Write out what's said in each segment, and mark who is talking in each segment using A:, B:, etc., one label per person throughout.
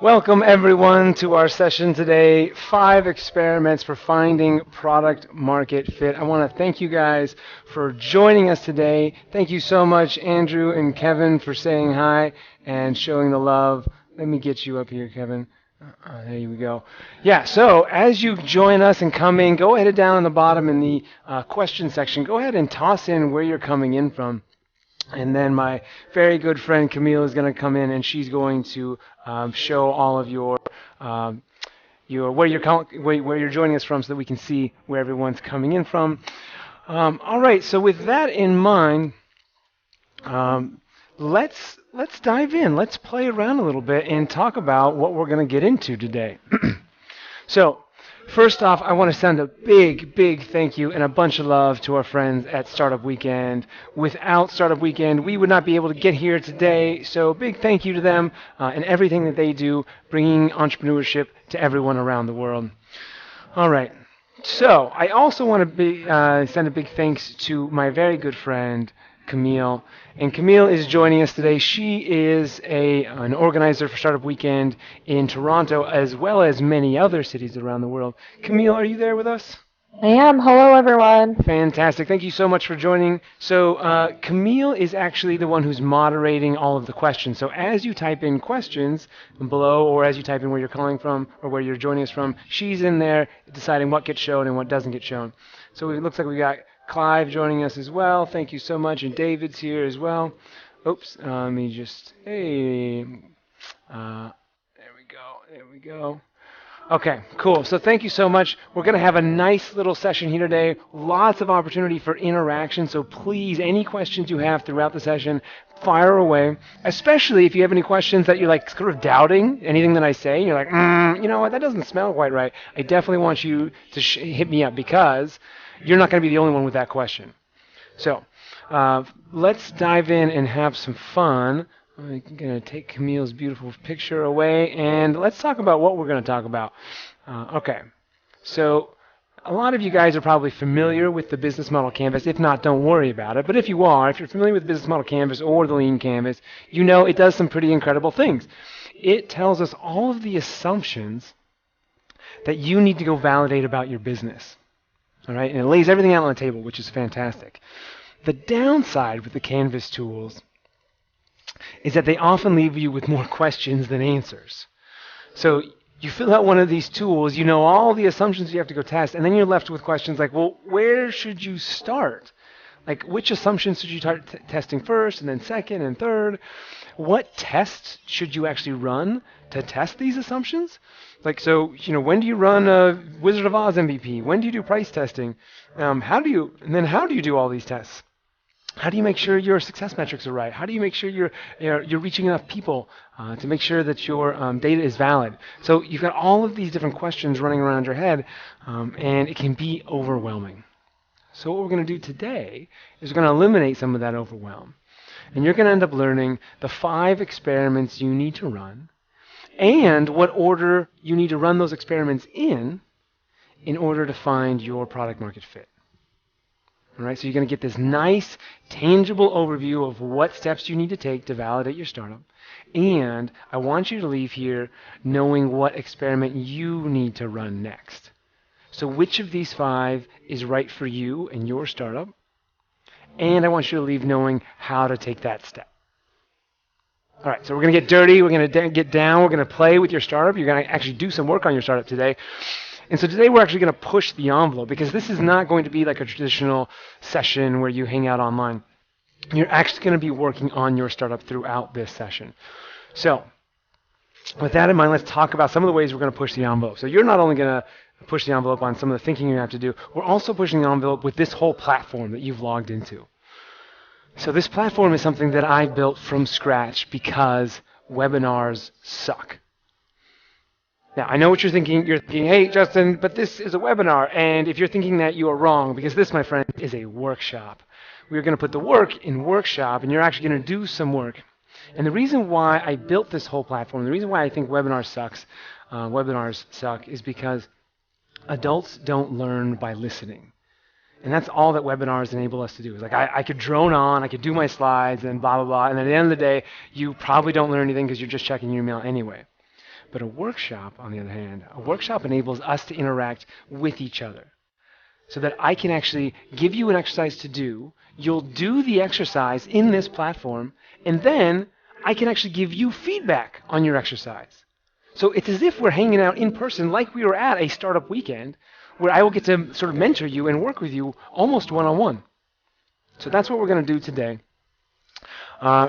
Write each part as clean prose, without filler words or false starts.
A: Welcome everyone to our session today, 5 experiments for finding product market fit. I want to thank you guys for joining us today. Thank you so much, Andrew and Kevin, for saying hi and showing the love. Let me get you up here, Kevin. There you go. Yeah, so as you join us and come in, go ahead down on the bottom in the question section. Go ahead and toss in where you're coming in from. And then my very good friend Camille is going to come in, and she's going to show all of your where you're joining us from, so that we can see where everyone's coming in from. All right. So with that in mind, let's dive in. Let's play around a little bit and talk about what we're going to get into today. So, first off, I want to send a big, big thank you and a bunch of love to our friends at Startup Weekend. Without Startup Weekend, we would not be able to get here today. So, big thank you to them and everything that they do, bringing entrepreneurship to everyone around the world. All right. So, I also want to send a big thanks to my very good friend, Camille. And Camille is joining us today. She is an organizer for Startup Weekend in Toronto, as well as many other cities around the world. Camille, are you there with us?
B: I am. Hello, everyone.
A: Fantastic. Thank you so much for joining. So Camille is actually the one who's moderating all of the questions. So as you type in questions below, or as you type in where you're calling from or where you're joining us from, she's in there deciding what gets shown and what doesn't get shown. So it looks like we got Clive joining us as well. Thank you so much. And David's here as well. Oops. Let me just, hey. There we go. There we go. Okay, cool. So thank you so much. We're going to have a nice little session here today. Lots of opportunity for interaction. So please, any questions you have throughout the session, fire away. Especially if you have any questions that you're like sort of doubting anything that I say. And you're like, you know what, that doesn't smell quite right. I definitely want you to hit me up, because you're not going to be the only one with that question. So let's dive in and have some fun. I'm going to take Camille's beautiful picture away, and let's talk about what we're going to talk about. Okay, so a lot of you guys are probably familiar with the Business Model Canvas. If not, don't worry about it. But if you are, if you're familiar with Business Model Canvas or the Lean Canvas, you know it does some pretty incredible things. It tells us all of the assumptions that you need to go validate about your business. All right, and it lays everything out on the table, which is fantastic. The downside with the Canvas tools is that they often leave you with more questions than answers. So you fill out one of these tools, you know all the assumptions you have to go test, and then you're left with questions like, well, where should you start? Like, which assumptions should you start testing first, and then second, and third? What tests should you actually run to test these assumptions? Like, so, when do you run a Wizard of Oz MVP? When do you do price testing? How do you do all these tests? How do you make sure your success metrics are right? How do you make sure you're reaching enough people to make sure that your data is valid? So you've got all of these different questions running around your head, and it can be overwhelming. So what we're going to do today is we're going to eliminate some of that overwhelm. And you're going to end up learning the 5 experiments you need to run, and what order you need to run those experiments in order to find your product market fit. All right, so you're going to get this nice, tangible overview of what steps you need to take to validate your startup. And I want you to leave here knowing what experiment you need to run next. So which of these 5 is right for you and your startup? And I want you to leave knowing how to take that step. All right, so we're going to get dirty. We're going to get down. We're going to play with your startup. You're going to actually do some work on your startup today. And so today we're actually going to push the envelope, because this is not going to be like a traditional session where you hang out online. You're actually going to be working on your startup throughout this session. So with that in mind, let's talk about some of the ways we're going to push the envelope. So you're not only going to push the envelope on some of the thinking you have to do, we're also pushing the envelope with this whole platform that you've logged into. So this platform is something that I built from scratch because webinars suck. Now, I know what you're thinking. You're thinking, hey, Justin, but this is a webinar. And if you're thinking that, you are wrong, because this, my friend, is a workshop. We're going to put the work in workshop, and you're actually going to do some work. And the reason why I built this whole platform, the reason why I think webinars suck, is because adults don't learn by listening. And that's all that webinars enable us to do. Like I could drone on, I could do my slides, and blah, blah, blah. And at the end of the day, you probably don't learn anything because you're just checking your email anyway. But a workshop, on the other hand, a workshop enables us to interact with each other so that I can actually give you an exercise to do. You'll do the exercise in this platform, and then I can actually give you feedback on your exercise. So it's as if we're hanging out in person like we were at a startup weekend, where I will get to sort of mentor you and work with you almost one-on-one. So that's what we're going to do today.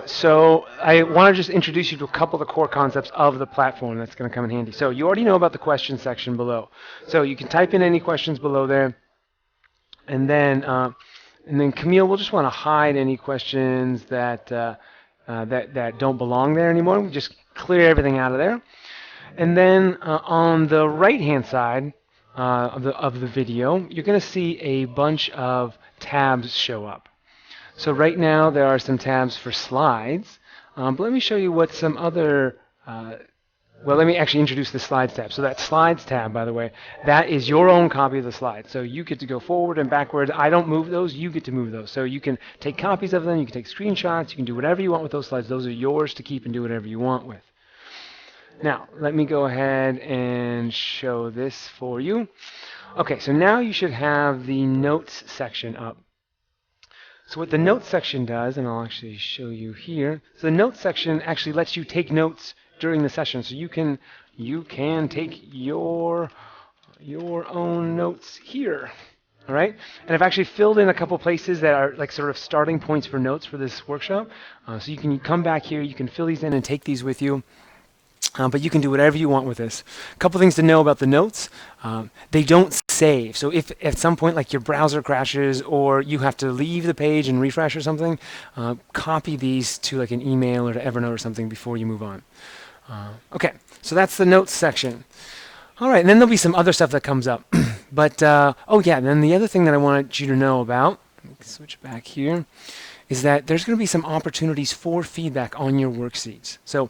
A: So I want to just introduce you to a couple of the core concepts of the platform that's going to come in handy. So you already know about the question section below. So you can type in any questions below there. And then Camille will just want to hide any questions that don't belong there anymore. We just clear everything out of there. And then on the right-hand side of the video, you're going to see a bunch of tabs show up. So right now there are some tabs for slides, but let me show you what some other, well, let me actually introduce the slides tab. So that slides tab, by the way, that is your own copy of the slides. So you get to go forward and backward. I don't move those, you get to move those. So you can take copies of them, you can take screenshots, you can do whatever you want with those slides. Those are yours to keep and do whatever you want with. Now, let me go ahead and show this for you. Okay, so now you should have the notes section up. So what the notes section does, and I'll actually show you here, so the notes section actually lets you take notes during the session. So you can take your own notes here. All right? And I've actually filled in a couple places that are like sort of starting points for notes for this workshop. So you can come back here, you can fill these in and take these with you. But you can do whatever you want with this. A couple things to know about the notes. They don't save. So if at some point like your browser crashes or you have to leave the page and refresh or something, copy these to like an email or to Evernote or something before you move on. Okay, so that's the notes section. All right, and then there'll be some other stuff that comes up. But, oh yeah, then the other thing that I wanted you to know about, let me switch back here, is that there's going to be some opportunities for feedback on your worksheets. So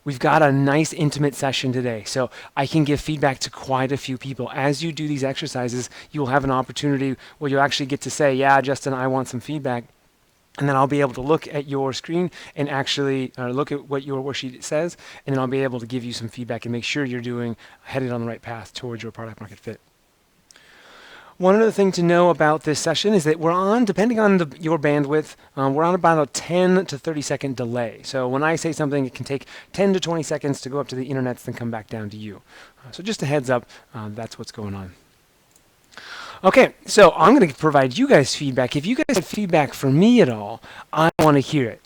A: we've got a nice intimate session today. So I can give feedback to quite a few people. As you do these exercises, you'll have an opportunity where you'll actually get to say, yeah, Justin, I want some feedback. And then I'll be able to look at your screen and actually look at what your worksheet says, and then I'll be able to give you some feedback and make sure you're headed on the right path towards your product market fit. One other thing to know about this session is that we're on, depending on your bandwidth, we're on about a 10 to 30 second delay. So when I say something, it can take 10 to 20 seconds to go up to the internet, then come back down to you. So just a heads up, that's what's going on. Okay, so I'm going to provide you guys feedback. If you guys have feedback for me at all, I want to hear it.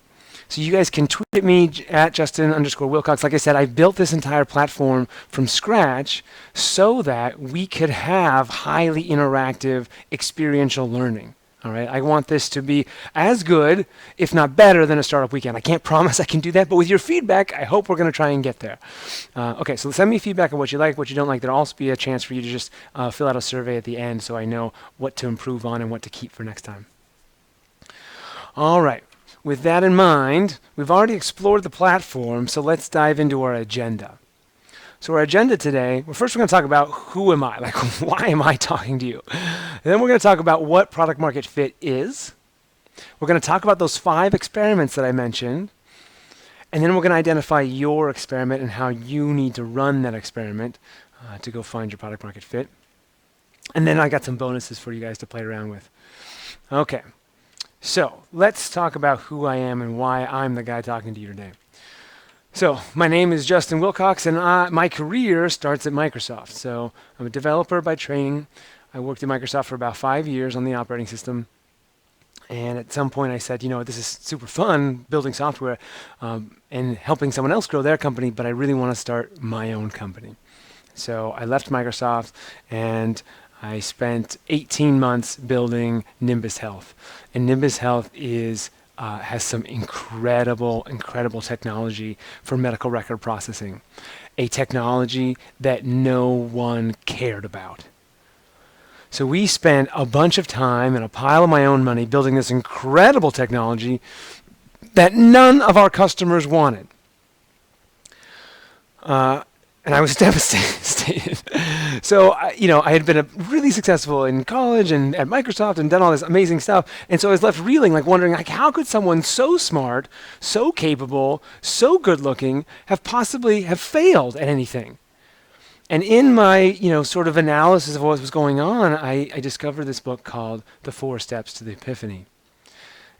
A: So you guys can tweet at me at Justin_Wilcox. Like I said, I built this entire platform from scratch so that we could have highly interactive experiential learning. All right, I want this to be as good, if not better, than a startup weekend. I can't promise I can do that, but with your feedback, I hope we're going to try and get there. Okay, so send me feedback on what you like, what you don't like. There'll also be a chance for you to just fill out a survey at the end so I know what to improve on and what to keep for next time. All right. With that in mind, we've already explored the platform, so let's dive into our agenda. So our agenda today, well, first we're going to talk about who am I? Like, why am I talking to you? And then we're going to talk about what product market fit is. We're going to talk about those 5 experiments that I mentioned. And then we're going to identify your experiment and how you need to run that experiment to go find your product market fit. And then I got some bonuses for you guys to play around with. Okay. So let's talk about who I am and why I'm the guy talking to you today. So my name is Justin Wilcox, and my career starts at Microsoft. So I'm a developer by training. I worked at Microsoft for about 5 years on the operating system. And at some point I said, you know, this is super fun building software and helping someone else grow their company, but I really want to start my own company. So I left Microsoft and I spent 18 months building Nimbus Health. And Nimbus Health has some incredible technology for medical record processing, a technology that no one cared about. So we spent a bunch of time and a pile of my own money building this incredible technology that none of our customers wanted. And I was devastated. So, I had been really successful in college and at Microsoft and done all this amazing stuff. And so I was left reeling, like wondering, like, how could someone so smart, so capable, so good looking possibly have failed at anything? And in my, sort of analysis of what was going on, I discovered this book called The 4 Steps to the Epiphany.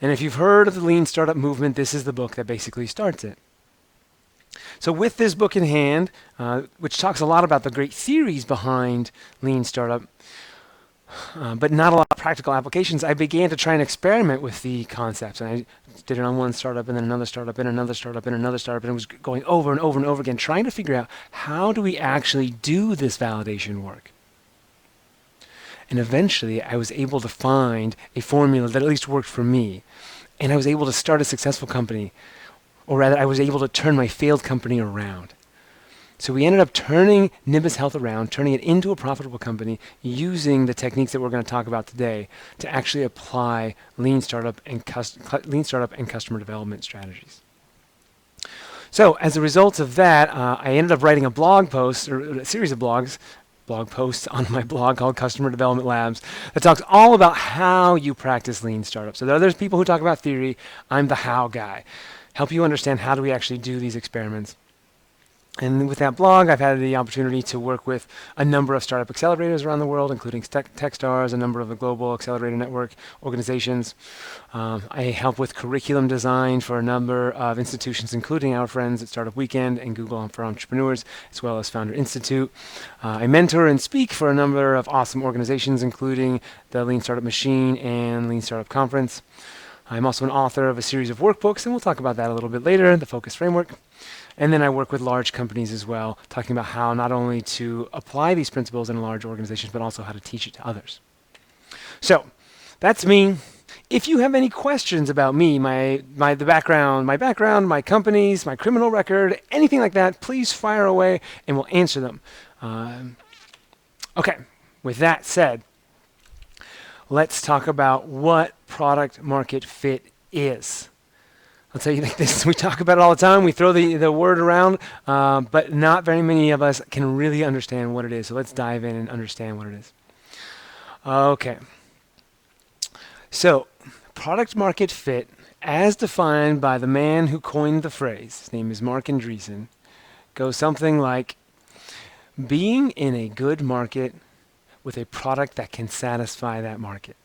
A: And if you've heard of the Lean Startup movement, this is the book that basically starts it. So with this book in hand, which talks a lot about the great theories behind Lean Startup, but not a lot of practical applications, I began to try and experiment with the concepts. And I did it on one startup and then another startup and another startup and another startup, and it was going over and over and over again, trying to figure out how do we actually do this validation work. And eventually I was able to find a formula that at least worked for me. And I was able to start a successful company. Or rather, I was able to turn my failed company around. So we ended up turning Nimbus Health around, turning it into a profitable company, using the techniques that we're going to talk about today to actually apply lean startup and customer development strategies. So as a result of that, I ended up writing a blog post, or a series of blog posts on my blog called Customer Development Labs that talks all about how you practice lean startup. So there are others people who talk about theory. I'm the how guy. Help you understand how do we actually do these experiments. And with that blog, I've had the opportunity to work with a number of startup accelerators around the world, including Techstars, a number of the global accelerator network organizations. I help with curriculum design for a number of institutions, including our friends at Startup Weekend and Google for Entrepreneurs, as well as Founder Institute. I mentor and speak for a number of awesome organizations, including the Lean Startup Machine and Lean Startup Conference. I'm also an author of a series of workbooks, and we'll talk about that a little bit later, the Focus Framework. And then I work with large companies as well, talking about how not only to apply these principles in large organizations, but also how to teach it to others. So that's me. If you have any questions about me, my background, my companies, my criminal record, anything like that, please fire away and we'll answer them. Okay, with that said, let's talk about what product market fit is. I'll tell you this, we talk about it all the time, we throw the word around, but not very many of us can really understand what it is. So let's dive in and understand what it is. Okay. So, product market fit, as defined by the man who coined the phrase, his name is Marc Andreessen, goes something like being in a good market with a product that can satisfy that market.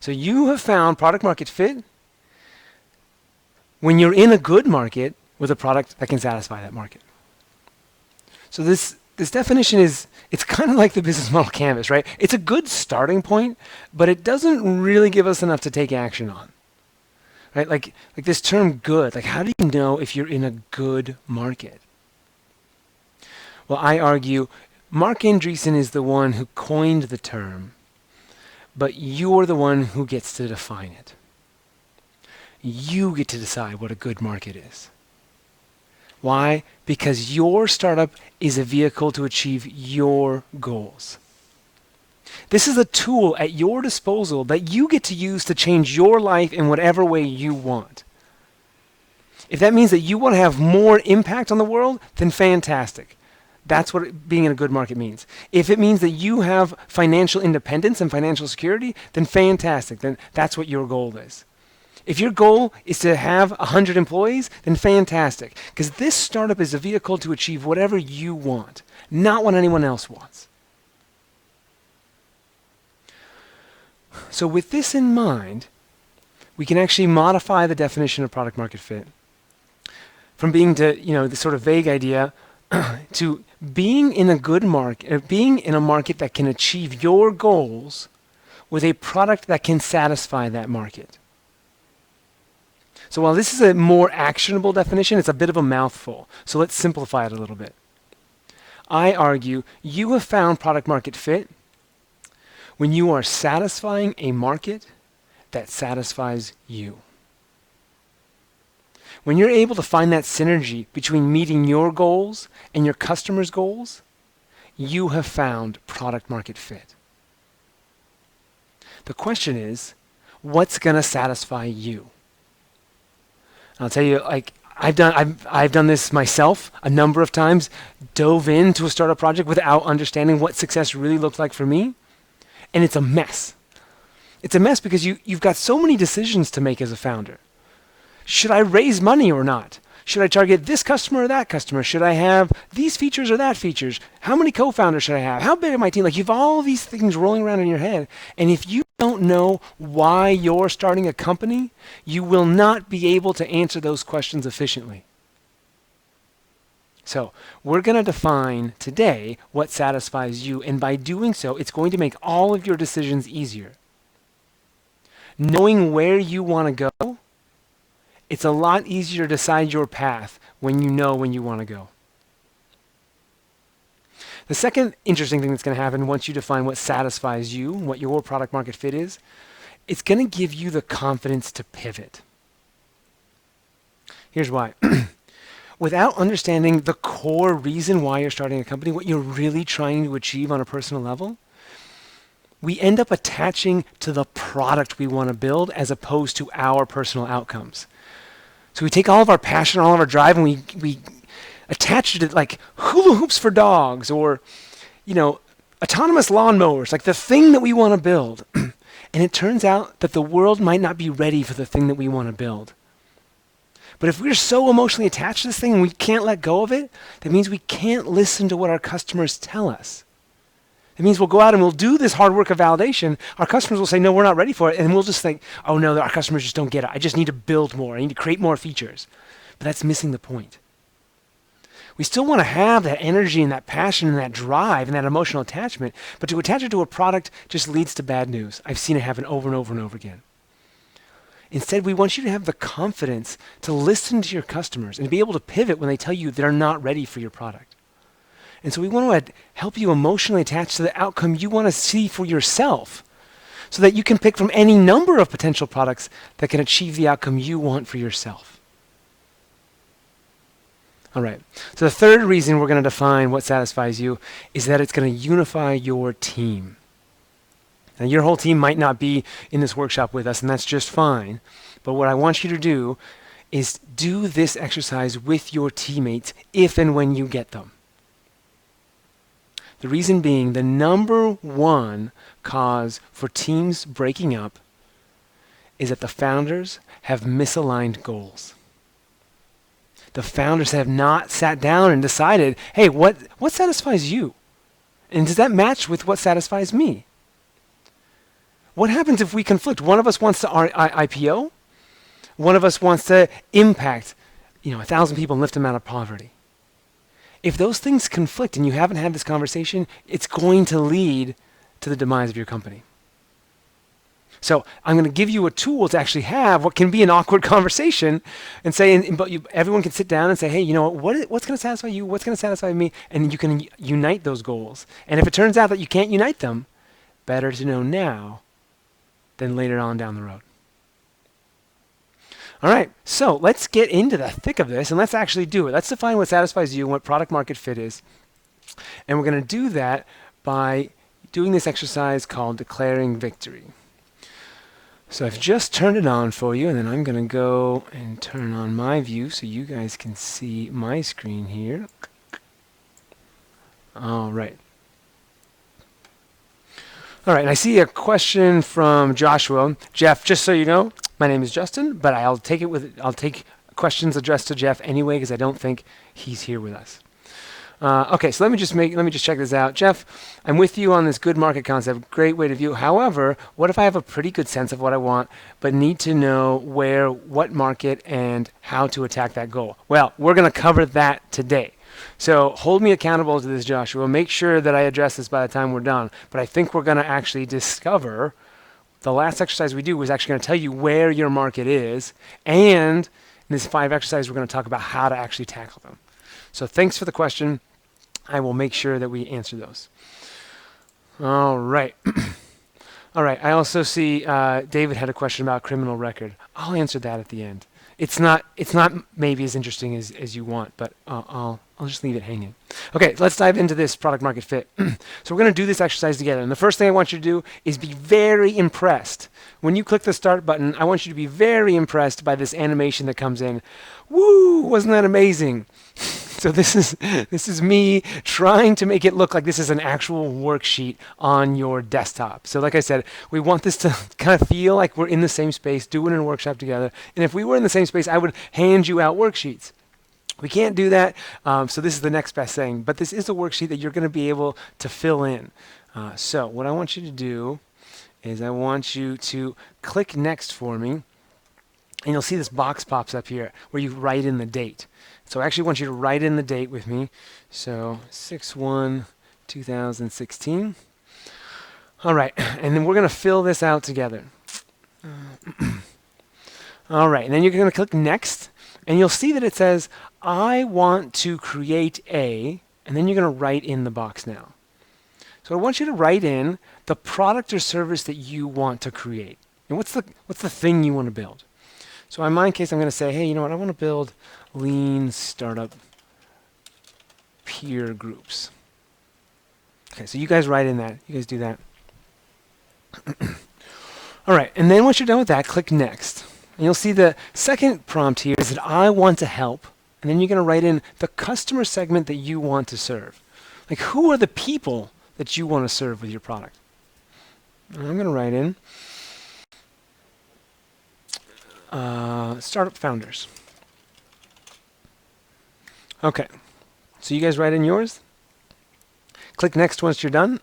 A: So you have found product market fit when you're in a good market with a product that can satisfy that market. So this definition it's kind of like the business model canvas, right? It's a good starting point, but it doesn't really give us enough to take action on. Right? Like this term good, like how do you know if you're in a good market? Well, I argue Marc Andreessen is the one who coined the term, but you're the one who gets to define it. You get to decide what a good market is. Why? Because your startup is a vehicle to achieve your goals. This is a tool at your disposal that you get to use to change your life in whatever way you want. If that means that you want to have more impact on the world, then fantastic. That's what being in a good market means. If it means that you have financial independence and financial security, then fantastic. Then that's what your goal is. If your goal is to have 100 employees, then fantastic. Because this startup is a vehicle to achieve whatever you want, not what anyone else wants. So with this in mind, we can actually modify the definition of product market fit from being to, the sort of vague idea to being in a good market, being in a market that can achieve your goals with a product that can satisfy that market. So while this is a more actionable definition, it's a bit of a mouthful. So let's simplify it a little bit. I argue you have found product market fit when you are satisfying a market that satisfies you. When you're able to find that synergy between meeting your goals and your customers' goals, you have found product market fit. The question is, what's going to satisfy you? I'll tell you, I've done this myself a number of times, dove into a startup project without understanding what success really looked like for me, and it's a mess. It's a mess because you've got so many decisions to make as a founder. Should I raise money or not? Should I target this customer or that customer? Should I have these features or that features? How many co-founders should I have? How big is my team? Like, you've all these things rolling around in your head. And if you don't know why you're starting a company, you will not be able to answer those questions efficiently. So we're going to define today what satisfies you. And by doing so, it's going to make all of your decisions easier. Knowing where you want to go, it's a lot easier to decide your path when you know when you want to go. The second interesting thing that's going to happen once you define what satisfies you, what your product market fit is, it's going to give you the confidence to pivot. Here's why. Without understanding the core reason why you're starting a company, what you're really trying to achieve on a personal level, we end up attaching to the product we want to build as opposed to our personal outcomes. So we take all of our passion, all of our drive, and we attach it to like hula hoops for dogs or, autonomous lawnmowers, like the thing that we want to build. And it turns out that the world might not be ready for the thing that we want to build. But if we're so emotionally attached to this thing and we can't let go of it, that means we can't listen to what our customers tell us. It means we'll go out and we'll do this hard work of validation. Our customers will say, no, we're not ready for it. And we'll just think, oh no, our customers just don't get it. I just need to build more. I need to create more features. But that's missing the point. We still want to have that energy and that passion and that drive and that emotional attachment, but to attach it to a product just leads to bad news. I've seen it happen over and over and over again. Instead, we want you to have the confidence to listen to your customers and be able to pivot when they tell you they're not ready for your product. And so we want to help you emotionally attach to the outcome you want to see for yourself so that you can pick from any number of potential products that can achieve the outcome you want for yourself. All right. So the third reason we're going to define what satisfies you is that it's going to unify your team. Now, your whole team might not be in this workshop with us, and that's just fine. But what I want you to do is do this exercise with your teammates if and when you get them. The reason being, the number one cause for teams breaking up is that the founders have misaligned goals. The founders have not sat down and decided, hey, what satisfies you? And does that match with what satisfies me? What happens if we conflict? One of us wants to IPO. One of us wants to impact 1,000 people and lift them out of poverty. If those things conflict and you haven't had this conversation, it's going to lead to the demise of your company. So I'm going to give you a tool to actually have what can be an awkward conversation and say, but everyone can sit down and say, hey, what's going to satisfy you? What's going to satisfy me? And you can unite those goals. And if it turns out that you can't unite them, better to know now than later on down the road. All right, so let's get into the thick of this and let's actually do it. Let's define what satisfies you and what product market fit is. And we're going to do that by doing this exercise called declaring victory. So I've just turned it on for you, and then I'm going to go and turn on my view so you guys can see my screen here. All right. All right, and I see a question from Joshua. Jeff, just so you know, my name is Justin, but I'll take questions addressed to Jeff anyway because I don't think he's here with us. Okay, so let me just check this out. Jeff, I'm with you on this good market concept. Great way to view. However, what if I have a pretty good sense of what I want, but need to know what market and how to attack that goal? Well, we're going to cover that today. So hold me accountable to this, Joshua. Make sure that I address this by the time we're done. But I think we're going to actually discover the last exercise we do was actually going to tell you where your market is. And in this 5 exercises, we're going to talk about how to actually tackle them. So thanks for the question. I will make sure that we answer those. All right. All right. I also see David had a question about criminal record. I'll answer that at the end. It's not maybe as interesting as you want, but I'll just leave it hanging. Okay, let's dive into this product market fit. So we're going to do this exercise together. And the first thing I want you to do is be very impressed when you click the start button, I want you to be very impressed by this animation that comes in. Woo! Wasn't that amazing? So this is me trying to make it look like this is an actual worksheet on your desktop. So like I said, we want this to kind of feel like we're in the same space, doing a workshop together. And if we were in the same space, I would hand you out worksheets. We can't do that, so this is the next best thing. But this is a worksheet that you're going to be able to fill in. So what I want you to do is I want you to click next for me. And you'll see this box pops up here where you write in the date. So I actually want you to write in the date with me. So 6/1/2016. All right, and then we're going to fill this out together. All right, and then you're going to click next, and you'll see that it says, I want to create a, and then you're going to write in the box now. So I want you to write in the product or service that you want to create. And what's the thing you want to build? So in my case, I'm going to say, hey, you know what? I want to build lean startup peer groups. Okay, so you guys write in that. You guys do that. All right, and then once you're done with that, click next. And you'll see the second prompt here is that I want to help. And then you're going to write in the customer segment that you want to serve. Like, who are the people that you want to serve with your product? And I'm going to write in startup founders. Okay, so you guys write in yours. Click next once you're done.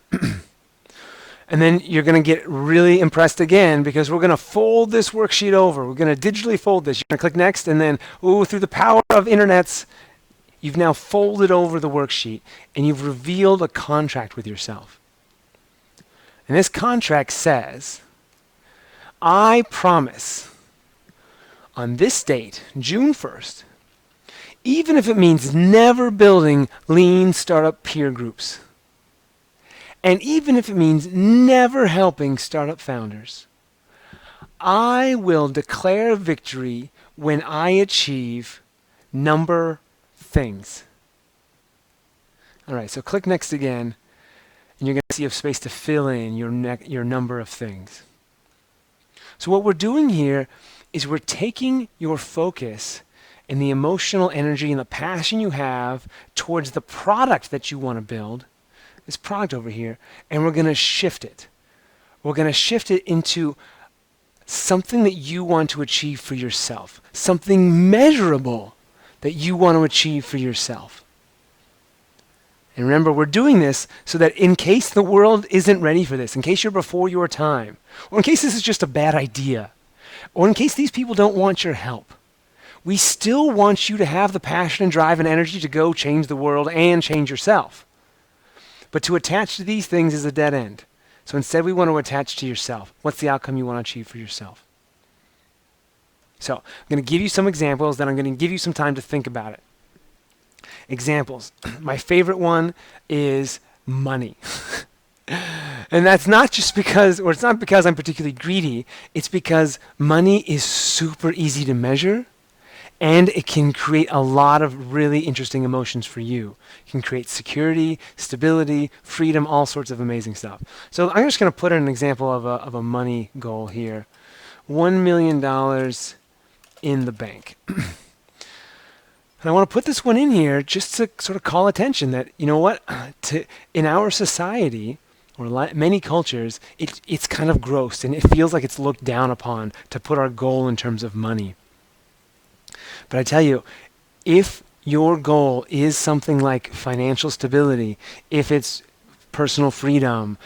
A: And then you're going to get really impressed again because we're going to fold this worksheet over. We're going to digitally fold this. You're going to click next, and then, through the power of internets, you've now folded over the worksheet, and you've revealed a contract with yourself. And this contract says, I promise on this date, June 1st, even if it means never building lean startup peer groups, and even if it means never helping startup founders, I will declare victory when I achieve number things. All right, so click next again, and you're going to see a space to fill in your number of things. So what we're doing here is we're taking your focus and the emotional energy and the passion you have towards the product that you want to build, this product over here, and we're going to shift it. We're going to shift it into something that you want to achieve for yourself, something measurable that you want to achieve for yourself. And remember, we're doing this so that in case the world isn't ready for this, in case you're before your time, or in case this is just a bad idea, or in case these people don't want your help, we still want you to have the passion and drive and energy to go change the world and change yourself. But to attach to these things is a dead end. So instead we want to attach to yourself. What's the outcome you want to achieve for yourself? So I'm going to give you some examples, then I'm going to give you some time to think about it. Examples. My favorite one is money. And that's not just because, or it's not because I'm particularly greedy, it's because money is super easy to measure, and it can create a lot of really interesting emotions for you. It can create security, stability, freedom, all sorts of amazing stuff. So I'm just going to put in an example of a money goal here. $1 million in the bank. And I want to put this one in here just to sort of call attention that, you know what, in our society, or many cultures, it's kind of gross, and it feels like it's looked down upon to put our goal in terms of money. But I tell you, if your goal is something like financial stability, if it's personal freedom,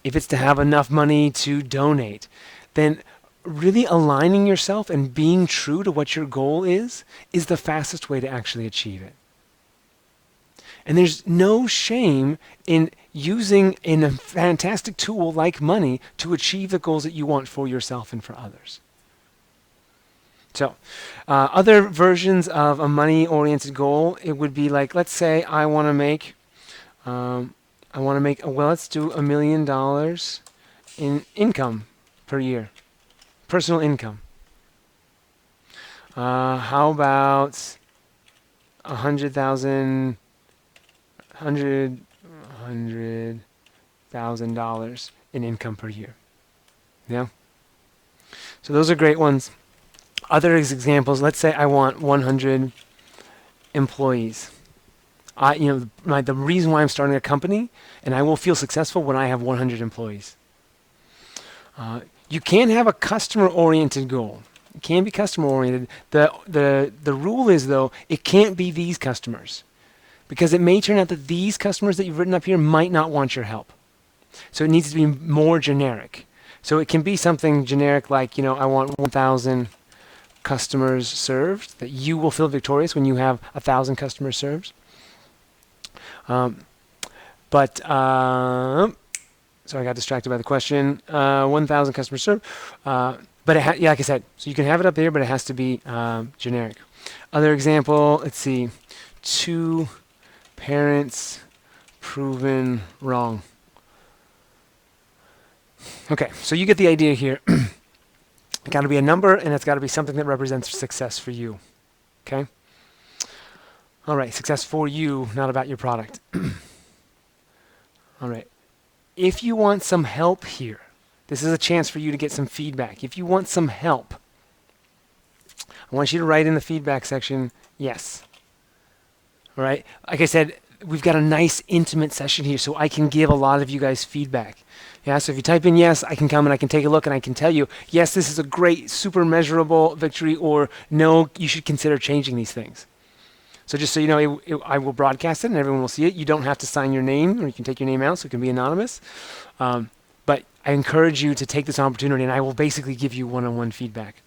A: if it's to have enough money to donate, then really aligning yourself and being true to what your goal is the fastest way to actually achieve it. And there's no shame in using a fantastic tool like money to achieve the goals that you want for yourself and for others. So, other versions of a money-oriented goal, it would be like, let's say I want to make, well, let's do $1 million in income per year, personal income. How about $100,000 in income per year? Yeah. So those are great ones. Other examples, let's say I want 100 employees. The reason why I'm starting a company, and I will feel successful when I have 100 employees. You can have a customer-oriented goal. It can be customer-oriented. The rule is, though, it can't be these customers, because it may turn out that these customers that you've written up here might not want your help. So it needs to be more generic. So it can be something generic like, I want 1,000 customers served, that you will feel victorious when you have 1,000 customers served. So I got distracted by the question. 1,000 customers served. But like I said, so you can have it up there, but it has to be generic. Other example, let's see. 2 parents proven wrong. Okay, so you get the idea here. It's got to be a number, and it's got to be something that represents success for you. Okay? All right, success for you, not about your product. All right. If you want some help here, this is a chance for you to get some feedback. If you want some help, I want you to write in the feedback section, yes. All right? Like I said, we've got a nice intimate session here, so I can give a lot of you guys feedback. Yeah, so if you type in yes, I can come and I can take a look and I can tell you, yes, this is a great, super measurable victory, or no, you should consider changing these things. So just so you know, I will broadcast it and everyone will see it. You don't have to sign your name, or you can take your name out so it can be anonymous. But I encourage you to take this opportunity, and I will basically give you one-on-one feedback.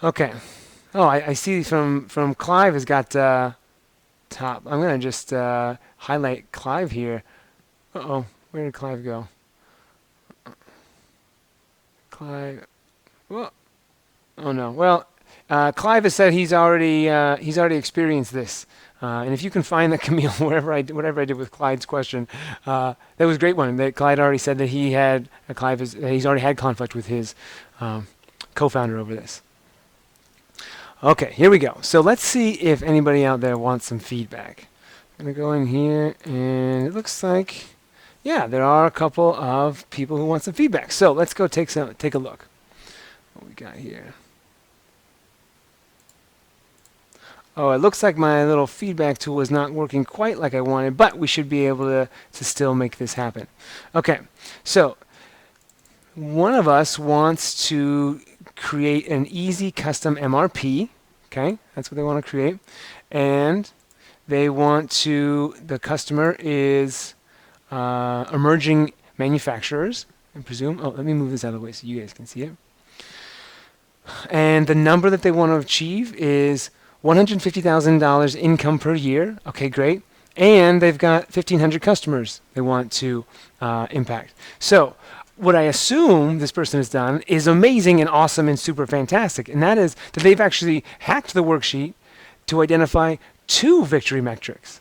A: Okay. Oh, I see from Clive has got top. I'm going to just highlight Clive here. Uh-oh. Where did Clive go? Clive. Well, oh no. Well, Clive has said he's already experienced this. And if you can find that, Camille, whatever I did with Clyde's question, that was a great one. That Clyde already said that he's already had conflict with his co-founder over this. Okay, here we go. So let's see if anybody out there wants some feedback. I'm gonna go in here, and it looks like, yeah, there are a couple of people who want some feedback. So let's go take a look. What we got here? Oh, it looks like my little feedback tool is not working quite like I wanted, but we should be able to still make this happen. Okay, so one of us wants to create an easy custom MRP. Okay, that's what they want to create. And they want to, the customer is emerging manufacturers, I presume. Oh, let me move this out of the way so you guys can see it. And the number that they want to achieve is $150,000 income per year. Okay, great. And they've got 1,500 customers they want to impact. So what I assume this person has done is amazing and awesome and super fantastic. And that is that they've actually hacked the worksheet to identify 2 victory metrics,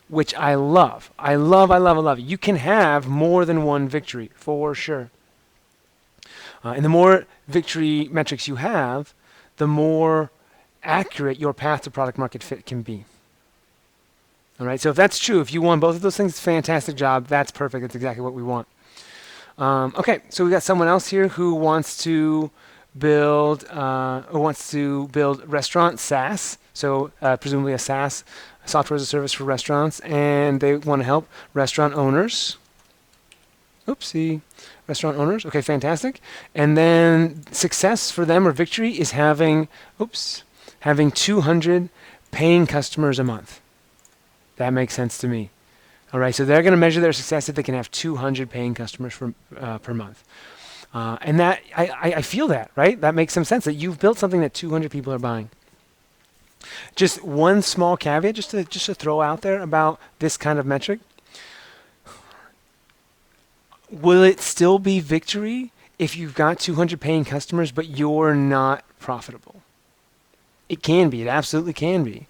A: which I love. I love. You can have more than one victory, for sure. And the more victory metrics you have, the more accurate your path to product market fit can be. All right, so if that's true, if you want both of those things, fantastic job. That's perfect. That's exactly what we want. Okay, so we got someone else here who wants to build restaurant SaaS. So presumably a SaaS, software as a service for restaurants, and they want to help restaurant owners. Oopsie. Restaurant owners. Okay, fantastic. And then success for them, or victory, is having 200 paying customers a month. That makes sense to me. All right, so they're going to measure their success if they can have 200 paying customers per month. And that I feel that, right? That makes some sense, that you've built something that 200 people are buying. Just one small caveat, just to throw out there about this kind of metric. Will it still be victory if you've got 200 paying customers but you're not profitable? It can be. It absolutely can be.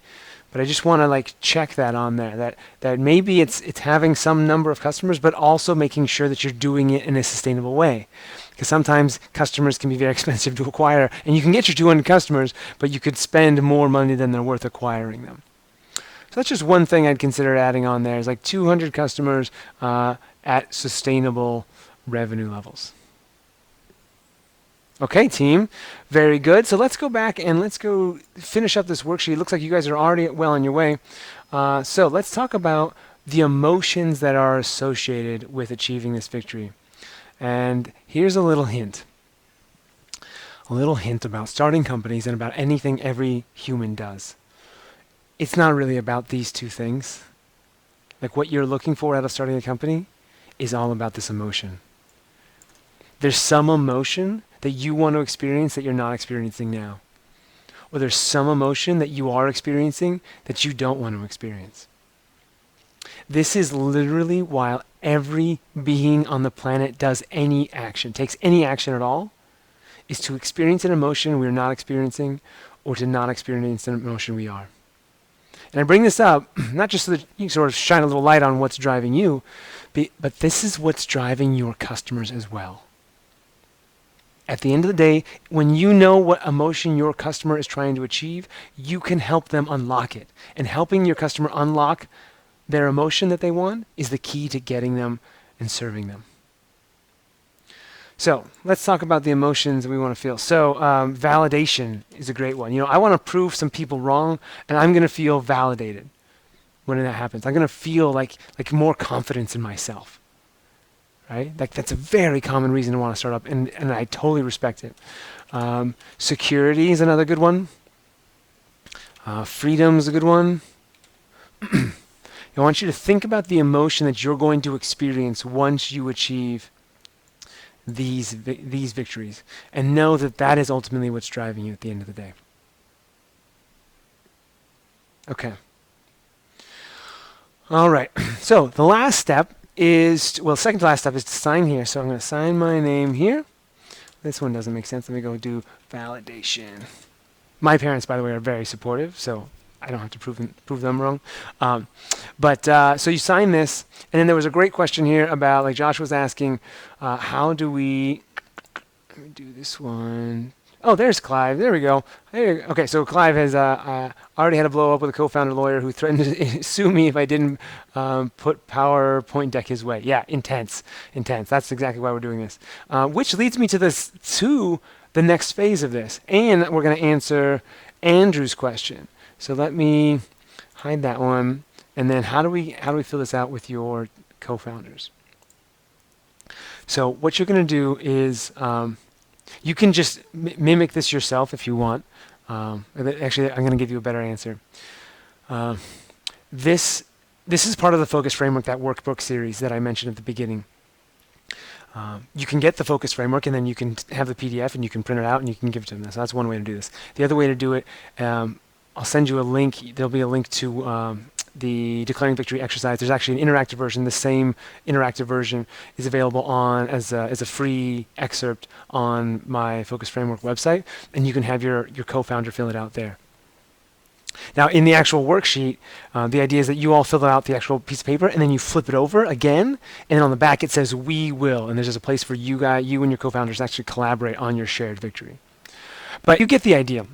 A: But I just want to check that on there, that maybe it's having some number of customers, but also making sure that you're doing it in a sustainable way. Because sometimes customers can be very expensive to acquire, and you can get your 200 customers, but you could spend more money than they're worth acquiring them. So that's just one thing I'd consider adding on there, is 200 customers at sustainable revenue levels. Okay, team. Very good. So let's go back and let's go finish up this worksheet. It looks like you guys are already well on your way. So let's talk about the emotions that are associated with achieving this victory. And here's a little hint. A little hint about starting companies and about anything every human does. It's not really about these two things. Like what you're looking for out of starting a company is all about this emotion. There's some emotion that you want to experience that you're not experiencing now. Or there's some emotion that you are experiencing that you don't want to experience. This is literally why every being on the planet does any action, takes any action at all, is to experience an emotion we're not experiencing or to not experience an emotion we are. And I bring this up not just so that you sort of shine a little light on what's driving you, but this is what's driving your customers as well. At the end of the day, when you know what emotion your customer is trying to achieve, you can help them unlock it. And helping your customer unlock their emotion that they want is the key to getting them and serving them. So let's talk about the emotions that we want to feel. So validation is a great one. I want to prove some people wrong, and I'm going to feel validated when that happens. I'm going to feel like more confidence in myself. Right? That's a very common reason to want to start up, and I totally respect it. Security is another good one. Freedom is a good one. I want you to think about the emotion that you're going to experience once you achieve these victories, and know that that is ultimately what's driving you at the end of the day. Okay. All right. So the last step second to last step is to sign here. So I'm going to sign my name here. This one doesn't make sense. Let me go do validation. My parents, by the way, are very supportive, so I don't have to prove them wrong. So you sign this, and then there was a great question here about, like Josh was asking, how do we, let me do this one. Oh, there's Clive. There we go. Okay, so Clive has already had a blow up with a co-founder lawyer who threatened to sue me if I didn't put PowerPoint deck his way. Yeah, intense. That's exactly why we're doing this. Which leads me to the next phase of this. And we're going to answer Andrew's question. So let me hide that one. And then how do we fill this out with your co-founders? So what you're going to do is you can just mimic this yourself if you want. Actually, I'm going to give you a better answer. This is part of the Focus Framework, that workbook series that I mentioned at the beginning. You can get the Focus Framework, and then you can have the PDF, and you can print it out, and you can give it to them. So that's one way to do this. The other way to do it, I'll send you a link. There'll be a link to the Declaring Victory exercise. There's actually an interactive version. The same interactive version is available as a free excerpt on my Focus Framework website, and you can have your co-founder fill it out there. Now, in the actual worksheet, the idea is that you all fill out the actual piece of paper, and then you flip it over again, and on the back it says "We will," and there's just a place for you and your co-founders to actually collaborate on your shared victory. But you get the idea.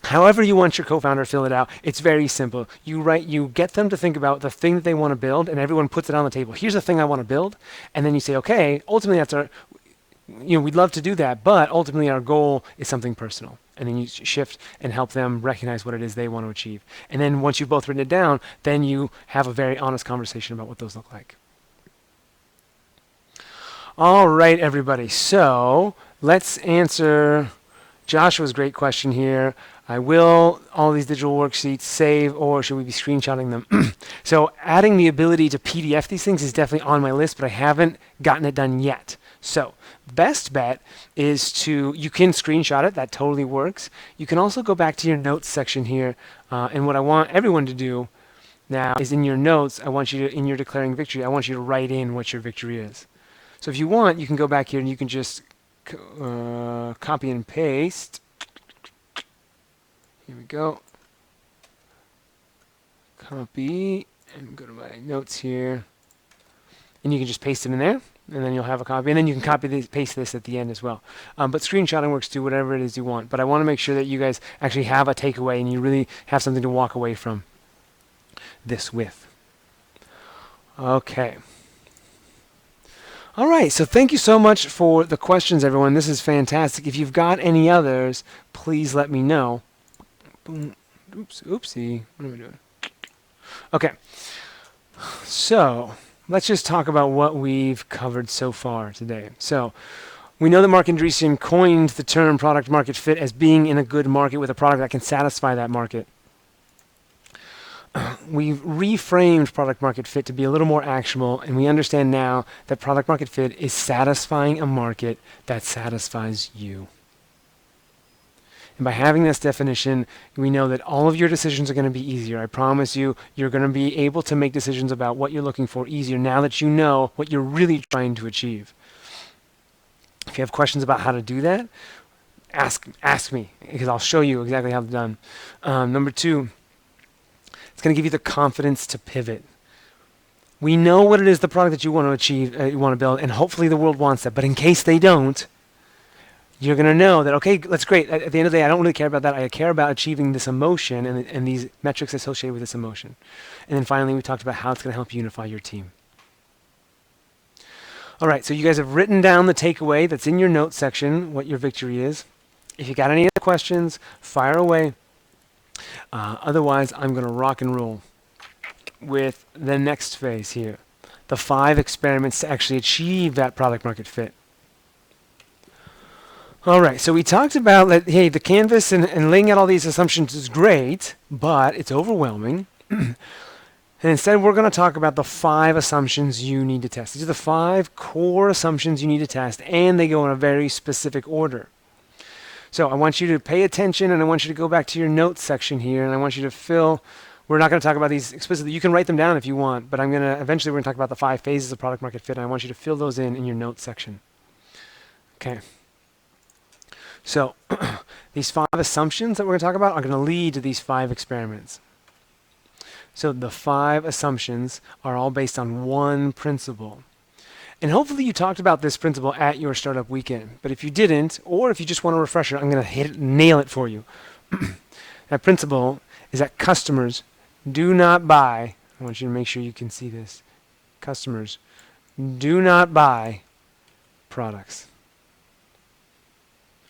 A: However you want your co-founder to fill it out, it's very simple. You get them to think about the thing that they want to build, and everyone puts it on the table. Here's the thing I want to build, and then you say, okay, ultimately we'd love to do that, but ultimately our goal is something personal. And then you shift and help them recognize what it is they want to achieve. And then once you've both written it down, then you have a very honest conversation about what those look like. All right, everybody. So let's answer Joshua's great question here. Will all these digital worksheets save, or should we be screenshotting them? So adding the ability to PDF these things is definitely on my list, but I haven't gotten it done yet. So best bet is you can screenshot it. That totally works. You can also go back to your notes section here. And what I want everyone to do now is in your notes, in your declaring victory, I want you to write in what your victory is. So if you want, you can go back here and you can just copy and paste. Here we go. Copy and go to my notes here. And you can just paste it in there, and then you'll have a copy. And then you can paste this at the end as well. But screenshotting works too, whatever it is you want. But I want to make sure that you guys actually have a takeaway and you really have something to walk away from this with. Okay. All right, so thank you so much for the questions, everyone. This is fantastic. If you've got any others, please let me know. Boom. Oops, oopsie. What am I doing? Okay, so let's just talk about what we've covered so far today. So we know that Marc Andreessen coined the term product market fit as being in a good market with a product that can satisfy that market. We've reframed product market fit to be a little more actionable, and we understand now that product market fit is satisfying a market that satisfies you. And by having this definition, we know that all of your decisions are going to be easier. I promise you, you're going to be able to make decisions about what you're looking for easier now that you know what you're really trying to achieve. If you have questions about how to do that, ask me, because I'll show you exactly how it's done. Number two, it's going to give you the confidence to pivot. We know what it is, the product that you want to achieve, you want to build, and hopefully the world wants that. But in case they don't, you're going to know that, okay, that's great. At the end of the day, I don't really care about that. I care about achieving this emotion and these metrics associated with this emotion. And then finally, we talked about how it's going to help unify your team. All right, so you guys have written down the takeaway that's in your notes section, what your victory is. If you got any other questions, fire away. Otherwise, I'm going to rock and roll with the next phase here, the 5 experiments to actually achieve that product market fit. All right, so we talked about that, hey, the canvas and laying out all these assumptions is great, but it's overwhelming. And instead, we're going to talk about the 5 assumptions you need to test. These are the 5 core assumptions you need to test, and they go in a very specific order. So I want you to pay attention, and I want you to go back to your notes section here, and I want you to fill. We're not going to talk about these explicitly. You can write them down if you want, but eventually we're going to talk about the 5 phases of product market fit, and I want you to fill those in your notes section. Okay. So these 5 assumptions that we're going to talk about are going to lead to these 5 experiments. So the 5 assumptions are all based on one principle. And hopefully you talked about this principle at your startup weekend. But if you didn't, or if you just want a refresher, I'm going to nail it for you. That principle is that customers do not buy, I want you to make sure you can see this, customers do not buy products.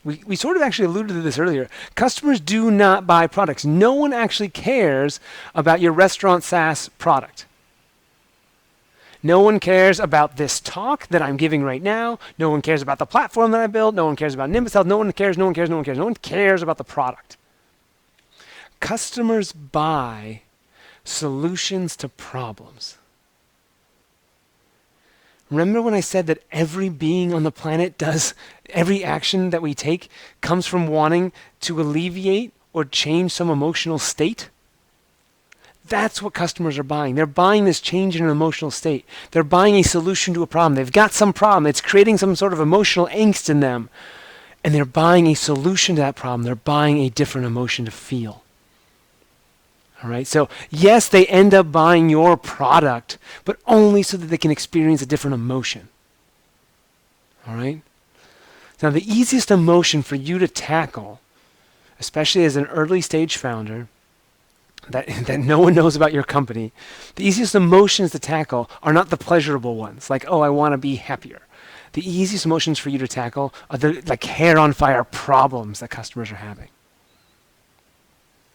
A: We sort of actually alluded to this earlier. Customers do not buy products. No one actually cares about your restaurant SaaS product. No one cares about this talk that I'm giving right now. No one cares about the platform that I built. No one cares about Nimbus Health. No one cares, no one cares, no one cares. No one cares about the product. Customers buy solutions to problems. Remember when I said that every being on the planet does, every action that we take comes from wanting to alleviate or change some emotional state? That's what customers are buying. They're buying this change in an emotional state. They're buying a solution to a problem. They've got some problem. It's creating some sort of emotional angst in them. And they're buying a solution to that problem. They're buying a different emotion to feel. All right? So, yes, they end up buying your product, but only so that they can experience a different emotion. All right? Now, the easiest emotion for you to tackle, especially as an early stage founder, that no one knows about your company, the easiest emotions to tackle are not the pleasurable ones, like, oh, I want to be happier. The easiest emotions for you to tackle are the like hair on fire problems that customers are having.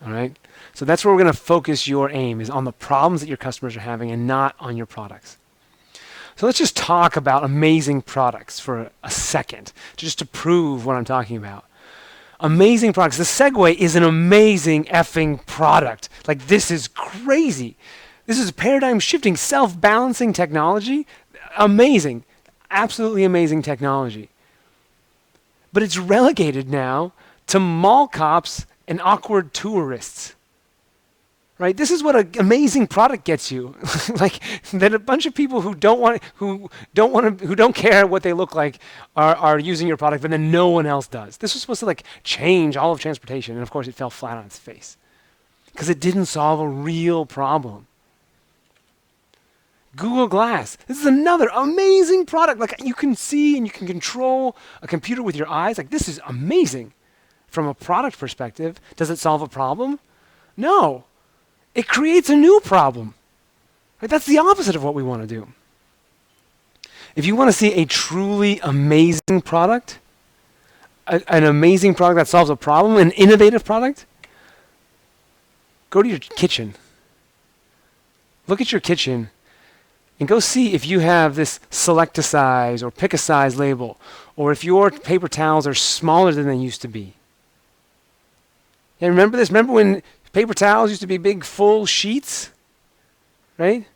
A: All right? So that's where we're going to focus your aim, is on the problems that your customers are having and not on your products. So let's just talk about amazing products for a second, just to prove what I'm talking about. Amazing products. The Segway is an amazing effing product. Like, this is crazy. This is paradigm shifting, self-balancing technology. Amazing. Absolutely amazing technology. But it's relegated now to mall cops and awkward tourists. Right? This is what an amazing product gets you. Like, that a bunch of people who don't care what they look like are using your product, but then no one else does. This was supposed to like change all of transportation, and of course it fell flat on its face because it didn't solve a real problem. Google Glass. This is another amazing product. Like, you can see and you can control a computer with your eyes. Like, this is amazing. From a product perspective, does it solve a problem? No. It creates a new problem. Right? That's the opposite of what we want to do. If you want to see a truly amazing product, an amazing product that solves a problem, an innovative product, go to your kitchen. Look at your kitchen and go see if you have this select a size or pick a size label, or if your paper towels are smaller than they used to be. And remember this? Remember when paper towels used to be big, full sheets? Right?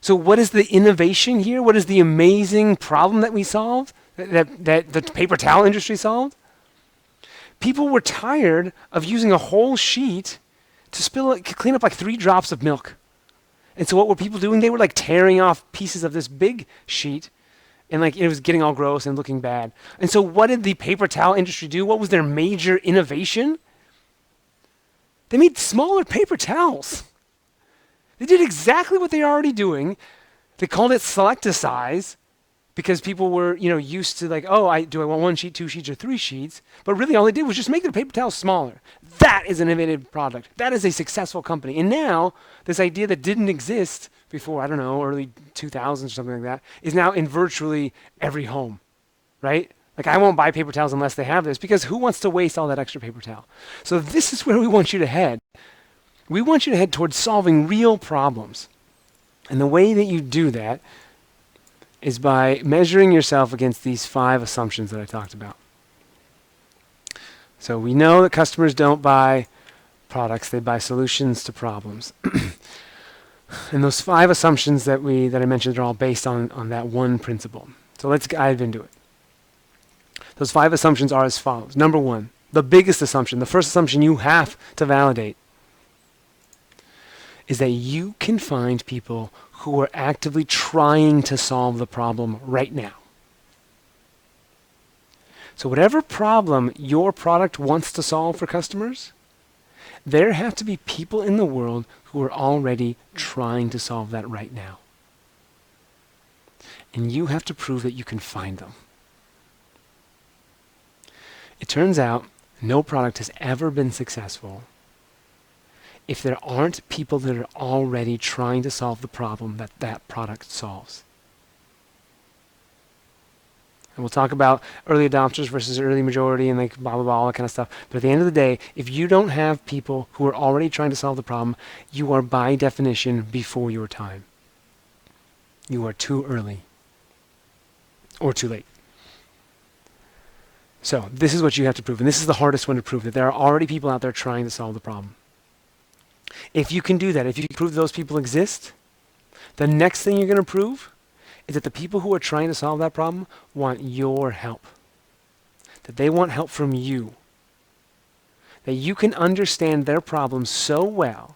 A: So what is the innovation here? What is the amazing problem that we solved, that the paper towel industry solved? People were tired of using a whole sheet to clean up like 3 drops of milk. And so what were people doing? They were like tearing off pieces of this big sheet, and like it was getting all gross and looking bad. And so what did the paper towel industry do? What was their major innovation? They made smaller paper towels. They did exactly what they were already doing. They called it select a size because people were, used to like, do I want 1 sheet, 2 sheets, or 3 sheets? But really all they did was just make their paper towels smaller. That is an innovative product. That is a successful company. And now this idea that didn't exist before, early 2000s or something like that, is now in virtually every home, right? Like I won't buy paper towels unless they have this, because who wants to waste all that extra paper towel? So this is where we want you to head. We want you to head towards solving real problems. And the way that you do that is by measuring yourself against these 5 assumptions that I talked about. So we know that customers don't buy products, they buy solutions to problems. And those 5 assumptions that I mentioned are all based on that one principle. So let's dive into it. Those 5 assumptions are as follows. Number 1, the biggest assumption, the first assumption you have to validate, is that you can find people who are actively trying to solve the problem right now. So whatever problem your product wants to solve for customers, there have to be people in the world who are already trying to solve that right now. And you have to prove that you can find them. It turns out no product has ever been successful if there aren't people that are already trying to solve the problem that product solves. And we'll talk about early adopters versus early majority and like blah, blah, blah, all that kind of stuff. But at the end of the day, if you don't have people who are already trying to solve the problem, you are by definition before your time. You are too early or too late. So this is what you have to prove. And this is the hardest one to prove, that there are already people out there trying to solve the problem. If you can do that, if you can prove those people exist, the next thing you're going to prove is that the people who are trying to solve that problem want your help. That they want help from you. That you can understand their problem so well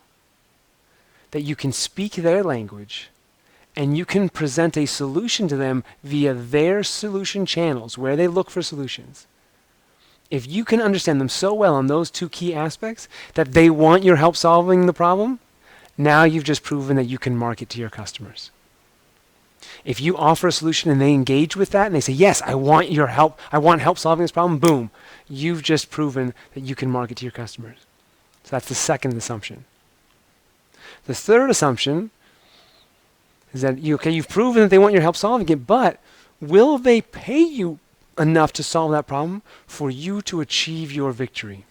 A: that you can speak their language and you can present a solution to them via their solution channels where they look for solutions. If you can understand them so well on those 2 key aspects that they want your help solving the problem, now you've just proven that you can market to your customers. If you offer a solution and they engage with that and they say, yes, I want your help, I want help solving this problem, boom, you've just proven that you can market to your customers. So that's the second assumption. The third assumption is that you've proven that they want your help solving it, but will they pay you enough to solve that problem for you to achieve your victory?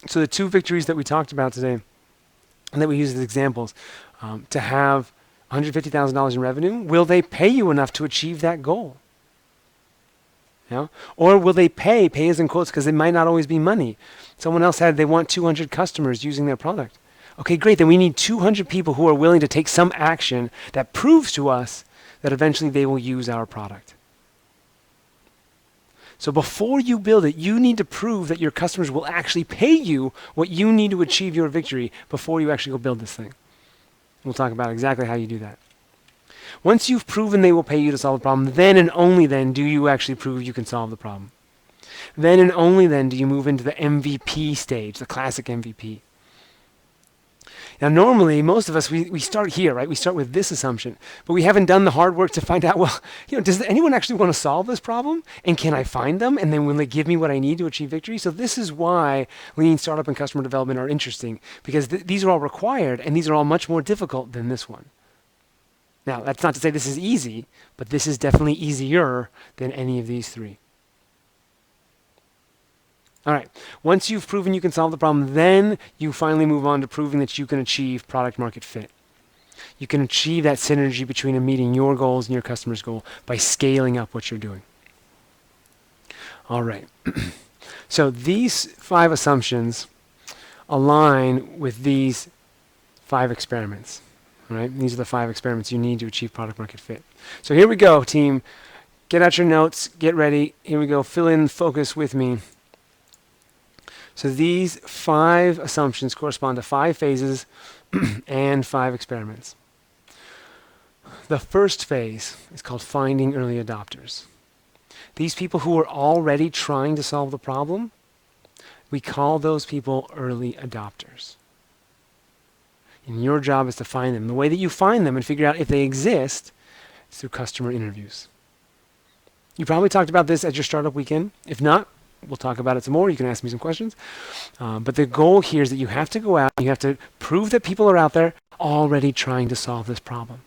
A: So the 2 victories that we talked about today and that we use as examples, to have $150,000 in revenue, will they pay you enough to achieve that goal? Or will they pay as in quotes, because it might not always be money. Someone else they want 200 customers using their product. Okay, great, then we need 200 people who are willing to take some action that proves to us that eventually they will use our product. So before you build it, you need to prove that your customers will actually pay you what you need to achieve your victory before you actually go build this thing. We'll talk about exactly how you do that. Once you've proven they will pay you to solve the problem, then and only then do you actually prove you can solve the problem. Then and only then do you move into the MVP stage, the classic MVP. Now normally, most of us, we start here, right? We start with this assumption, but we haven't done the hard work to find out, does anyone actually want to solve this problem? And can I find them? And then will they give me what I need to achieve victory? So this is why lean startup and customer development are interesting, because these are all required, and these are all much more difficult than this one. Now, that's not to say this is easy, but this is definitely easier than any of these three. All right, once you've proven you can solve the problem, then you finally move on to proving that you can achieve product market fit. You can achieve that synergy between meeting your goals and your customer's goal by scaling up what you're doing. All right, so these 5 assumptions align with these 5 experiments. All right, these are the 5 experiments you need to achieve product market fit. So here we go, team. Get out your notes, get ready. Here we go, fill in focus with me. So these 5 assumptions correspond to 5 phases and 5 experiments. The first phase is called finding early adopters. These people who are already trying to solve the problem, we call those people early adopters. And your job is to find them. The way that you find them and figure out if they exist is through customer interviews. You probably talked about this at your startup weekend. If not, we'll talk about it some more. You can ask me some questions. But the goal here is that you have to go out and you have to prove that people are out there already trying to solve this problem.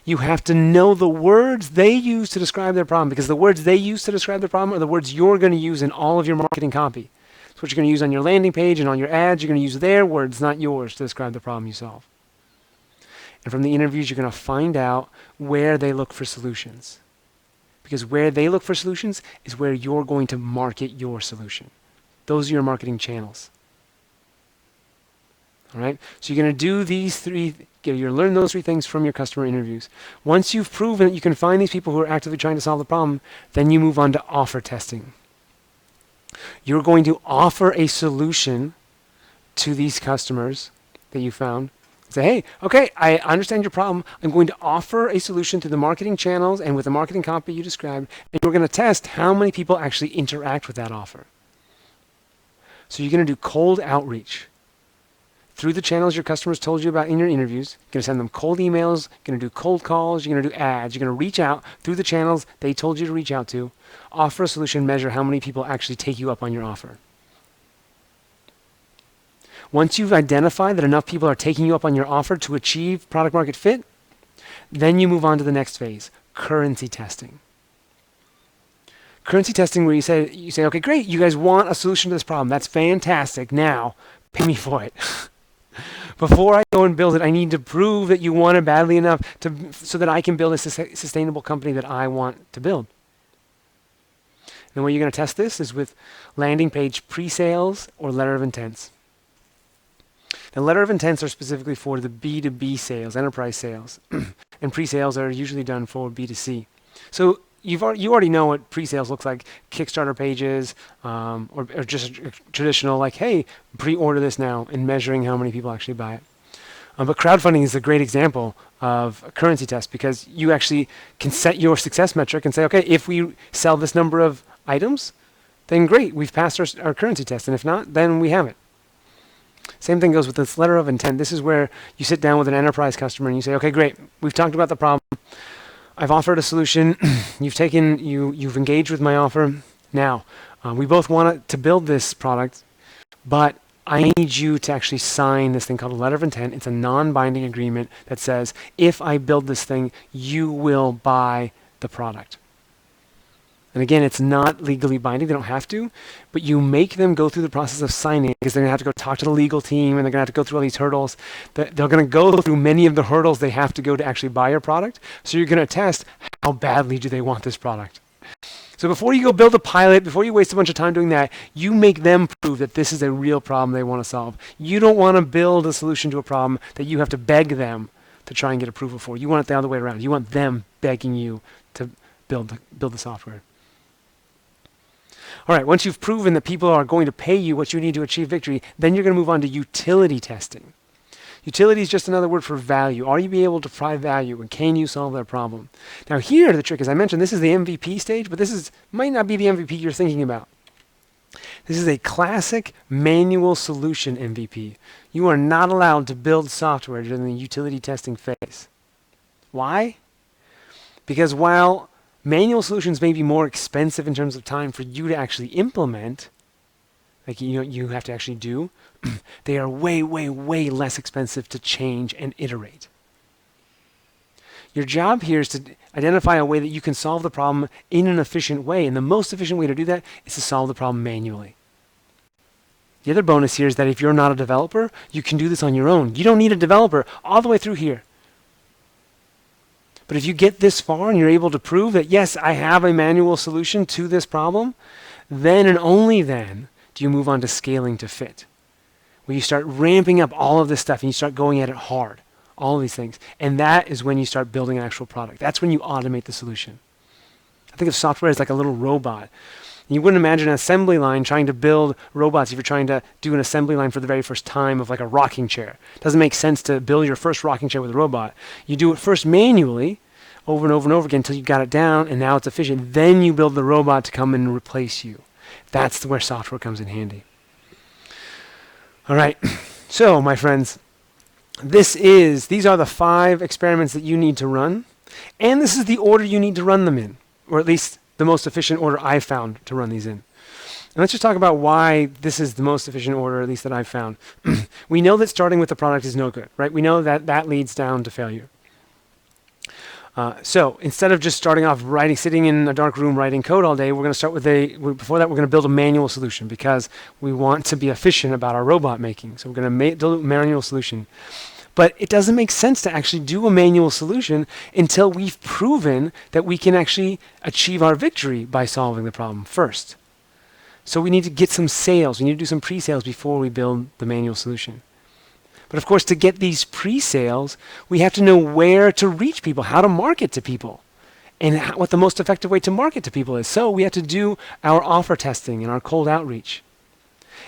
A: You have to know the words they use to describe their problem, because the words they use to describe their problem are the words you're going to use in all of your marketing copy. It's what you're going to use on your landing page and on your ads. You're going to use their words, not yours, to describe the problem you solve. And from the interviews, you're going to find out where they look for solutions. Because where they look for solutions is where you're going to market your solution. Those are your marketing channels. All right? So you're going to do these 3, you're going to learn those 3 things from your customer interviews. Once you've proven that you can find these people who are actively trying to solve the problem, then you move on to offer testing. You're going to offer a solution to these customers that you found. Say, hey, okay, I understand your problem. I'm going to offer a solution through the marketing channels and with the marketing copy you described, and we're going to test how many people actually interact with that offer. So you're going to do cold outreach through the channels your customers told you about in your interviews. You're going to send them cold emails, you're going to do cold calls, you're going to do ads, you're going to reach out through the channels they told you to reach out to, offer a solution, measure how many people actually take you up on your offer. Once you've identified that enough people are taking you up on your offer to achieve product market fit, then you move on to the next phase, currency testing. Currency testing, where you say, okay, great, you guys want a solution to this problem. That's fantastic. Now, pay me for it. Before I go and build it, I need to prove that you want it badly enough so that I can build a sustainable company that I want to build. And the way you're going to test this is with landing page pre-sales or letter of intents. Now, letter of intents are specifically for the B2B sales, enterprise sales, and pre-sales are usually done for B2C. So you already know what pre-sales looks like: Kickstarter pages, or just traditional, like, hey, pre-order this now, and measuring how many people actually buy it. But crowdfunding is a great example of a currency test, because you actually can set your success metric and say, okay, if we sell this number of items, then great, we've passed our currency test, and if not, then we haven't. Same thing goes with this letter of intent. This is where you sit down with an enterprise customer and you say, okay, great, we've talked about the problem. I've offered a solution. You've engaged with my offer. Now, we both want to build this product, but I need you to actually sign this thing called a letter of intent. It's a non-binding agreement that says, if I build this thing, you will buy the product. And again, it's not legally binding. They don't have to, but you make them go through the process of signing, because they're going to have to go talk to the legal team, and they're going to have to go through all these hurdles. They're going to go through many of the hurdles they have to go to actually buy your product. So you're going to test how badly do they want this product. So before you go build a pilot, before you waste a bunch of time doing that, you make them prove that this is a real problem they want to solve. You don't want to build a solution to a problem that you have to beg them to try and get approval for. You want it the other way around. You want them begging you to build the software. All right, once you've proven that people are going to pay you what you need to achieve victory, then you're going to move on to utility testing. Utility is just another word for value. Are you be able to provide value, and can you solve their problem? Now here, the trick is, I mentioned this is the MVP stage, but this might not be the MVP you're thinking about. This is a classic manual solution MVP. You are not allowed to build software during the utility testing phase. Why? Because while manual solutions may be more expensive in terms of time for you to actually implement, like you have to actually do, they are way, way, way less expensive to change and iterate. Your job here is to identify a way that you can solve the problem in an efficient way. And the most efficient way to do that is to solve the problem manually. The other bonus here is that if you're not a developer, you can do this on your own. You don't need a developer all the way through here. But if you get this far and you're able to prove that, yes, I have a manual solution to this problem, then and only then do you move on to scaling to fit, where you start ramping up all of this stuff and you start going at it hard, all of these things. And that is when you start building an actual product. That's when you automate the solution. I think of software as like a little robot. You wouldn't imagine an assembly line trying to build robots if you're trying to do an assembly line for the very first time of like a rocking chair. It doesn't make sense to build your first rocking chair with a robot. You do it first manually, over and over and over again until you've got it down and now it's efficient. Then you build the robot to come and replace you. That's where software comes in handy. All right. So, my friends, these are the 5 experiments that you need to run. And this is the order you need to run them in, or at least the most efficient order I've found to run these in. And let's just talk about why this is the most efficient order, at least that I've found. We know that starting with the product is no good, right? We know that that leads down to failure. So instead of just starting off sitting in a dark room writing code all day, we're going to start with before that, we're going to build a manual solution because we want to be efficient about our robot making. So we're going to build a manual solution. But it doesn't make sense to actually do a manual solution until we've proven that we can actually achieve our victory by solving the problem first. So we need to get some sales. We need to do some pre-sales before we build the manual solution. But of course, to get these pre-sales, we have to know where to reach people, how to market to people, and what the most effective way to market to people is. So we have to do our offer testing and our cold outreach.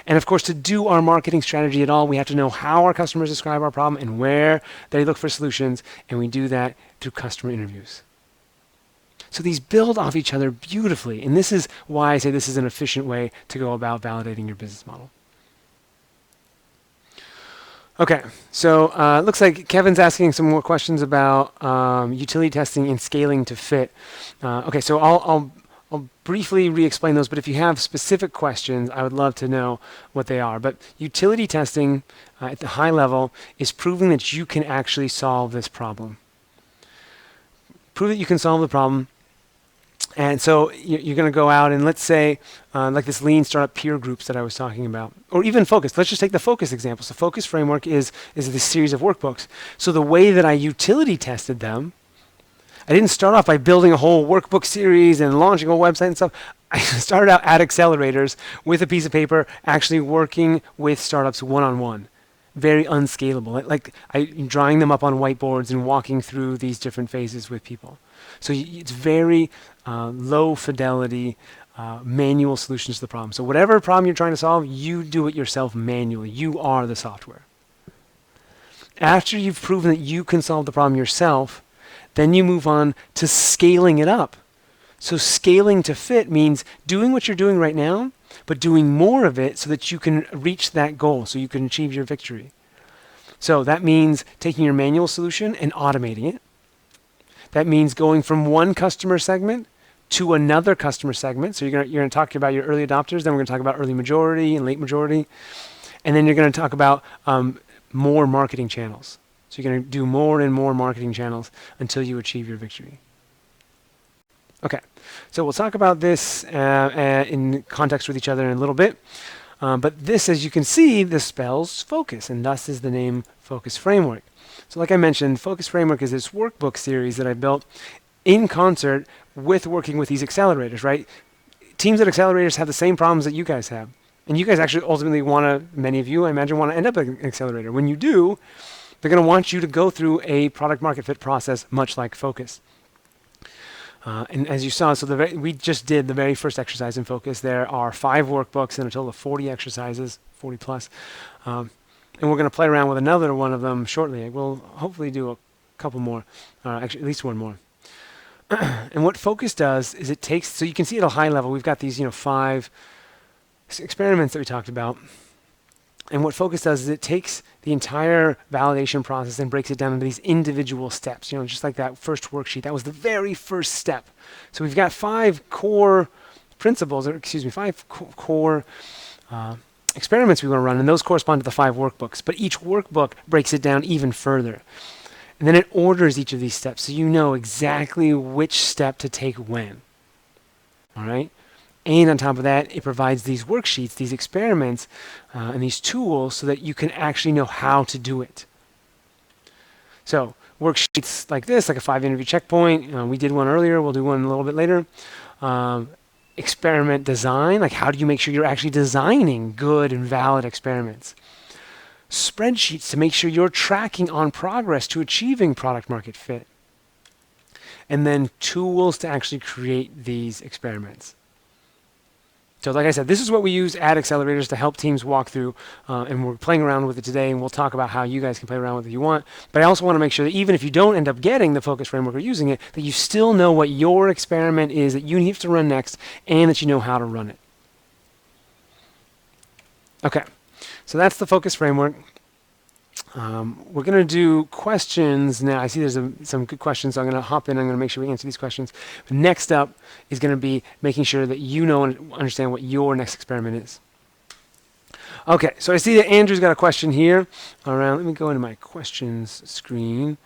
A: And of course, to do our marketing strategy at all, we have to know how our customers describe our problem and where they look for solutions, and we do that through customer interviews. So these build off each other beautifully, and this is why I say this is an efficient way to go about validating your business model. Okay, so it looks like Kevin's asking some more questions about utility testing and scaling to fit. Okay, so I'll briefly re-explain those, but if you have specific questions, I would love to know what they are. But utility testing at the high level is proving that you can actually solve this problem. Prove that you can solve the problem. And so you're going to go out and let's say, like this lean startup peer groups that I was talking about, or even Focus. Let's just take the Focus example. So Focus Framework is this series of workbooks. So the way that I utility tested them, I didn't start off by building a whole workbook series and launching a whole website and stuff. I started out at accelerators with a piece of paper, actually working with startups one-on-one. Very unscalable. Like I'm drawing them up on whiteboards and walking through these different phases with people. So it's very low fidelity manual solutions to the problem. So whatever problem you're trying to solve, you do it yourself manually. You are the software. After you've proven that you can solve the problem yourself, then you move on to scaling it up. So scaling to fit means doing what you're doing right now, but doing more of it so that you can reach that goal, so you can achieve your victory. So that means taking your manual solution and automating it. That means going from one customer segment to another customer segment. So you're going to talk about your early adopters, then we're going to talk about early majority and late majority, and then you're going to talk about more marketing channels. So you're going to do more and more marketing channels until you achieve your victory. Okay, so we'll talk about this in context with each other in a little bit. But this, as you can see, this spells focus, and thus is the name Focus Framework. So like I mentioned, Focus Framework is this workbook series that I built in concert with working with these accelerators, right? Teams at accelerators have the same problems that you guys have. And you guys actually ultimately many of you, I imagine, want to end up at an accelerator. When you do, they're going to want you to go through a product market fit process, much like Focus. And as you saw, so we just did the very first exercise in Focus. There are 5 workbooks and a total of 40 exercises, 40 plus. And we're going to play around with another one of them shortly. We'll hopefully do a couple more, actually at least one more. And what Focus does is it takes, so you can see at a high level, we've got these 5 experiments that we talked about. And what Focus does is it takes the entire validation process and breaks it down into these individual steps, just like that first worksheet. That was the very first step. So we've got 5 core principles, 5 core experiments we want to run, and those correspond to the 5 workbooks. But each workbook breaks it down even further. And then it orders each of these steps so you know exactly which step to take when. All right? And on top of that, it provides these worksheets, these experiments, and these tools so that you can actually know how to do it. So worksheets like this, like a 5-interview checkpoint. We did one earlier. We'll do one a little bit later. Experiment design, like how do you make sure you're actually designing good and valid experiments? Spreadsheets to make sure you're tracking on progress to achieving product market fit. And then tools to actually create these experiments. So like I said, this is what we use at Accelerators to help teams walk through, and we're playing around with it today, and we'll talk about how you guys can play around with it if you want. But I also want to make sure that even if you don't end up getting the focus framework or using it, that you still know what your experiment is that you need to run next, and that you know how to run it. Okay, so that's the focus framework. We're going to do questions now. I see there's some good questions, so I'm going to hop in. I'm going to make sure we answer these questions. But next up is going to be making sure that you know and understand what your next experiment is. Okay, so I see that Andrew's got a question here around. Let me go into my questions screen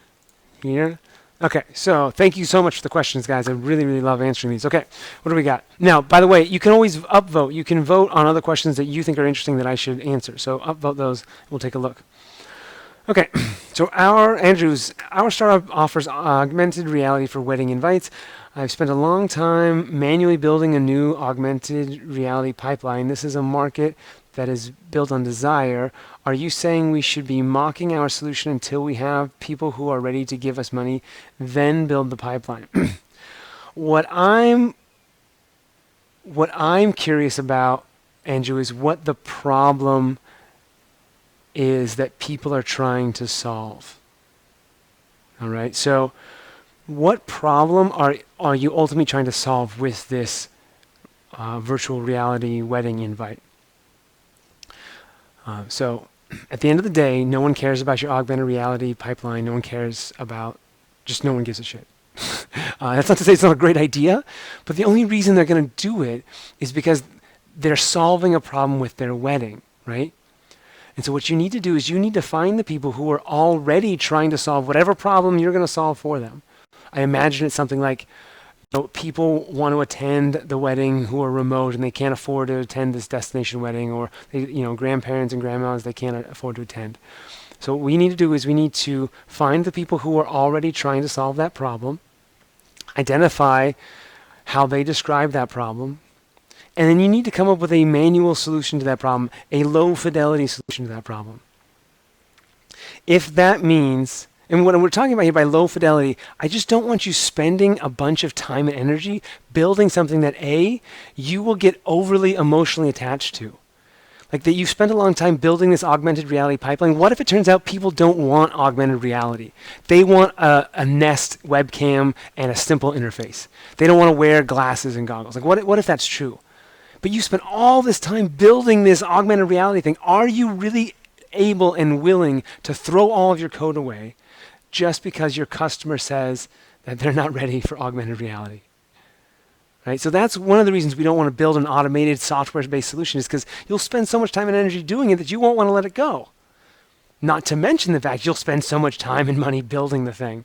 A: here. Okay, so thank you so much for the questions, guys. I really, really love answering these. Okay, what do we got? Now, by the way, you can always upvote. You can vote on other questions that you think are interesting that I should answer. So upvote those. We'll take a look. Okay, so our startup offers augmented reality for wedding invites. I've spent a long time manually building a new augmented reality pipeline. This is a market that is built on desire. Are you saying we should be mocking our solution until we have people who are ready to give us money, then build the pipeline? What I'm curious about, Andrew, is what the problem is that people are trying to solve. All right, so what problem are you ultimately trying to solve with this virtual reality wedding invite? So at the end of the day, no one cares about your augmented reality pipeline. No one cares about, just no one gives a shit. That's not to say it's not a great idea, but the only reason they're going to do it is because they're solving a problem with their wedding, right? And so what you need to do is you need to find the people who are already trying to solve whatever problem you're going to solve for them. I imagine it's something like, people want to attend the wedding who are remote and they can't afford to attend this destination wedding, or grandparents and grandmas, they can't afford to attend. So what we need to do is we need to find the people who are already trying to solve that problem, identify how they describe that problem, and then you need to come up with a manual solution to that problem, a low-fidelity solution to that problem. If that means, and what we're talking about here by low fidelity, I just don't want you spending a bunch of time and energy building something that, A, you will get overly emotionally attached to. Like that you spent a long time building this augmented reality pipeline. What if it turns out people don't want augmented reality? They want a Nest webcam and a simple interface. They don't want to wear glasses and goggles. Like what if that's true? But you spent all this time building this augmented reality thing. Are you really able and willing to throw all of your code away just because your customer says that they're not ready for augmented reality? Right? So that's one of the reasons we don't want to build an automated software-based solution, is because you'll spend so much time and energy doing it that you won't want to let it go. Not to mention the fact you'll spend so much time and money building the thing.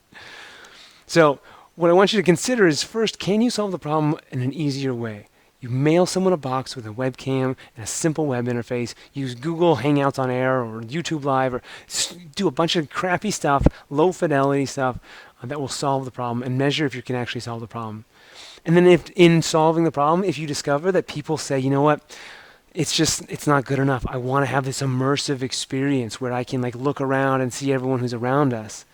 A: So what I want you to consider is, first, can you solve the problem in an easier way? You mail someone a box with a webcam and a simple web interface. Use Google Hangouts on Air or YouTube Live, or do a bunch of crappy stuff, low fidelity stuff that will solve the problem, and measure if you can actually solve the problem. And then if in solving the problem, if you discover that people say, you know what, it's not good enough. I want to have this immersive experience where I can look around and see everyone who's around us.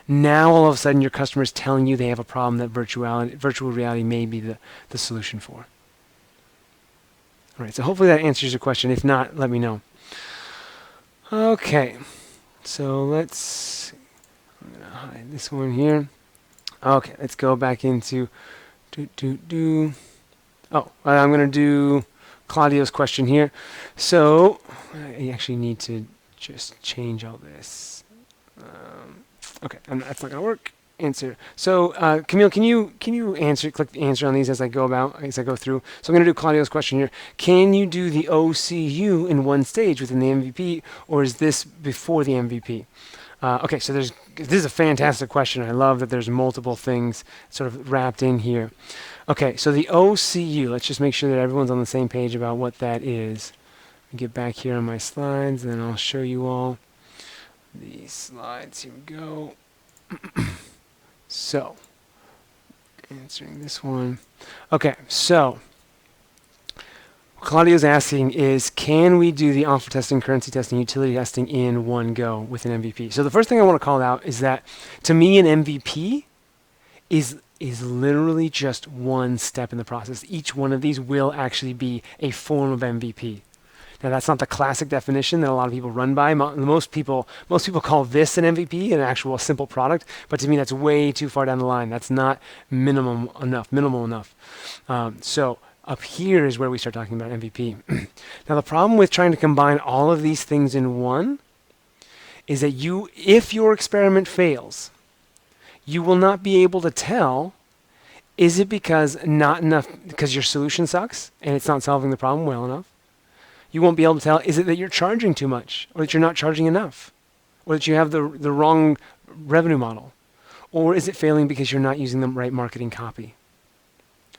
A: Now all of a sudden your customer is telling you they have a problem that virtual reality may be the solution for. All right, so hopefully that answers your question. If not, let me know. Okay, so I'm going to hide this one here. Okay, let's go back into I'm going to do Claudio's question here. So I actually need to just change all this. Okay, that's not going to work. Answer. So Camille, can you click the answer on these as I go through? So I'm going to do Claudio's question here. Can you do the OCU in one stage within the MVP, or is this before the MVP? Okay, so there's this is a fantastic question. I love that there's multiple things sort of wrapped in here. Okay, so the OCU, let's just make sure that everyone's on the same page about what that is. Get back here on my slides, and then I'll show you all the slides. Here we go. So, answering this one. Okay, so Claudio's asking is, can we do the offer testing, currency testing, utility testing in one go with an MVP? So the first thing I want to call out is that, to me, an MVP is literally just one step in the process. Each one of these will actually be a form of MVP. Now, that's not the classic definition that a lot of people run by. Most people call this an MVP, an actual simple product, but to me, that's way too far down the line. That's not minimal enough. So up here is where we start talking about MVP. Now, the problem with trying to combine all of these things in one is that if your experiment fails, you will not be able to tell, is it because your solution sucks and it's not solving the problem well enough? You won't be able to tell, is it that you're charging too much, or that you're not charging enough, or that you have the wrong revenue model, or is it failing because you're not using the right marketing copy?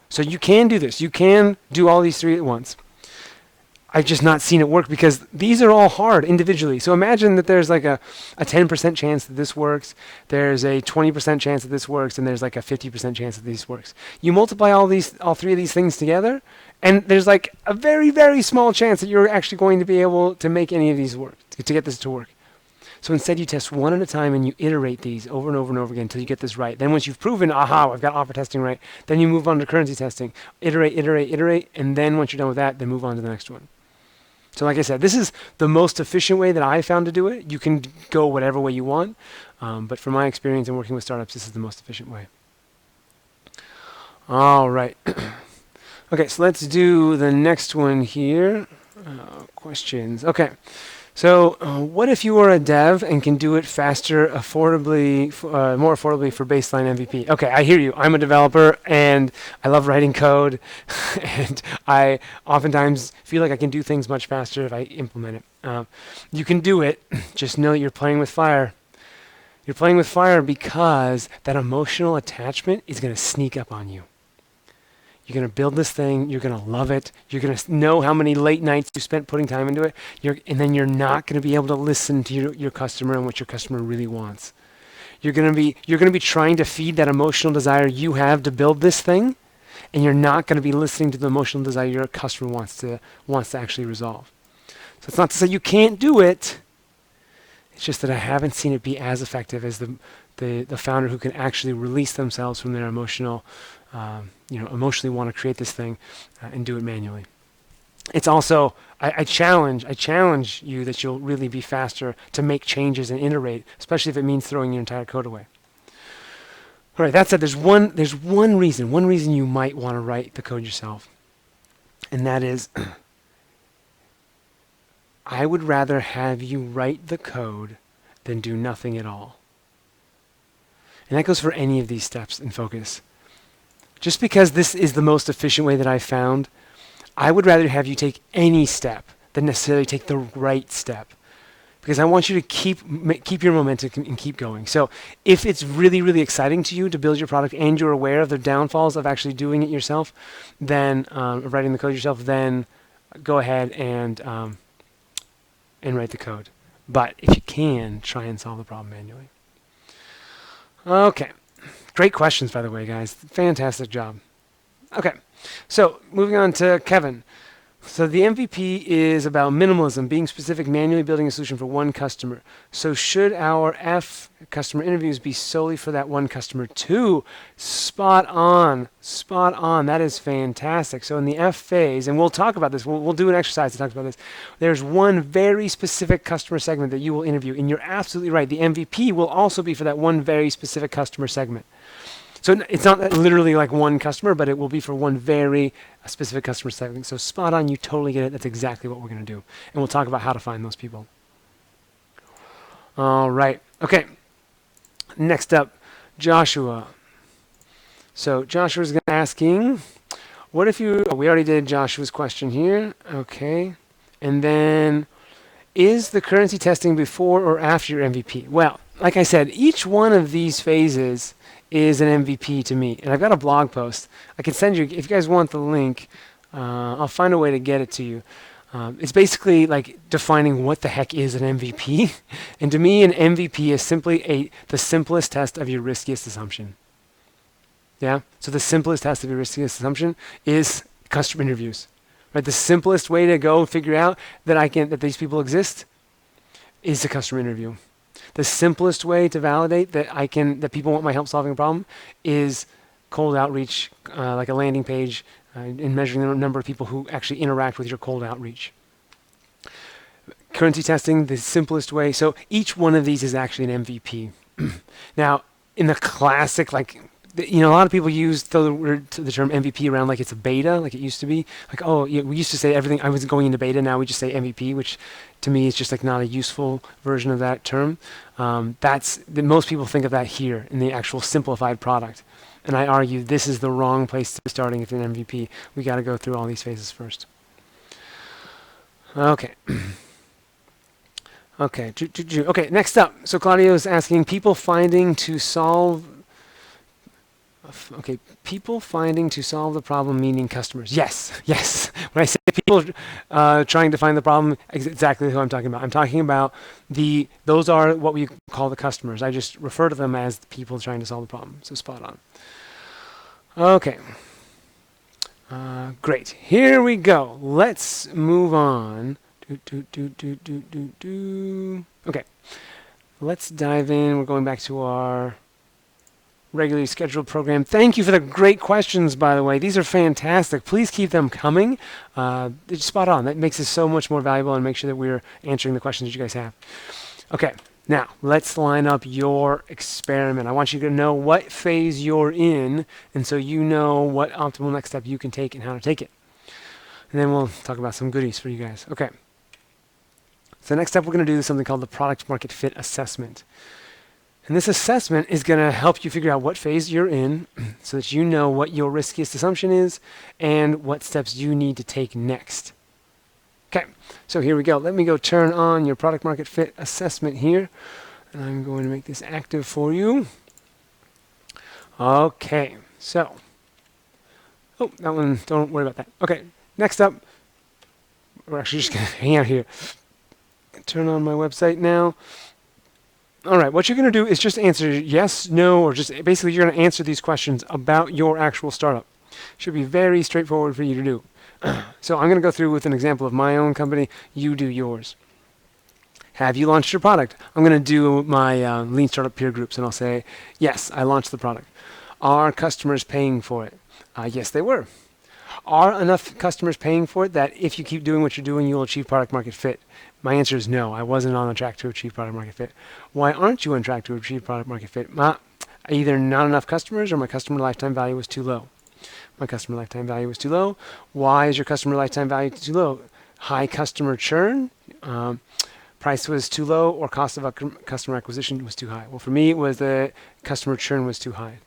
A: So you can do this. You can do all these three at once. I've just not seen it work because these are all hard individually. So imagine that there's like a 10% chance that this works, there's a 20% chance that this works, and there's like a 50% chance that this works. You multiply all three of these things together, and there's like a very, very small chance that you're actually going to be able to make any of these work, to get this to work. So instead you test one at a time and you iterate these over and over and over again until you get this right. Then once you've proven, aha, I've got offer testing right, then you move on to currency testing. Iterate, and then once you're done with that, then move on to the next one. So like I said, this is the most efficient way that I found to do it. You can go whatever way you want, but from my experience in working with startups, this is the most efficient way. All right. Okay, so let's do the next one here. Questions. Okay. So what if you are a dev and can do it faster, more affordably for baseline MVP? Okay, I hear you. I'm a developer and I love writing code and I oftentimes feel like I can do things much faster if I implement it. You can do it, just know that you're playing with fire. You're playing with fire because that emotional attachment is going to sneak up on you. You're going to build this thing. You're going to love it. You're going to know how many late nights you spent putting time into it. And then you're not going to be able to listen to your customer and what your customer really wants. You're going to be trying to feed that emotional desire you have to build this thing, and you're not going to be listening to the emotional desire your customer wants to actually resolve. So it's not to say you can't do it. It's just that I haven't seen it be as effective as the founder who can actually release themselves from their emotionally want to create this thing and do it manually. It's also, I challenge you that you'll really be faster to make changes and iterate, especially if it means throwing your entire code away. All right, that said, there's one reason you might want to write the code yourself, and that is, I would rather have you write the code than do nothing at all. And that goes for any of these steps in Focus. Just because this is the most efficient way that I've found, I would rather have you take any step than necessarily take the right step. Because I want you to keep your momentum and keep going. So if it's really, really exciting to you to build your product and you're aware of the downfalls of actually doing it yourself, then writing the code yourself, then go ahead and write the code. But if you can, try and solve the problem manually. Okay. Great questions, by the way, guys. Fantastic job. Okay, so moving on to Kevin. So the MVP is about minimalism, being specific, manually building a solution for one customer. So should our F customer interviews be solely for that one customer too? Spot on. Spot on. That is fantastic. So in the F phase, and we'll talk about this, we'll do an exercise that talks about this. There's one very specific customer segment that you will interview, and you're absolutely right. The MVP will also be for that one very specific customer segment. So it's not literally like one customer, but it will be for one very specific customer segment. So spot on, you totally get it. That's exactly what we're going to do. And we'll talk about how to find those people. All right. Okay. Next up, Joshua. So Joshua's asking, what if you... Oh, we already did Joshua's question here. Okay. And then, is the currency testing before or after your MVP? Well, like I said, each one of these phases is an MVP to me. And I've got a blog post. I can send you, if you guys want the link, I'll find a way to get it to you. It's basically like defining what the heck is an MVP. And to me, an MVP is simply the simplest test of your riskiest assumption. Yeah? So the simplest test of your riskiest assumption is customer interviews. Right? The simplest way to go figure out that these people exist is a customer interview. The simplest way to validate that people want my help solving a problem is cold outreach, like a landing page, in measuring the number of people who actually interact with your cold outreach. Currency testing, the simplest way. So each one of these is actually an MVP. Now, in the classic, a lot of people use the term MVP around like it's a beta, like it used to be. Like, oh, yeah, we used to say everything, I was going into beta, now we just say MVP, which to me is just like not a useful version of that term. Most people think of that here in the actual simplified product. And I argue this is the wrong place to be starting with an MVP. We got to go through all these phases first. Okay. Okay. Okay, next up. So Claudio is asking people finding to solve the problem, meaning customers. Yes. When I say people trying to find the problem, exactly who I'm talking about. I'm talking about those are what we call the customers. I just refer to them as the people trying to solve the problem. So spot on. Okay. Great. Here we go. Let's move on. Okay. Let's dive in. We're going back to our regularly scheduled program. Thank you for the great questions, by the way. These are fantastic. Please keep them coming. It's spot on. That makes it so much more valuable and make sure that we're answering the questions that you guys have. Okay, now let's line up your experiment. I want you to know what phase you're in, and so you know what optimal next step you can take and how to take it. And then we'll talk about some goodies for you guys. Okay. So next up, we're going to do something called the product market fit assessment. And this assessment is going to help you figure out what phase you're in so that you know what your riskiest assumption is and what steps you need to take next. Okay, so here we go. Let me go turn on your product market fit assessment here. And I'm going to make this active for you. Okay, so. Oh, that one, don't worry about that. Okay, next up, we're actually just going to hang out here. Turn on my website now. All right, what you're going to do is just answer yes, no, or just basically you're going to answer these questions about your actual startup. Should be very straightforward for you to do. So I'm going to go through with an example of my own company. You do yours. Have you launched your product? I'm going to do my Lean Startup peer groups, and I'll say, yes, I launched the product. Are customers paying for it? Yes, they were. Are enough customers paying for it that if you keep doing what you're doing, you'll achieve product market fit? My answer is no. I wasn't on track to achieve product market fit. Why aren't you on track to achieve product market fit? Either not enough customers or my customer lifetime value was too low. My customer lifetime value was too low. Why is your customer lifetime value too low? High customer churn, price was too low, or cost of customer acquisition was too high. Well, for me, it was the customer churn was too high.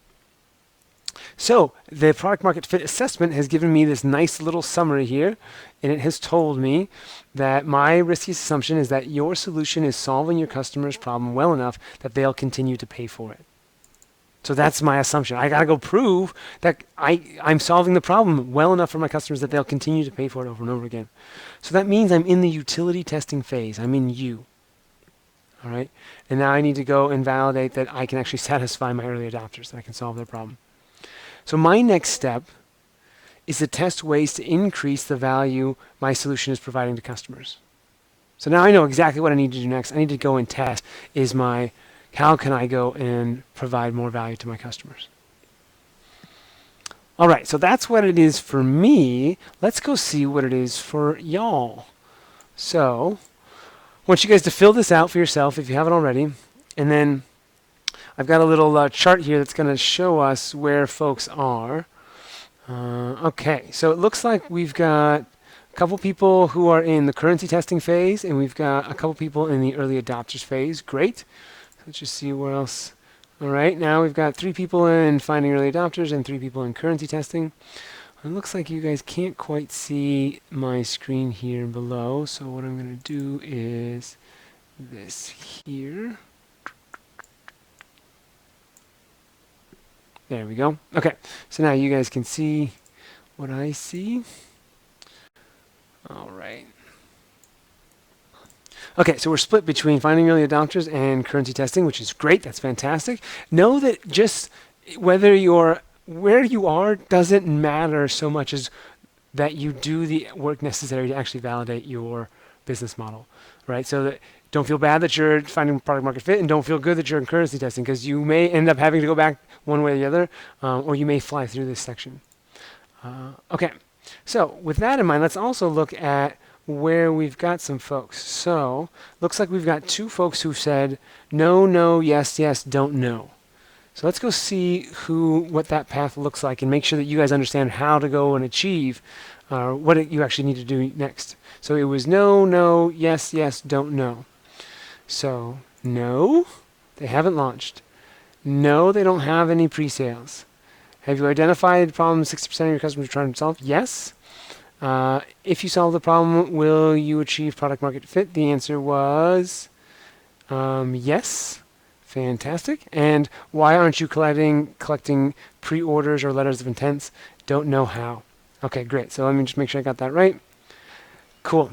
A: So the product market fit assessment has given me this nice little summary here, and it has told me that my riskiest assumption is that your solution is solving your customer's problem well enough that they'll continue to pay for it. So that's my assumption. I got to go prove that I'm solving the problem well enough for my customers that they'll continue to pay for it over and over again. So that means I'm in the utility testing phase. I'm in U. All right? And now I need to go and validate that I can actually satisfy my early adopters, that I can solve their problem. So my next step is to test ways to increase the value my solution is providing to customers. So now I know exactly what I need to do next. I need to go and test how can I go and provide more value to my customers? All right, so that's what it is for me. Let's go see what it is for y'all. So I want you guys to fill this out for yourself if you haven't already. And then I've got a little chart here that's going to show us where folks are. Okay, so it looks like we've got a couple people who are in the currency testing phase, and we've got a couple people in the early adopters phase. Great. Let's just see where else. All right, now we've got 3 people in finding early adopters and 3 people in currency testing. It looks like you guys can't quite see my screen here below, so what I'm going to do is this here. There we go. Okay, so now you guys can see what I see. All right. Okay, so we're split between finding early adopters and currency testing, which is great. That's fantastic. Know that just where you are doesn't matter so much as that you do the work necessary to actually validate your business model, right? So that don't feel bad that you're finding product market fit, and don't feel good that you're in currency testing, because you may end up having to go back one way or the other, or you may fly through this section. Okay, so with that in mind, let's also look at where we've got some folks. So looks like we've got 2 folks who said no, no, yes, yes, don't know. So let's go see what that path looks like, and make sure that you guys understand how to go and achieve what you actually need to do next. So it was no, no, yes, yes, don't know. So no, they haven't launched. No, they don't have any pre-sales. Have you identified the problem 60% of your customers are trying to solve? Yes. If you solve the problem, will you achieve product market fit? The answer was yes. Fantastic. And why aren't you collecting pre-orders or letters of intents? Don't know how. Okay, great. So let me just make sure I got that right. Cool.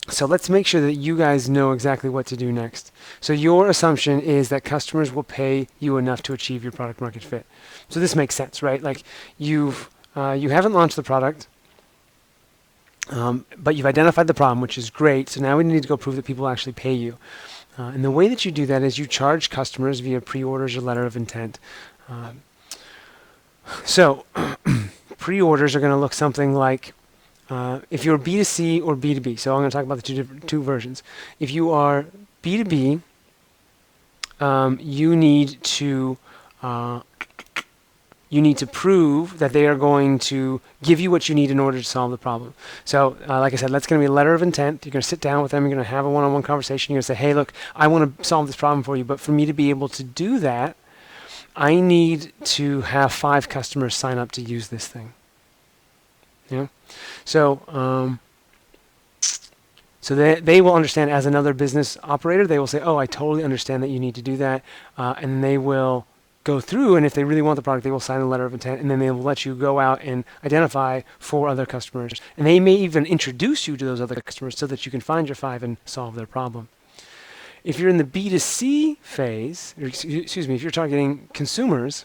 A: So let's make sure that you guys know exactly what to do next. So your assumption is that customers will pay you enough to achieve your product market fit. So this makes sense, right? Like you haven't launched the product, but you've identified the problem, which is great. So now we need to go prove that people actually pay you. And the way that you do that is you charge customers via pre-orders or letter of intent. So pre-orders are going to look something like, if you're B2C or B2B, so I'm going to talk about the two versions. If you are B2B, you need to prove that they are going to give you what you need in order to solve the problem. So, like I said, that's going to be a letter of intent. You're going to sit down with them. You're going to have a one-on-one conversation. You're going to say, hey, look, I want to solve this problem for you, but for me to be able to do that, I need to have 5 customers sign up to use this thing. Yeah. So, they will understand as another business operator. They will say, oh, I totally understand that you need to do that, and they will go through, and if they really want the product, they will sign a letter of intent, and then they will let you go out and identify 4 other customers. And they may even introduce you to those other customers so that you can find your 5 and solve their problem. If you're in the B2C phase, or excuse me, if you're targeting consumers,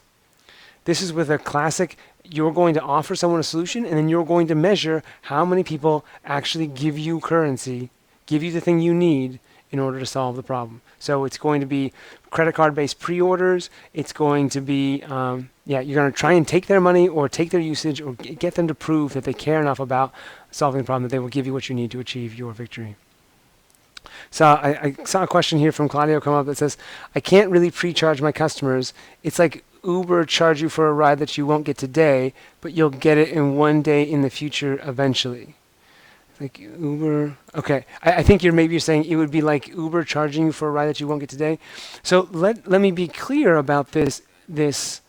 A: this is with a classic, you're going to offer someone a solution, and then you're going to measure how many people actually give you currency, give you the thing you need in order to solve the problem. So it's going to be credit card-based pre-orders. It's going to be, you're going to try and take their money or take their usage or get them to prove that they care enough about solving the problem that they will give you what you need to achieve your victory. So I saw a question here from Claudio come up that says, I can't really pre-charge my customers. It's like Uber charge you for a ride that you won't get today, but you'll get it in one day in the future eventually. Like Uber, okay. I think you're saying it would be like Uber charging you for a ride that you won't get today. So let me be clear about this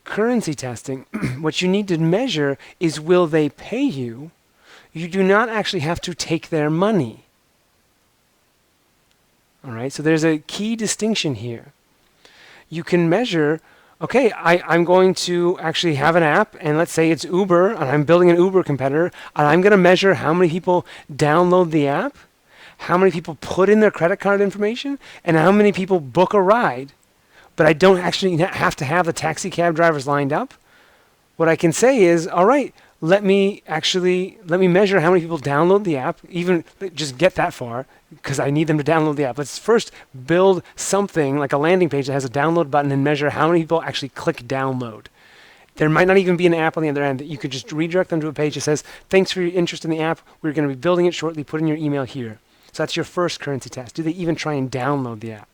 A: currency testing. What you need to measure is, will they pay you? You do not actually have to take their money. All right, so there's a key distinction here. You can measure, okay, I'm going to actually have an app, and let's say it's Uber, and I'm building an Uber competitor, and I'm going to measure how many people download the app, how many people put in their credit card information, and how many people book a ride. But I don't actually have to have the taxi cab drivers lined up. What I can say is, all right, let me measure how many people download the app, even just get that far, because I need them to download the app. Let's first build something like a landing page that has a download button and measure how many people actually click download. There might not even be an app on the other end. You could just redirect them to a page that says, thanks for your interest in the app. We're going to be building it shortly. Put in your email here. So that's your first currency test. Do they even try and download the app?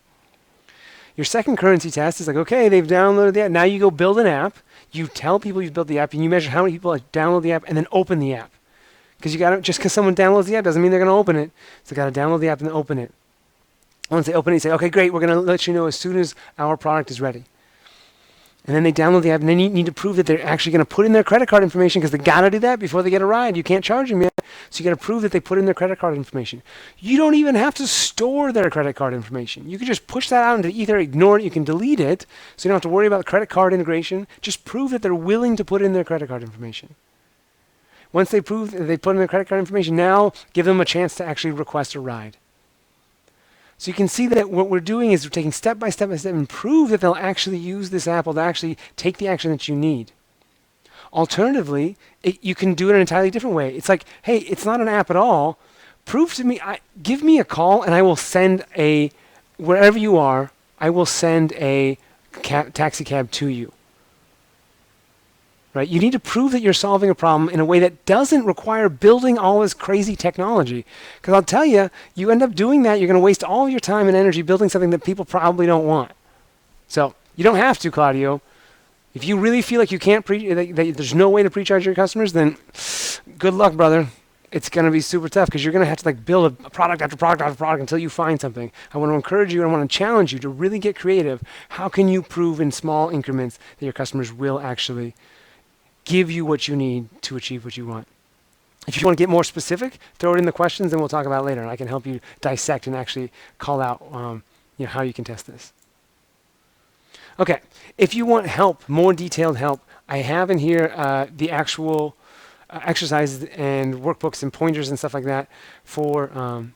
A: Your second currency test is like, okay, they've downloaded the app. Now you go build an app. You tell people you've built the app, and you measure how many people download the app and then open the app. Because just because someone downloads the app doesn't mean they're going to open it. So they got to download the app and then open it. Once they open it, you say, okay, great, we're going to let you know as soon as our product is ready. And then they download the app, and they need to prove that they're actually going to put in their credit card information, because they got to do that before they get a ride. You can't charge them yet. So you got to prove that they put in their credit card information. You don't even have to store their credit card information. You can just push that out and either ignore it, you can delete it, so you don't have to worry about the credit card integration. Just prove that they're willing to put in their credit card information. Once they prove that they put in their credit card information, now give them a chance to actually request a ride. So you can see that what we're doing is we're taking step by step by step and prove that they'll actually use this app, or they'll actually take the action that you need. Alternatively, you can do it in an entirely different way. It's like, hey, it's not an app at all. Prove to me, give me a call, and I will send wherever you are, I will send a taxi cab to you. Right? You need to prove that you're solving a problem in a way that doesn't require building all this crazy technology. Because I'll tell you, you end up doing that, you're going to waste all your time and energy building something that people probably don't want. So you don't have to, Claudio. If you really feel like you can't that there's no way to pre-charge your customers, then good luck, brother. It's going to be super tough, because you're going to have to build a product after product after product until you find something. I want to encourage you, and I want to challenge you to really get creative. How can you prove in small increments that your customers will actually give you what you need to achieve what you want? If you want to get more specific, throw it in the questions, and we'll talk about it later. I can help you dissect and actually call out how you can test this. Okay, if you want help, more detailed help, I have in here the actual exercises and workbooks and pointers and stuff like that for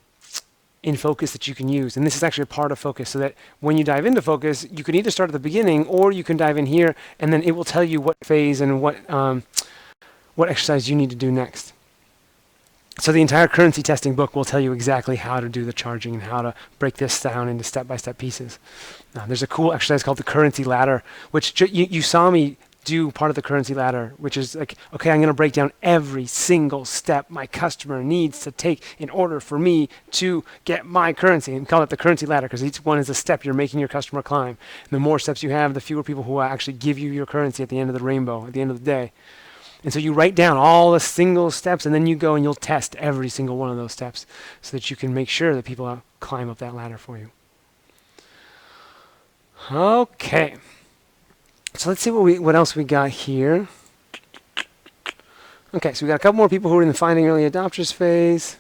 A: in Focus that you can use. And this is actually a part of Focus, so that when you dive into Focus, you can either start at the beginning, or you can dive in here, and then it will tell you what phase and what exercise you need to do next. So the entire currency testing book will tell you exactly how to do the charging and how to break this down into step-by-step pieces. There's a cool exercise called the currency ladder, which you saw me do part of the currency ladder, which is like, okay, I'm going to break down every single step my customer needs to take in order for me to get my currency, and call it the currency ladder, because each one is a step you're making your customer climb. And the more steps you have, the fewer people who will actually give you your currency at the end of the rainbow, at the end of the day. And so you write down all the single steps, and then you go and you'll test every single one of those steps, so that you can make sure that people climb up that ladder for you. Okay. So let's see what else we got here. Okay, so we got a couple more people who are in the finding early adopters phase.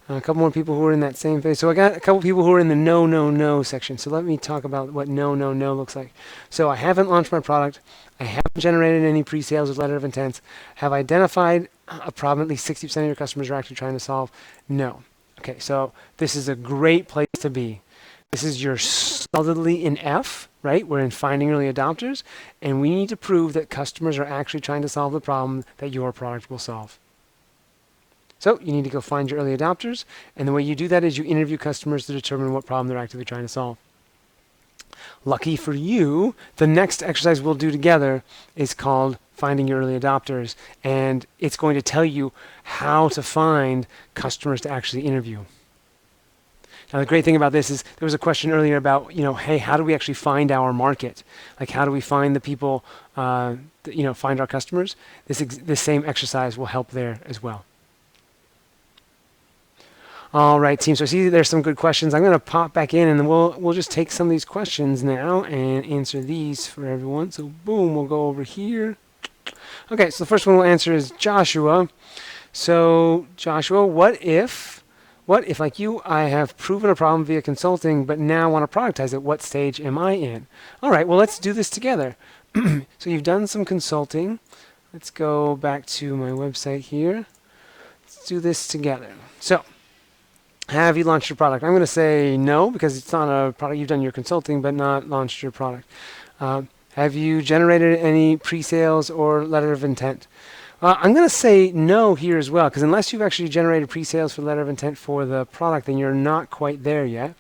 A: A couple more people who are in that same phase. So I got a couple people who are in the no section. So let me talk about what no looks like. So I haven't launched my product. I haven't generated any pre-sales or letter of intents. Have identified a problem at least 60% of your customers are actually trying to solve? No. Okay, so this is a great place to be. This is your solidly in F, right? We're in finding early adopters, and we need to prove that customers are actually trying to solve the problem that your product will solve. So you need to go find your early adopters, and the way you do that is you interview customers to determine what problem they're actively trying to solve. Lucky for you, the next exercise we'll do together is called Finding Your Early Adopters, and it's going to tell you how to find customers to actually interview. Now, the great thing about this is there was a question earlier about, hey, how do we actually find our market? Like, how do we find the people, find our customers? This same exercise will help there as well. All right, team. So I see there's some good questions. I'm going to pop back in, and then we'll just take some of these questions now and answer these for everyone. So boom, we'll go over here. Okay, so the first one we'll answer is Joshua. So Joshua, what if, like you, I have proven a problem via consulting, but now want to productize it? What stage am I in? All right, well, let's do this together. So you've done some consulting. Let's go back to my website here. Let's do this together. So have you launched your product? I'm going to say no, because it's not a product. You've done your consulting, but not launched your product. Have you generated any pre-sales or letter of intent? I'm going to say no here as well, because unless you've actually generated pre-sales for letter of intent for the product, then you're not quite there yet.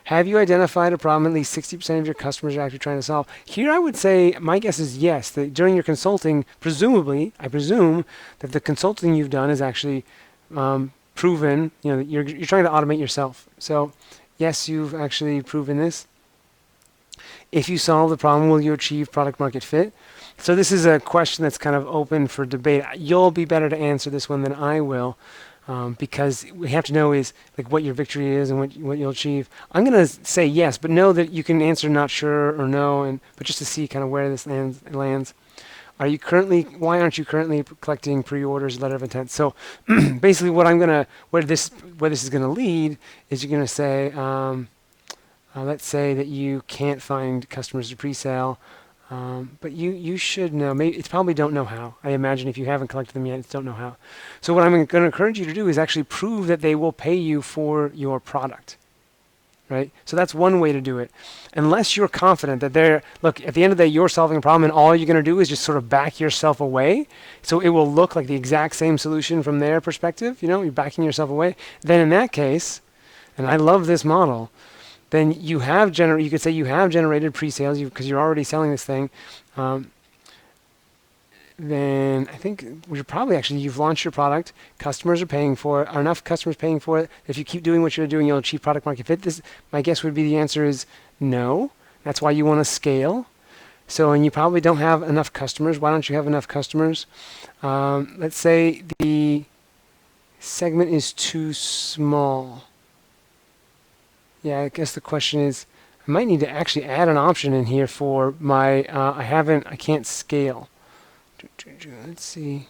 A: Have you identified a problem at least 60% of your customers are actually trying to solve? Here I would say my guess is yes, that during your consulting, presumably, I presume that the consulting you've done is actually proven, that you're trying to automate yourself. So yes, you've actually proven this. If you solve the problem, will you achieve product market fit? So this is a question that's kind of open for debate. You'll be better to answer this one than I will. because we have to know is like what your victory is and what you'll achieve. I'm going to say yes, but know that you can answer not sure or no, but just to see kind of where this lands. Why aren't you currently collecting pre-orders, letter of intent? So basically where this is going to lead is you're going to say, let's say that you can't find customers to pre-sale, but you should know. Maybe it's probably don't know how. I imagine if you haven't collected them yet, it's don't know how. So what I'm going to encourage you to do is actually prove that they will pay you for your product. Right? So that's one way to do it. Unless you're confident that look, at the end of the day, you're solving a problem and all you're going to do is just sort of back yourself away. So it will look like the exact same solution from their perspective. You're backing yourself away. Then in that case, and I love this model, then you could say you have generated pre-sales because you're already selling this thing. Then I think you've launched your product. Customers are paying for it. Are enough customers paying for it? If you keep doing what you're doing, you'll achieve product market fit. My guess would be the answer is no. That's why you want to scale. And you probably don't have enough customers. Why don't you have enough customers? Let's say the segment is too small. Yeah, I guess the question is, I might need to actually add an option in here for my, I can't scale. Let's see.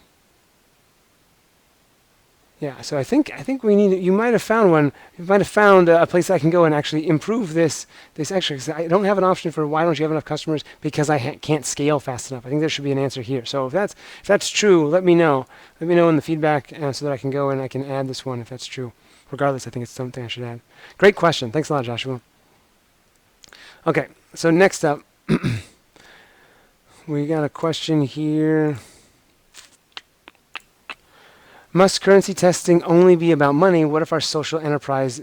A: Yeah, so I think you might have found one. You might have found a place I can go and actually improve this extra. Cause I don't have an option for why don't you have enough customers because I can't scale fast enough. I think there should be an answer here. So if that's true, let me know. Let me know in the feedback so that I can go and I can add this one if that's true. Regardless, I think it's something I should add. Great question. Thanks a lot, Joshua. Okay, so next up. We got a question here. Must currency testing only be about money? What if our social enterprise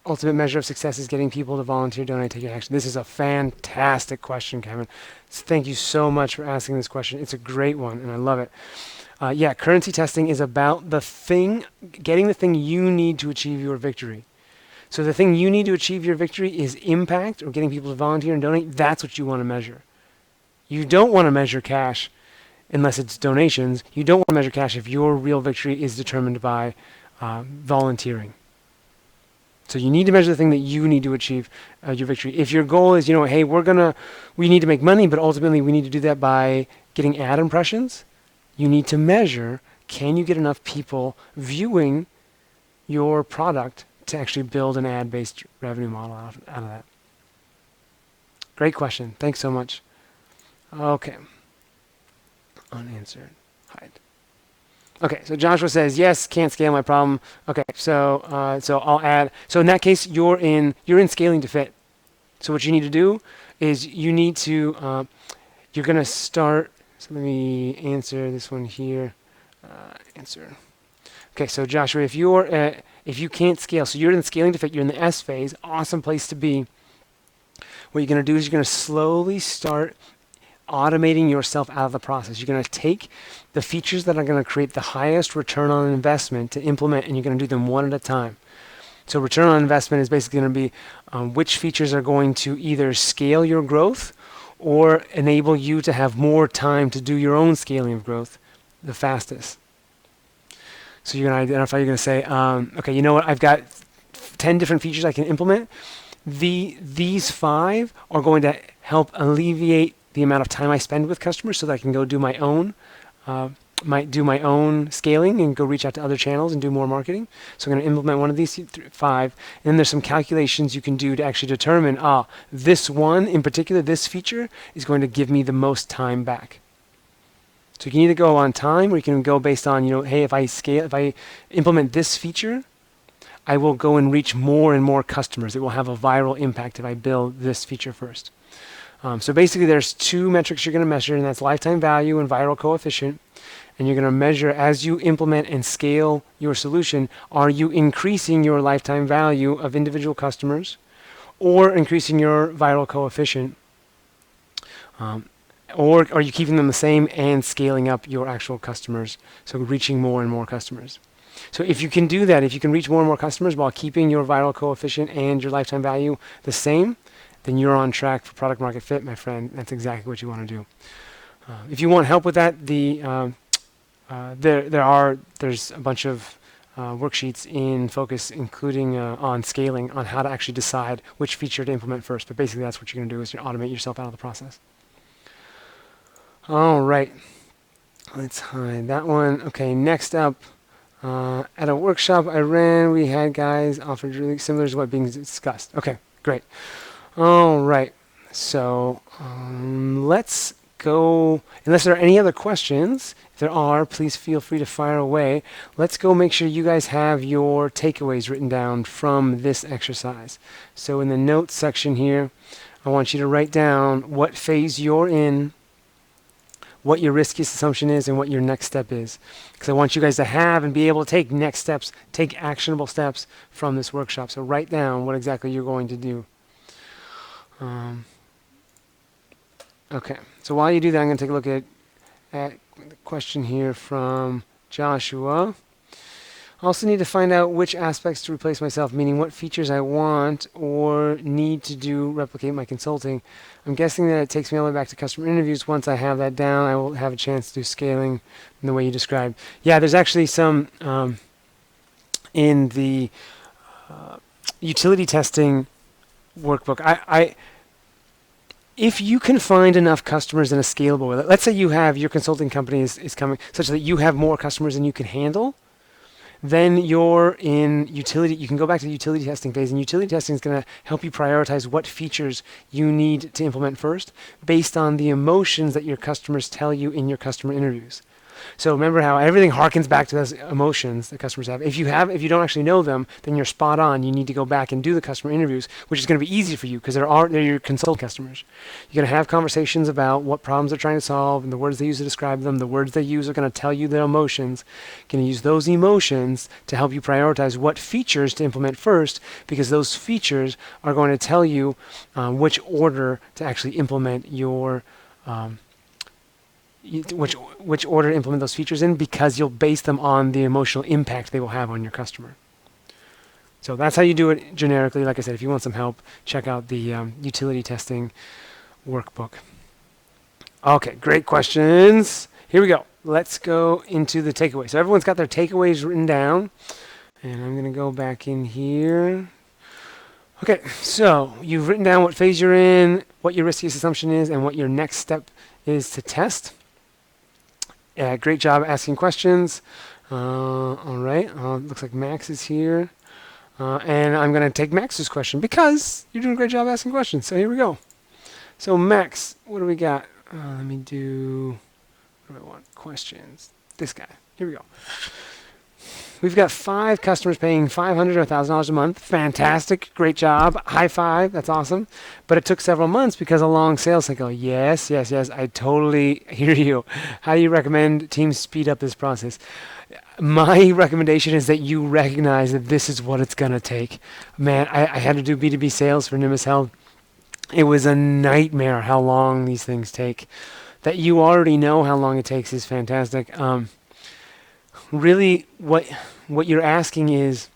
A: ultimate measure of success is getting people to volunteer, donate, take action? This is a fantastic question, Kevin. Thank you so much for asking this question. It's a great one, and I love it. Yeah, currency testing is about getting the thing you need to achieve your victory. So the thing you need to achieve your victory is impact or getting people to volunteer and donate. That's what you want to measure. You don't want to measure cash unless it's donations. You don't want to measure cash if your real victory is determined by volunteering. So you need to measure the thing that you need to achieve your victory. If your goal is, hey, we need to make money, but ultimately we need to do that by getting ad impressions, you need to measure, can you get enough people viewing your product to actually build an ad-based revenue model out of that? Great question. Thanks so much. Okay. Unanswered. Hide. Okay, so Joshua says, yes, can't scale my problem. Okay, so I'll add. So in that case, you're in scaling to fit. So what you need to do is you're going to start. So let me answer this one here. Answer. Okay, so Joshua, if you can't scale, so you're in scaling to fit, you're in the S phase, awesome place to be. What you're going to do is you're going to slowly start automating yourself out of the process. You're going to take the features that are going to create the highest return on investment to implement, and you're going to do them one at a time. So return on investment is basically going to be which features are going to either scale your growth or enable you to have more time to do your own scaling of growth the fastest. So you're going to identify, you're going to say, okay, you know what, I've got 10 different features I can implement. These 5 are going to help alleviate the amount of time I spend with customers so that I can go do my own scaling and go reach out to other channels and do more marketing. So I'm going to implement one of these 5. And then there's some calculations you can do to actually determine, this one in particular, this feature is going to give me the most time back. So you can either go on time or you can go based on, hey, if I implement this feature, I will go and reach more and more customers. It will have a viral impact if I build this feature first. So basically there's 2 metrics you're going to measure, and that's lifetime value and viral coefficient. And you're going to measure as you implement and scale your solution, are you increasing your lifetime value of individual customers or increasing your viral coefficient? Or are you keeping them the same and scaling up your actual customers, so reaching more and more customers? So if you can do that, if you can reach more and more customers while keeping your viral coefficient and your lifetime value the same, then you're on track for product market fit, my friend. That's exactly what you want to do. If you want help with that, the there's a bunch of worksheets in Focus, including on scaling, on how to actually decide which feature to implement first. But basically, that's what you're going to do, is you automate yourself out of the process. All right. Let's hide that one. Okay, next up, at a workshop I ran, we had guys offered really similar to what being discussed. Okay, great. All right. So let's go, unless there are any other questions. If there are, please feel free to fire away. Let's go make sure you guys have your takeaways written down from this exercise. So in the notes section here, I want you to write down what phase you're in, what your riskiest assumption is, and what your next step is. Because I want you guys to have and be able to take next steps, take actionable steps from this workshop. So write down what exactly you're going to do. Okay, so while you do that, I'm going to take a look at the question here from Joshua. I also need to find out which aspects to replace myself, meaning what features I want or need to do replicate my consulting. I'm guessing that it takes me all the way back to customer interviews. Once I have that down, I will have a chance to do scaling in the way you described. Yeah, there's actually some in the utility testing workbook. If you can find enough customers in a scalable way, let's say you have your consulting company is coming such that you have more customers than you can handle, then you're in utility. You can go back to the utility testing phase, and utility testing is going to help you prioritize what features you need to implement first based on the emotions that your customers tell you in your customer interviews. So remember how everything harkens back to those emotions that customers have. If you don't actually know them, then you're spot on. You need to go back and do the customer interviews, which is going to be easy for you because they're your consult customers. You're going to have conversations about what problems they're trying to solve and the words they use to describe them. The words they use are going to tell you their emotions. You're going to use those emotions to help you prioritize what features to implement first, because those features are going to tell you which order to actually implement your which order to implement those features in, because you'll base them on the emotional impact they will have on your customer. So that's how you do it generically. Like I said, if you want some help, check out the utility testing workbook. Okay, great questions. Here we go. Let's go into the takeaways. So everyone's got their takeaways written down, and I'm going to go back in here. Okay, so you've written down what phase you're in, what your riskiest assumption is, and what your next step is to test. Great job asking questions. All right, looks like Max is here. And I'm going to take Max's question because you're doing a great job asking questions. So here we go. So Max, what do we got? Let me do, what do I want? Questions. This guy. Here we go. We've got 5 customers paying $500 or $1,000 a month. Fantastic. Great job. High five. That's awesome. But it took several months because of a long sales cycle. Yes. I totally hear you. How do you recommend teams speed up this process? My recommendation is that you recognize that this is what it's going to take. Man, I had to do B2B sales for Nimbus Health. It was a nightmare how long these things take. That you already know how long it takes is fantastic. Really, what you're asking is,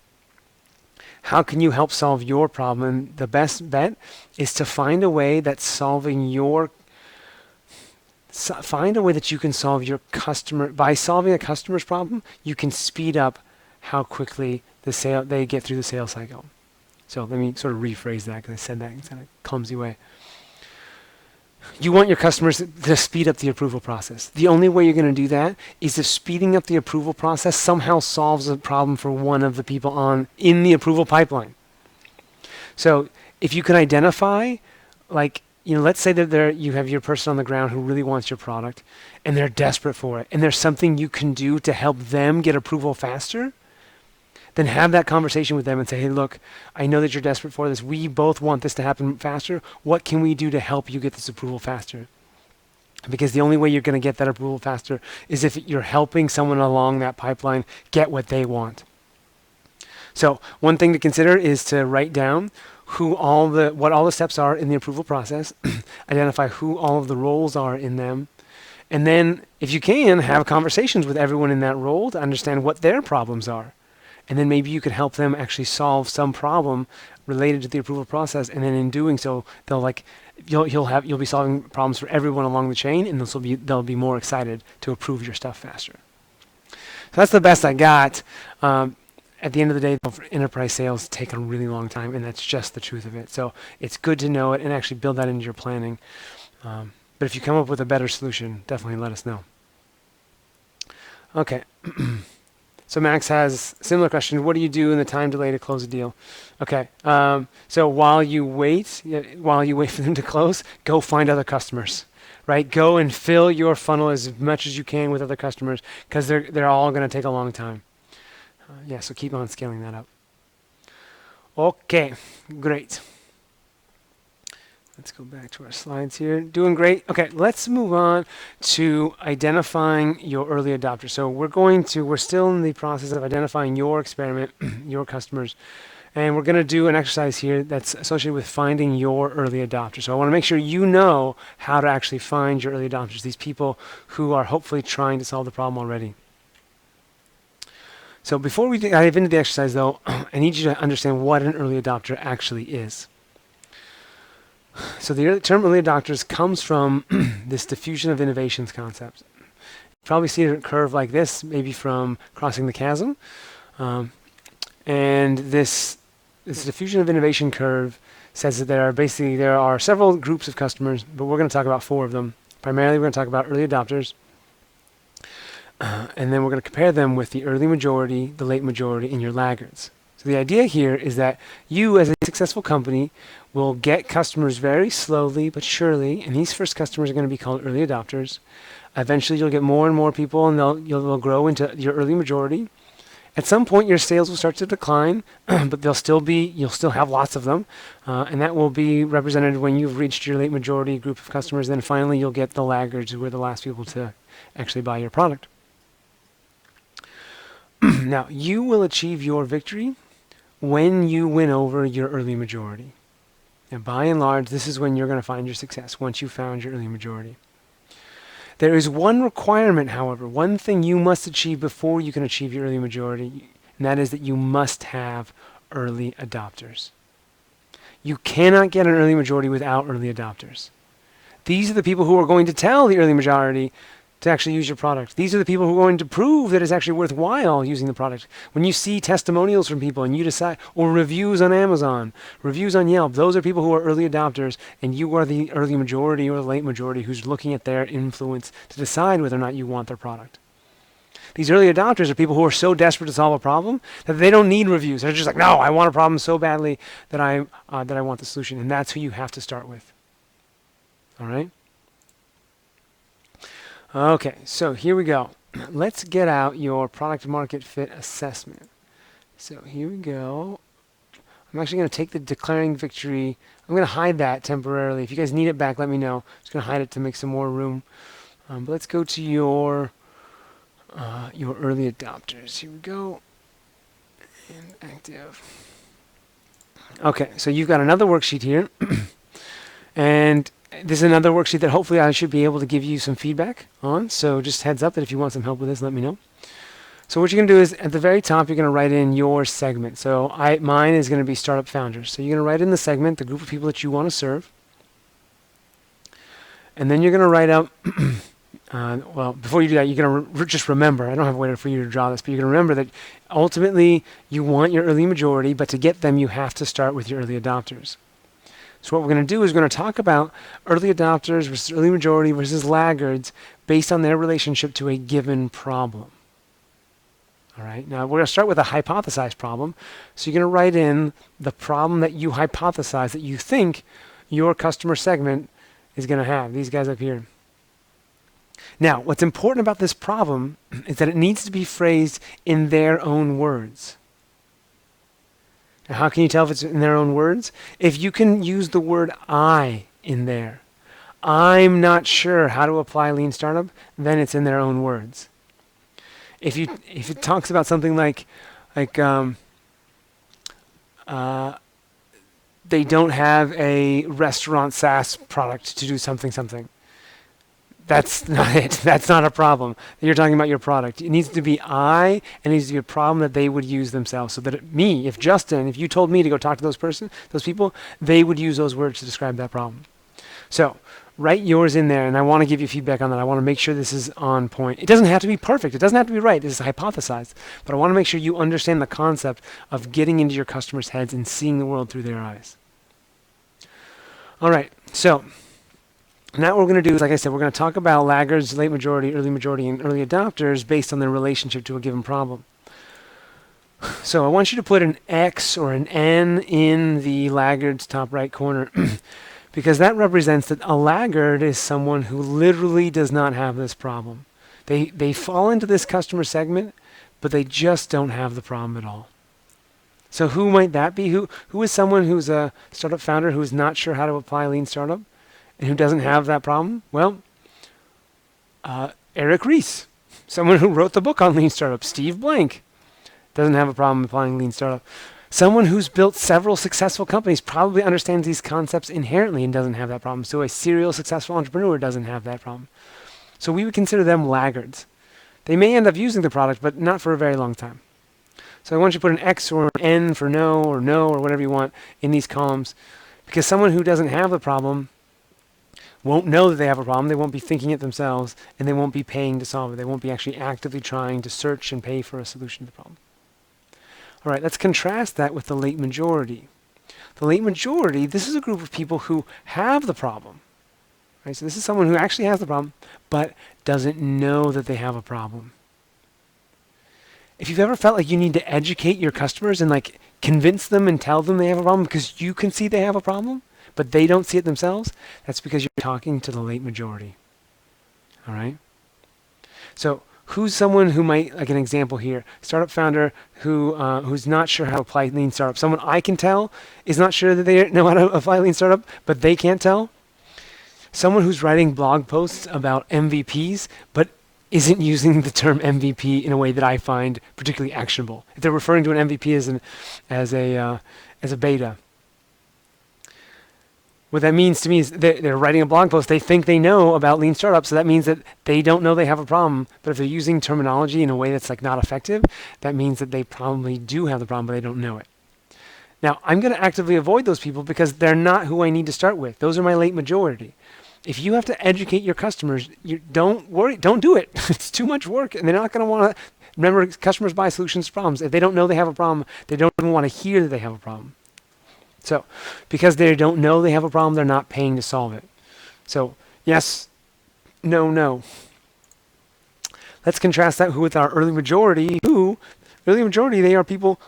A: how can you help solve your problem? And the best bet is to find a way that find a way that you can solve your customer. By solving a customer's problem, you can speed up how quickly they get through the sales cycle. So let me sort of rephrase that, because I said that in kind of a clumsy way. You want your customers to speed up the approval process. The only way you're going to do that is if speeding up the approval process somehow solves a problem for one of the people in the approval pipeline. So if you can identify, let's say that you have your person on the ground who really wants your product and they're desperate for it, and there's something you can do to help them get approval faster, then have that conversation with them and say, hey, look, I know that you're desperate for this. We both want this to happen faster. What can we do to help you get this approval faster? Because the only way you're going to get that approval faster is if you're helping someone along that pipeline get what they want. So one thing to consider is to write down what all the steps are in the approval process, identify who all of the roles are in them, and then, if you can, have conversations with everyone in that role to understand what their problems are. And then maybe you could help them actually solve some problem related to the approval process. And then in doing so, you'll be solving problems for everyone along the chain, and they'll be more excited to approve your stuff faster. So that's the best I got. At the end of the day, enterprise sales take a really long time, and that's just the truth of it. So it's good to know it and actually build that into your planning. But if you come up with a better solution, definitely let us know. Okay. So Max has a similar question. What do you do in the time delay to close a deal? Okay. So while you wait for them to close, go find other customers, right? Go and fill your funnel as much as you can with other customers, because they're all going to take a long time. Yeah, so keep on scaling that up. Okay, great. Let's go back to our slides here. Doing great. Okay, let's move on to identifying your early adopters. So we're still in the process of identifying your experiment, your customers, and we're going to do an exercise here that's associated with finding your early adopters. So I want to make sure you know how to actually find your early adopters, these people who are hopefully trying to solve the problem already. So before we dive into the exercise, though, I need you to understand what an early adopter actually is. So the term early adopters comes from this diffusion of innovations concept. You probably see a curve like this, maybe from Crossing the Chasm. And this diffusion of innovation curve says that there are several groups of customers, but we're going to talk about 4 of them. Primarily, we're going to talk about early adopters. And then we're going to compare them with the early majority, the late majority, and your laggards. So the idea here is that you, as a successful company, will get customers very slowly but surely, and these first customers are going to be called early adopters. Eventually, you'll get more and more people, and they'll grow into your early majority. At some point, your sales will start to decline, but you'll still have lots of them, and that will be represented when you've reached your late majority group of customers. Then finally, you'll get the laggards, who are the last people to actually buy your product. Now, you will achieve your victory when you win over your early majority. And by and large, this is when you're going to find your success, once you've found your early majority. There is one requirement, however, one thing you must achieve before you can achieve your early majority, and that is that you must have early adopters. You cannot get an early majority without early adopters. These are the people who are going to tell the early majority to actually use your product. These are the people who are going to prove that it's actually worthwhile using the product. When you see testimonials from people and you decide, or reviews on Amazon, reviews on Yelp, those are people who are early adopters, and you are the early majority or the late majority who's looking at their influence to decide whether or not you want their product. These early adopters are people who are so desperate to solve a problem that they don't need reviews. They're just like, no, I want a problem so badly that I want the solution, and that's who you have to start with. All right? Okay, so here we go. Let's get out your product market fit assessment. So here we go. I'm actually going to take the declaring victory. I'm going to hide that temporarily. If you guys need it back, let me know. I'm just going to hide it to make some more room. But let's go to your early adopters. Here we go. And active. Okay, so you've got another worksheet here. And this is another worksheet that hopefully I should be able to give you some feedback on. So just heads up that if you want some help with this, let me know. So what you're going to do is at the very top, you're going to write in your segment. So mine is going to be startup founders. So you're going to write in the segment, the group of people that you want to serve. And then you're going to write out, well, before you do that, you're going to just remember, I don't have a way for you to draw this, but you're going to remember that ultimately you want your early majority, but to get them, you have to start with your early adopters. So what we're going to do is we're going to talk about early adopters versus early majority versus laggards based on their relationship to a given problem. All right. Now we're going to start with a hypothesized problem. So you're going to write in the problem that you hypothesize that you think your customer segment is going to have. These guys up here. Now, what's important about this problem is that it needs to be phrased in their own words. Now, how can you tell if it's in their own words? If you can use the word I in there. I'm not sure how to apply Lean Startup, then it's in their own words. If it talks about something like they don't have a restaurant SaaS product to do something. That's not it. That's not a problem. You're talking about your product. It needs to be and it needs to be a problem that they would use themselves. So that if Justin, if you told me to go talk to those people, they would use those words to describe that problem. So write yours in there, and I want to give you feedback on that. I want to make sure this is on point. It doesn't have to be perfect. It doesn't have to be right. This is hypothesized. But I want to make sure you understand the concept of getting into your customers' heads and seeing the world through their eyes. All right, so now what we're going to do is, like I said, we're going to talk about laggards, late majority, and early adopters based on their relationship to a given problem. So I want you to put an X or an N in the laggard's top right corner because that represents that a laggard is someone who literally does not have this problem. They fall into this customer segment, but they just don't have the problem at all. So who might that be? Who is someone who's a startup founder who's not sure how to apply Lean Startup and who doesn't have that problem? Well, Eric Ries, someone who wrote the book on Lean Startup. Steve Blank doesn't have a problem applying Lean Startup. Someone who's built several successful companies probably understands these concepts inherently and doesn't have that problem. So a serial successful entrepreneur doesn't have that problem. So we would consider them laggards. They may end up using the product, but not for a very long time. So I want you to put an X or an N for no or whatever you want in these columns, because someone who doesn't have the problem won't know that they have a problem. They won't be thinking it themselves, and they won't be paying to solve it. They won't be actually actively trying to search and pay for a solution to the problem. All right, let's contrast that with the late majority. The late majority, this is a group of people who have the problem. Right? So this is someone who actually has the problem, but doesn't know that they have a problem. If you've ever felt like you need to educate your customers and like convince them and tell them they have a problem because you can see they have a problem, but they don't see it themselves, that's because you're talking to the late majority. All right? So who's someone who might, like an example here, startup founder who's not sure how to apply Lean Startup. Someone I can tell is not sure that they know how to apply Lean Startup, but they can't tell. Someone who's writing blog posts about MVPs, but isn't using the term MVP in a way that I find particularly actionable. If they're referring to an MVP as a beta, what that means to me is they're writing a blog post. They think they know about Lean Startup, so that means that they don't know they have a problem. But if they're using terminology in a way that's like not effective, that means that they probably do have the problem, but they don't know it. Now, I'm going to actively avoid those people because they're not who I need to start with. Those are my late majority. If you have to educate your customers, don't worry, don't do it. It's too much work, and they're not going to want to. Remember, customers buy solutions to problems. If they don't know they have a problem, they don't even want to hear that they have a problem. So, because they don't know they have a problem, they're not paying to solve it. So, yes, no. Let's contrast that with our early majority. Early majority, they are people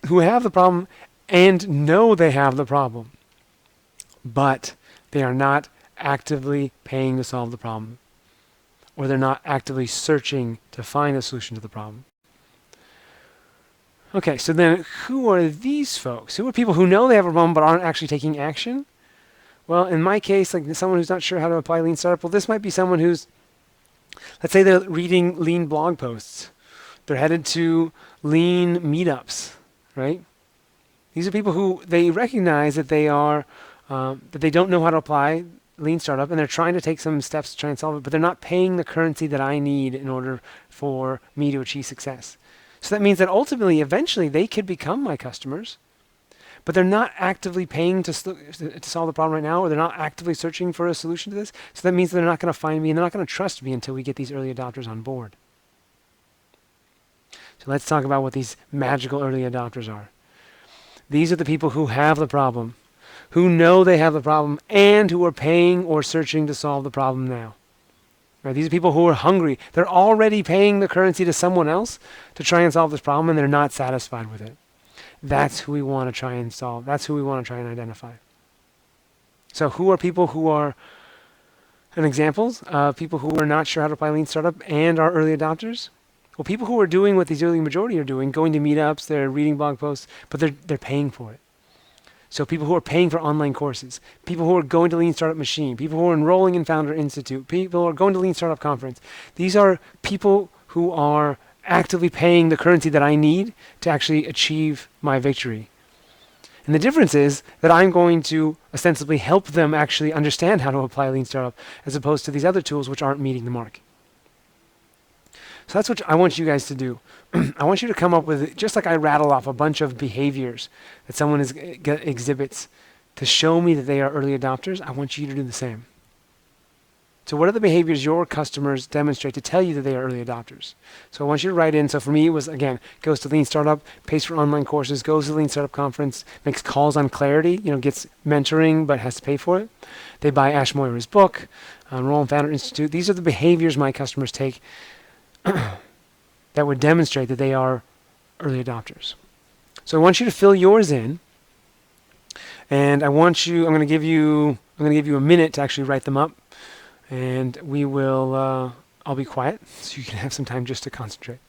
A: who have the problem and know they have the problem, but they are not actively paying to solve the problem, or they're not actively searching to find a solution to the problem. Okay, so then who are these folks? Who are people who know they have a problem but aren't actually taking action? Well, in my case, like someone who's not sure how to apply Lean Startup, well, this might be someone who's, let's say they're reading Lean blog posts. They're headed to Lean meetups, right? These are people who they recognize that they are, that they don't know how to apply Lean Startup, and they're trying to take some steps to try and solve it, but they're not paying the currency that I need in order for me to achieve success. So that means that ultimately, eventually, they could become my customers, but they're not actively paying to solve the problem right now, or they're not actively searching for a solution to this. So that means they're not going to find me, and they're not going to trust me until we get these early adopters on board. So let's talk about what these magical early adopters are. These are the people who have the problem, who know they have the problem, and who are paying or searching to solve the problem now. Right? These are people who are hungry. They're already paying the currency to someone else to try and solve this problem, and they're not satisfied with it. That's who we want to try and solve. That's who we want to try and identify. So who are people who are, and examples, people who are not sure how to apply Lean Startup and are early adopters? Well, people who are doing what these early majority are doing, going to meetups, they're reading blog posts, but they're paying for it. So people who are paying for online courses, people who are going to Lean Startup Machine, people who are enrolling in Founder Institute, people who are going to Lean Startup Conference. These are people who are actively paying the currency that I need to actually achieve my victory. And the difference is that I'm going to ostensibly help them actually understand how to apply Lean Startup as opposed to these other tools which aren't meeting the mark. So that's what I want you guys to do. I want you to come up with, just like I rattle off a bunch of behaviors that someone exhibits to show me that they are early adopters, I want you to do the same. So what are the behaviors your customers demonstrate to tell you that they are early adopters? So I want you to write in. So for me, it was, again, goes to Lean Startup, pays for online courses, goes to the Lean Startup Conference, makes calls on Clarity, gets mentoring but has to pay for it. They buy Ash Moira's book, enroll in Founder Institute. These are the behaviors my customers take that would demonstrate that they are early adopters. So I want you to fill yours in, and I'm going to give you a minute to actually write them up. And we will, I'll be quiet so you can have some time just to concentrate.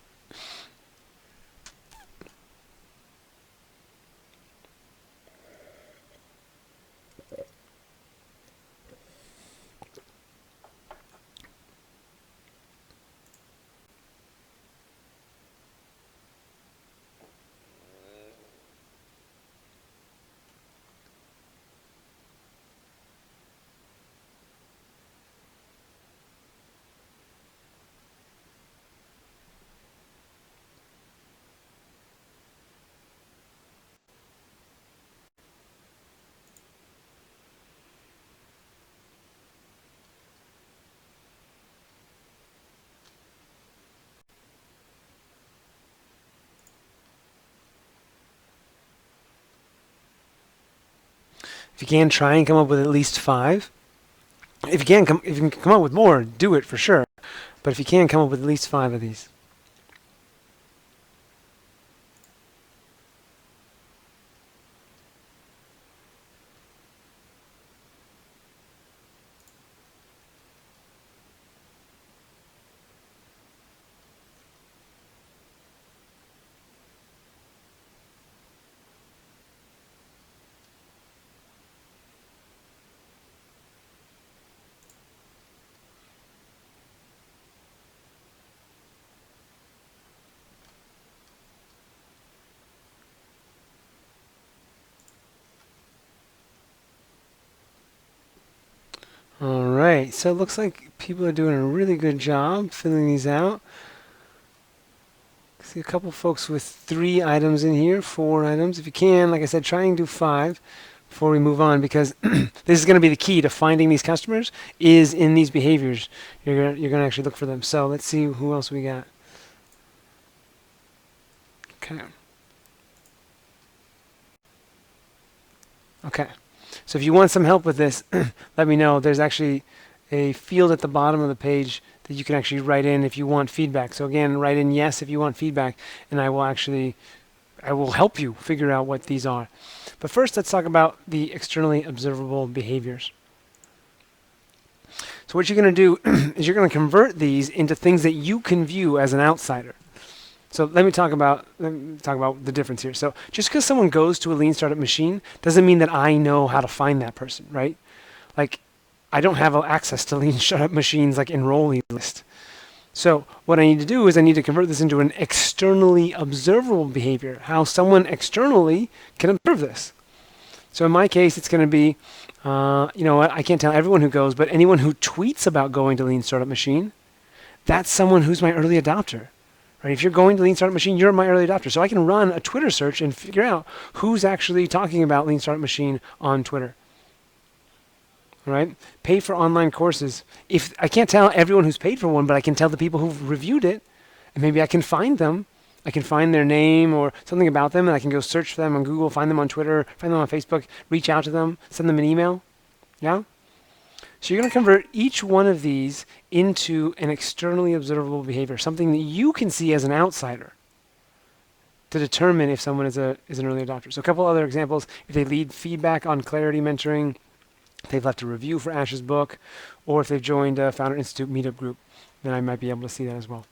A: If you can, try and come up with at least 5. If you can come up with more, do it for sure. But if you can, come up with at least 5 of these. All right, so it looks like people are doing a really good job filling these out. See a couple folks with 3 items in here, 4 items. If you can, like I said, try and do 5 before we move on, because this is going to be the key to finding these customers is in these behaviors. You're going to actually look for them. So let's see who else we got. Okay. Okay. So if you want some help with this, let me know. There's actually a field at the bottom of the page that you can actually write in if you want feedback. So again, write in yes if you want feedback, and I will help you figure out what these are. But first, let's talk about the externally observable behaviors. So what you're going to do is you're going to convert these into things that you can view as an outsider. So let me talk about the difference here. So just because someone goes to a Lean Startup Machine doesn't mean that I know how to find that person, right? Like, I don't have access to Lean Startup Machines like enrollee list. So what I need to do is I need to convert this into an externally observable behavior, how someone externally can observe this. So in my case, it's going to be, I can't tell everyone who goes, but anyone who tweets about going to Lean Startup Machine, that's someone who's my early adopter. Right? If you're going to Lean Startup Machine, you're my early adopter. So I can run a Twitter search and figure out who's actually talking about Lean Startup Machine on Twitter. All right? Pay for online courses. If I can't tell everyone who's paid for one, but I can tell the people who've reviewed it, and maybe I can find them. I can find their name or something about them, and I can go search for them on Google, find them on Twitter, find them on Facebook, reach out to them, send them an email. Yeah? So you're going to convert each one of these into an externally observable behavior, something that you can see as an outsider to determine if someone is an early adopter. So a couple other examples: if they lead feedback on Clarity Mentoring, if they've left a review for Ash's book, or if they've joined a Founder Institute meetup group, then I might be able to see that as well.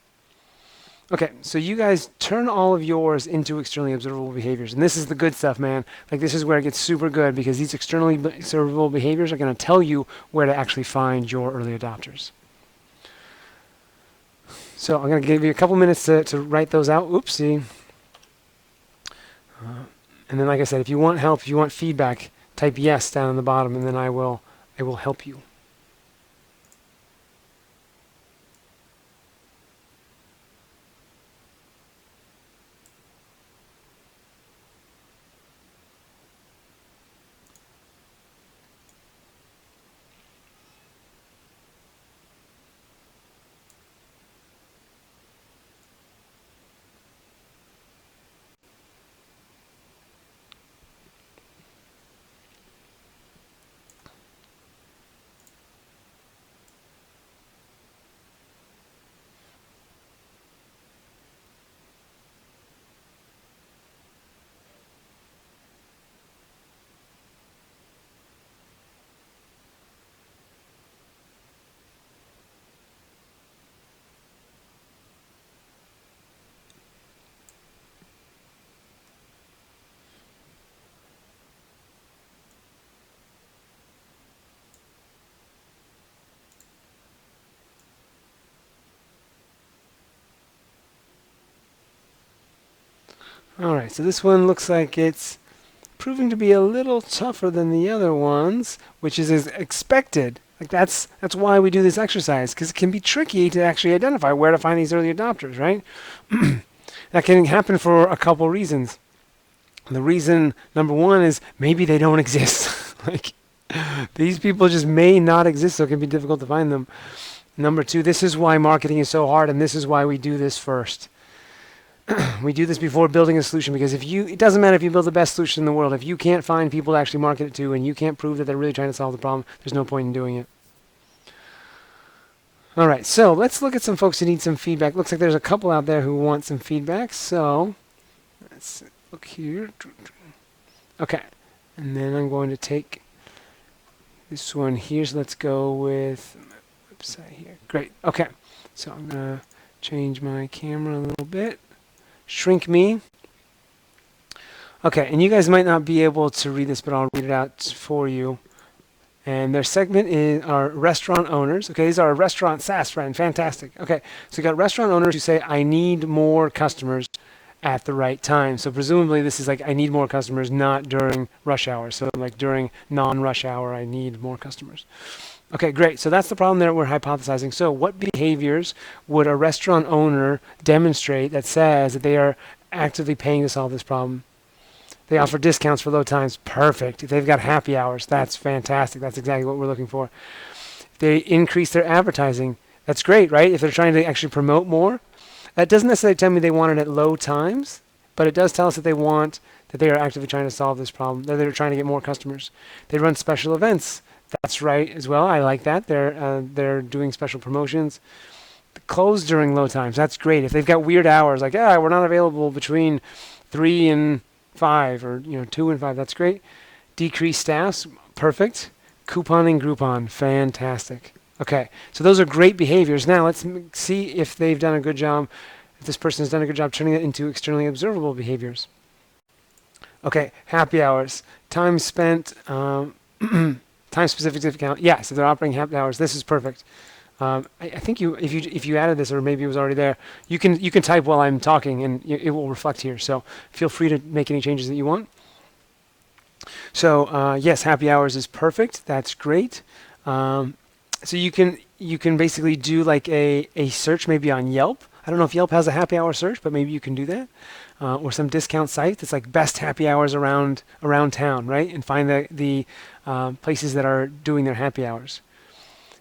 A: Okay, so you guys turn all of yours into externally observable behaviors. And this is the good stuff, man. Like, this is where it gets super good, because these externally observable behaviors are going to tell you where to actually find your early adopters. So I'm going to give you a couple minutes to write those out. Oopsie. And then, like I said, if you want help, if you want feedback, type yes down on the bottom, and then I will help you. All right, so this one looks like it's proving to be a little tougher than the other ones, which is as expected. Like that's why we do this exercise, because it can be tricky to actually identify where to find these early adopters, right? That can happen for a couple reasons. The reason number one is maybe they don't exist. Like these people just may not exist, so it can be difficult to find them. Number two, this is why marketing is so hard, and this is why we do this first. We do this before building a solution, because it doesn't matter if you build the best solution in the world. If you can't find people to actually market it to, and you can't prove that they're really trying to solve the problem, there's no point in doing it. All right, so let's look at some folks who need some feedback. Looks like there's a couple out there who want some feedback. So let's look here. Okay, and then I'm going to take this one here. So let's go with my website here. Great. Okay, so I'm gonna change my camera a little bit. Shrink me. Okay, and you guys might not be able to read this, but I'll read it out for you. And their segment are restaurant owners. Okay, these are restaurant SaaS friend. Fantastic. Okay, so you got restaurant owners who say, I need more customers at the right time. So presumably this is like, I need more customers, not during rush hour. So like during non-rush hour, I need more customers. Okay, great. So that's the problem that we're hypothesizing. So what behaviors would a restaurant owner demonstrate that says that they are actively paying to solve this problem? They offer discounts for low times. Perfect. If they've got happy hours, that's fantastic. That's exactly what we're looking for. If they increase their advertising, that's great, right? If they're trying to actually promote more, that doesn't necessarily tell me they want it at low times, but it does tell us that they are actively trying to solve this problem, that they're trying to get more customers. They run special events. That's right as well. I like that. They're doing special promotions. Close during low times. That's great. If they've got weird hours, like we're not available between 3 and 5, or 2 and 5. That's great. Decrease staffs. Perfect. Couponing Groupon. Fantastic. Okay, so those are great behaviors. Now let's see if they've done a good job. If this person has done a good job turning it into externally observable behaviors. Okay, happy hours. Time spent. Time-specific discount. Yes, if they're operating happy hours, this is perfect. I think if you added this, or maybe it was already there, you can type while I'm talking, and it will reflect here. So feel free to make any changes that you want. So yes, happy hours is perfect. That's great. So you can basically do like a search maybe on Yelp. I don't know if Yelp has a happy hour search, but maybe you can do that. Or some discount site that's like best happy hours around town, right? And find the places that are doing their happy hours.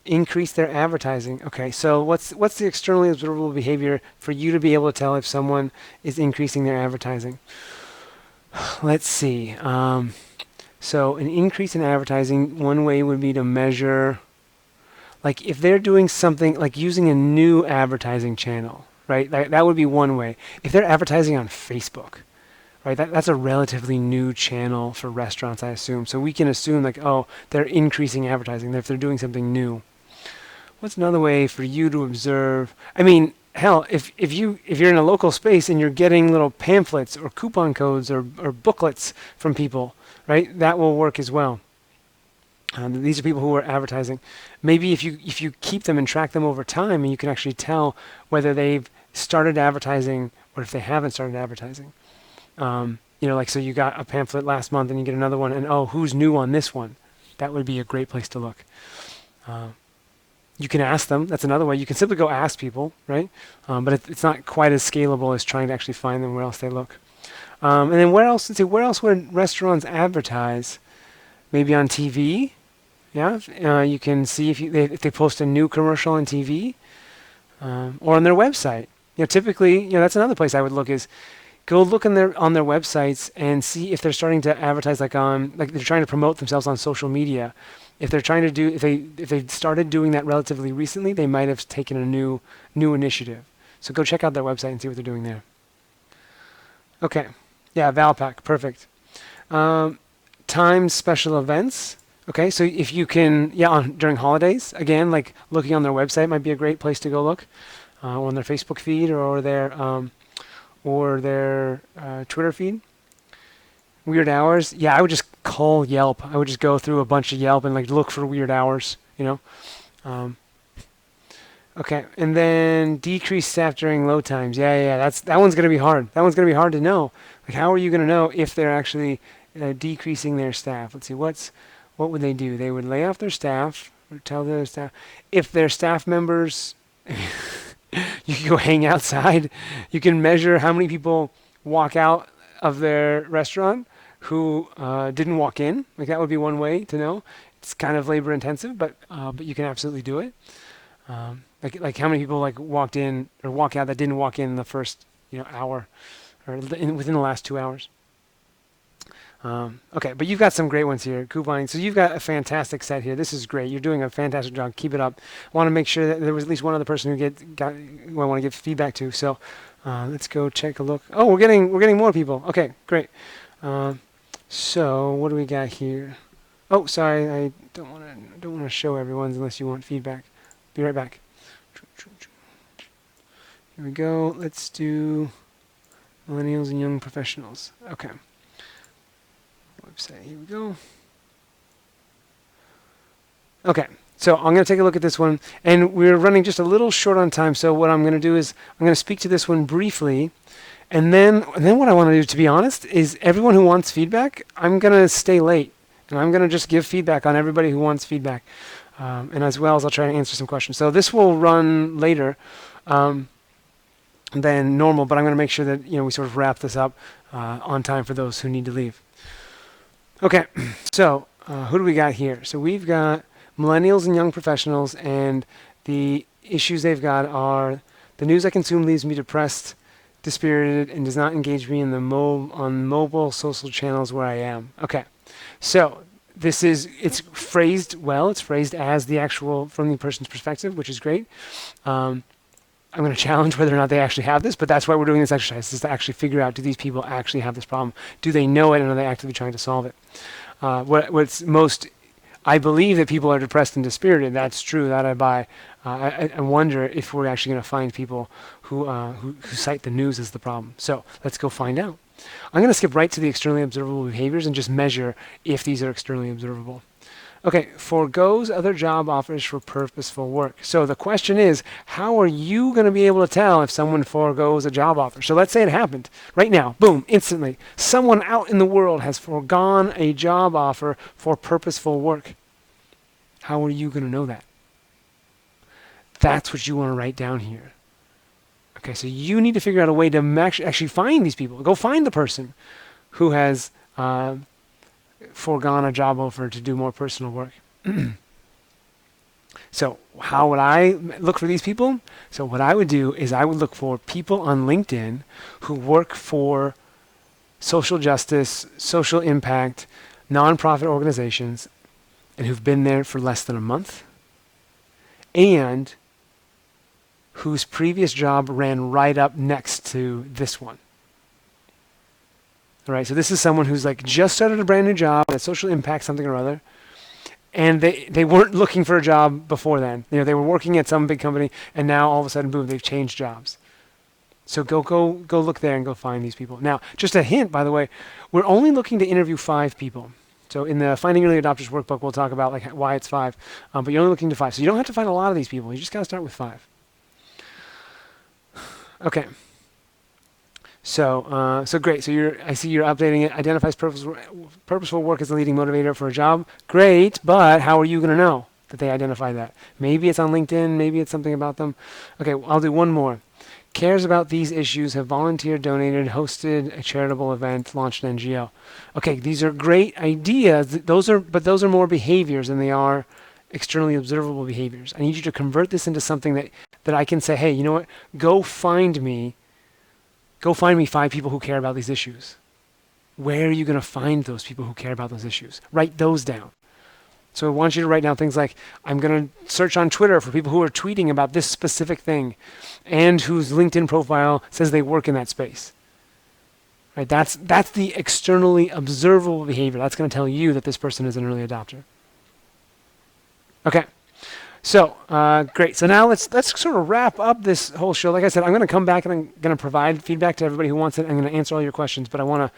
A: Increase their advertising. Okay, so what's the externally observable behavior for you to be able to tell if someone is increasing their advertising? Let's see. So an increase in advertising, one way would be to measure, like if they're doing something like using a new advertising channel, right? That would be one way. If they're advertising on Facebook, right? That's a relatively new channel for restaurants, I assume. So we can assume like, oh, they're increasing advertising if they're doing something new. What's another way for you to observe? I mean, hell, if you're in a local space and you're getting little pamphlets or coupon codes or booklets from people, right? That will work as well. These are people who are advertising. Maybe if you keep them and track them over time, and you can actually tell whether they've started advertising or if they haven't started advertising. Like so you got a pamphlet last month and you get another one, and oh, who's new on this one? That would be a great place to look. You can ask them. That's another way. You can simply go ask people, right? But it's not quite as scalable as trying to actually find them where else they look. And then where else? Let's see. Where else would restaurants advertise? Maybe on TV. Yeah. You can see if they post a new commercial on TV, or on their website. Typically, that's another place I would look is. Go look on their websites and see if they're starting to advertise like they're trying to promote themselves on social media. If they're trying to if they started doing that relatively recently, they might have taken a new initiative. So go check out their website and see what they're doing there. Okay, yeah, Valpak, perfect. Timed special events. Okay, so if you can, during holidays, again, like looking on their website might be a great place to go look, on their Facebook feed or their Twitter feed. Weird hours. Yeah, I would just call Yelp. I would just go through a bunch of Yelp and like look for weird hours, Okay, and then decrease staff during low times. Yeah. That one's gonna be hard. That one's gonna be hard to know. Like, how are you gonna know if they're actually decreasing their staff? Let's see, what would they do? They would lay off their staff or tell their staff if their staff members. You can go hang outside. You can measure how many people walk out of their restaurant who didn't walk in. Like, that would be one way to know. It's kind of labor intensive, but you can absolutely do it. Like how many people like walked in or walk out that didn't walk in the first hour or within the last 2 hours. Okay, but you've got some great ones here, couponing. So you've got a fantastic set here. This is great. You're doing a fantastic job. Keep it up. I want to make sure that there was at least one other person who I want to give feedback to. So let's go check a look. Oh, we're getting more people. Okay, great. So what do we got here? Oh, sorry, I don't want to show everyone's unless you want feedback. Be right back. Here we go. Let's do millennials and young professionals. Okay. Website. Here we go. Okay. So I'm going to take a look at this one, and we're running just a little short on time. So what I'm going to do is I'm going to speak to this one briefly, and then what I want to do, to be honest, is everyone who wants feedback, I'm going to stay late, and I'm going to just give feedback on everybody who wants feedback. And as well as I'll try to answer some questions. So this will run later than normal, but I'm going to make sure that we sort of wrap this up on time for those who need to leave. Okay, so who do we got here? So we've got millennials and young professionals, and the issues they've got are: the news I consume leaves me depressed, dispirited, and does not engage me in the on mobile social channels where I am. Okay, so it's phrased well. It's phrased as the actual from the person's perspective, which is great. I'm going to challenge whether or not they actually have this, but that's why we're doing this exercise, is to actually figure out, do these people actually have this problem? Do they know it, and are they actively trying to solve it? I believe that people are depressed and dispirited. That's true. That I buy. I wonder if we're actually going to find people who cite the news as the problem. So let's go find out. I'm going to skip right to the externally observable behaviors and just measure if these are externally observable. Okay, forgoes other job offers for purposeful work. So the question is, how are you going to be able to tell if someone forgoes a job offer? So let's say it happened right now, boom, instantly. Someone out in the world has foregone a job offer for purposeful work. How are you going to know that? That's what you want to write down here. Okay, so you need to figure out a way to actually find these people. Go find the person who has foregone a job offer to do more personal work. So how would I look for these people? So what I would do is I would look for people on LinkedIn who work for social justice, social impact, nonprofit organizations, and who've been there for less than a month, and whose previous job ran right up next to this one. All right, so this is someone who's like just started a brand new job at social impact something or other, and they weren't looking for a job before then. They were working at some big company, and now all of a sudden, boom, they've changed jobs. So go look there and go find these people. Now, just a hint, by the way, we're only looking to interview 5 people. So in the Finding Early Adopters workbook, we'll talk about like why it's 5, but you're only looking to 5. So you don't have to find a lot of these people. You just got to start with 5. Okay. So great. So I see you're updating it. Identifies purposeful work as the leading motivator for a job. Great, but how are you going to know that they identify that? Maybe it's on LinkedIn. Maybe it's something about them. Okay, I'll do one more. Cares about these issues, have volunteered, donated, hosted a charitable event, launched an NGO. Okay, these are great ideas. Those are more behaviors than they are externally observable behaviors. I need you to convert this into something that I can say, hey, you know what? Go find me 5 people who care about these issues. Where are you going to find those people who care about those issues? Write those down. So I want you to write down things like, I'm going to search on Twitter for people who are tweeting about this specific thing and whose LinkedIn profile says they work in that space. Right? That's the externally observable behavior. That's going to tell you that this person is an early adopter. Okay. So, great. So now let's sort of wrap up this whole show. Like I said, I'm going to come back and I'm going to provide feedback to everybody who wants it. I'm going to answer all your questions, but I want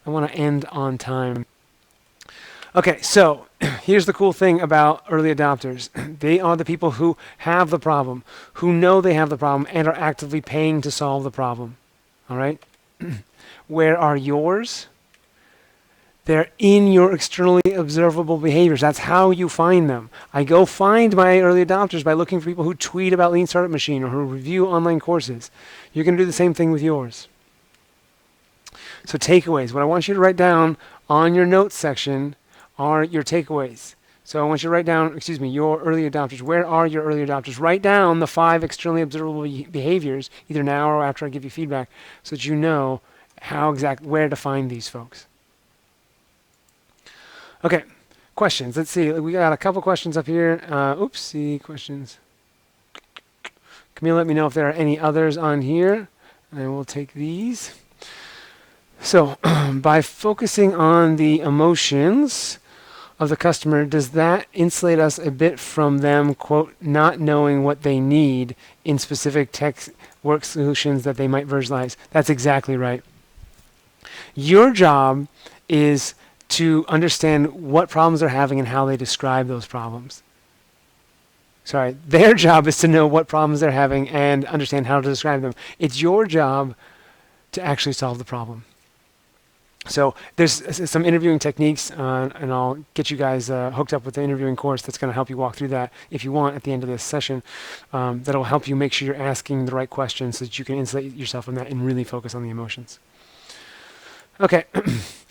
A: to end on time. Okay, so here's the cool thing about early adopters. They are the people who have the problem, who know they have the problem, and are actively paying to solve the problem. All right? Where are yours? They're in your externally observable behaviors. That's how you find them. I go find my early adopters by looking for people who tweet about Lean Startup Machine or who review online courses. You're going to do the same thing with yours. So takeaways. What I want you to write down on your notes section are your takeaways. So I want you to write down, your early adopters. Where are your early adopters? Write down the 5 externally observable behaviors, either now or after I give you feedback, so that you know where to find these folks. Okay, questions. Let's see. We got a couple questions up here. Questions. Camille, let me know if there are any others on here, and we'll take these. So, by focusing on the emotions of the customer, does that insulate us a bit from them, quote, not knowing what they need in specific tech work solutions that they might visualize? That's exactly right. Your job is to understand what problems they're having and how they describe those problems. Their job is to know what problems they're having and understand how to describe them. It's your job to actually solve the problem. So there's some interviewing techniques, and I'll get you guys hooked up with the interviewing course that's going to help you walk through that if you want at the end of this session. That'll help you make sure you're asking the right questions so that you can insulate yourself from that and really focus on the emotions. Okay.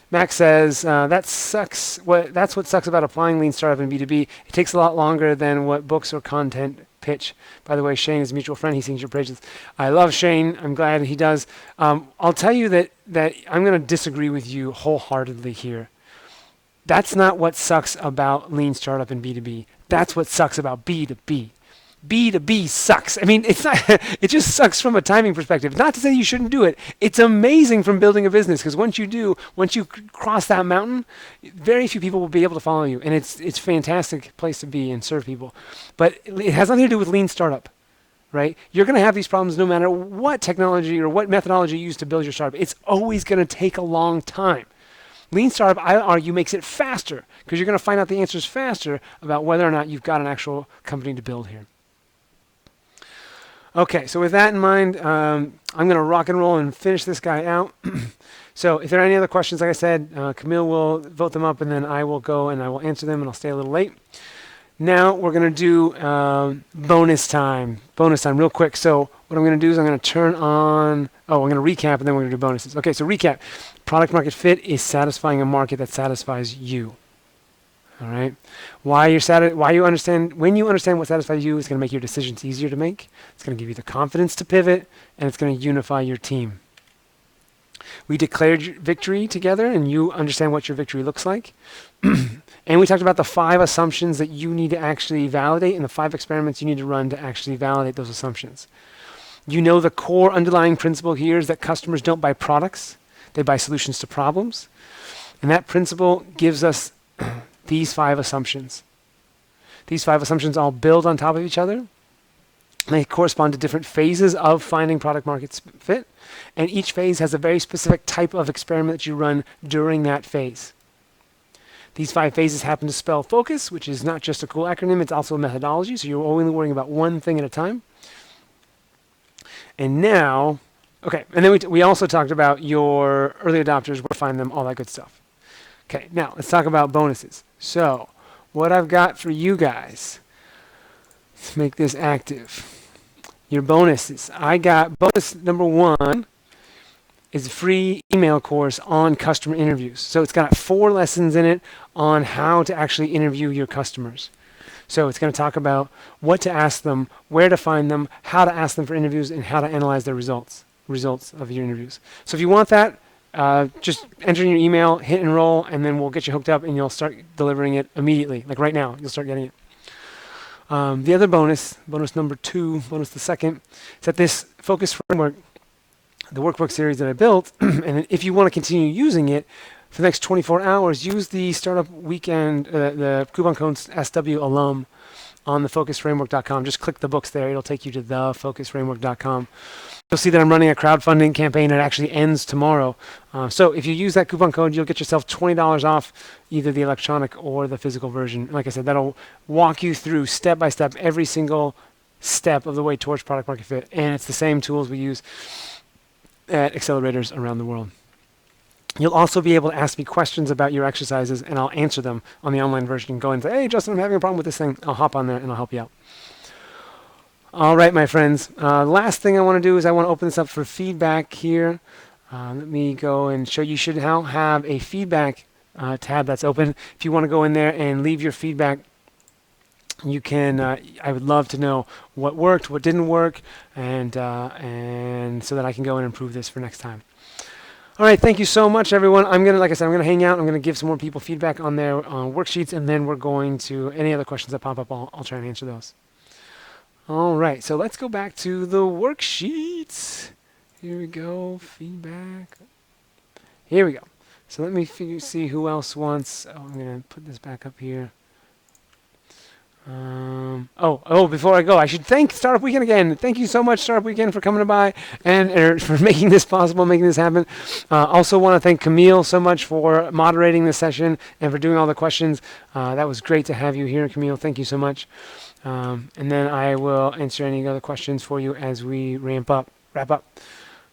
A: Max says, that sucks. That's what sucks about applying Lean Startup in B2B. It takes a lot longer than what books or content pitch. By the way, Shane is a mutual friend. He sings your praises. I love Shane. I'm glad he does. I'll tell you that I'm going to disagree with you wholeheartedly here. That's not what sucks about Lean Startup in B2B. That's what sucks about B2B. B2B sucks. I mean, it's not, it just sucks from a timing perspective. Not to say you shouldn't do it. It's amazing from building a business, because once you cross that mountain, very few people will be able to follow you. And it's a fantastic place to be and serve people. But it has nothing to do with Lean Startup, right? You're going to have these problems no matter what technology or what methodology you use to build your startup. It's always going to take a long time. Lean Startup, I argue, makes it faster, because you're going to find out the answers faster about whether or not you've got an actual company to build here. Okay, so with that in mind, I'm going to rock and roll and finish this guy out. So if there are any other questions, like I said, Camille will vote them up, and then I will go and I will answer them, and I'll stay a little late. Now we're going to do bonus time real quick. So what I'm going to do is I'm going to turn on, I'm going to recap, and then we're going to do bonuses. Okay, so recap. Product market fit is satisfying a market that satisfies you. All right. When you understand what satisfies you, it's going to make your decisions easier to make. It's going to give you the confidence to pivot, and it's going to unify your team. We declared victory together, and you understand what your victory looks like. And we talked about the 5 assumptions that you need to actually validate, and the 5 experiments you need to run to actually validate those assumptions. You know the core underlying principle here is that customers don't buy products, they buy solutions to problems. And that principle gives us these 5 assumptions. These 5 assumptions all build on top of each other. They correspond to different phases of finding product market fit, and each phase has a very specific type of experiment that you run during that phase. These 5 phases happen to spell focus, which is not just a cool acronym, it's also a methodology, so you're only worrying about one thing at a time. And now, okay, and then we also talked about your early adopters, where to find them, all that good stuff. Okay, now let's talk about bonuses. So, what I've got for you guys, let's make this active. Your bonuses. I got bonus number 1 is a free email course on customer interviews. So it's got 4 lessons in it on how to actually interview your customers. So it's going to talk about what to ask them, where to find them, how to ask them for interviews, and how to analyze their results of your interviews. So if you want that, just enter in your email, hit enroll, and then we'll get you hooked up, and you'll start delivering it immediately. Like right now, you'll start getting it. The other bonus number 2, bonus the second, is that this focus framework, the workbook series that I built, and if you want to continue using it for the next 24 hours, use the Startup Weekend, the coupon code SW alum on thefocusframework.com. Just click the books there. It'll take you to thefocusframework.com. You'll see that I'm running a crowdfunding campaign that actually ends tomorrow. So if you use that coupon code, you'll get yourself $20 off either the electronic or the physical version. Like I said, that'll walk you through step by step every single step of the way towards product market fit. And it's the same tools we use at accelerators around the world. You'll also be able to ask me questions about your exercises, and I'll answer them on the online version. You can go and say, hey, Justin, I'm having a problem with this thing. I'll hop on there and I'll help you out. All right, my friends. Last thing I want to do is I want to open this up for feedback here. Let me go and show you. You should now have a feedback tab that's open. If you want to go in there and leave your feedback, you can. I would love to know what worked, what didn't work, and so that I can go and improve this for next time. All right, thank you so much, everyone. Like I said, I'm gonna hang out. I'm gonna give some more people feedback on their worksheets, and then we're going to any other questions that pop up. I'll try and answer those. All right, so let's go back to the worksheets. Here we go, feedback. Here we go. So let me see who else wants. Oh, I'm gonna put this back up here. Before I go, I should thank Startup Weekend again. Thank you so much, Startup Weekend, for coming by and for making this possible, making this happen. Also want to thank Camille so much for moderating this session and for doing all the questions. That was great to have you here, Camille. Thank you so much. And then I will answer any other questions for you as we wrap up.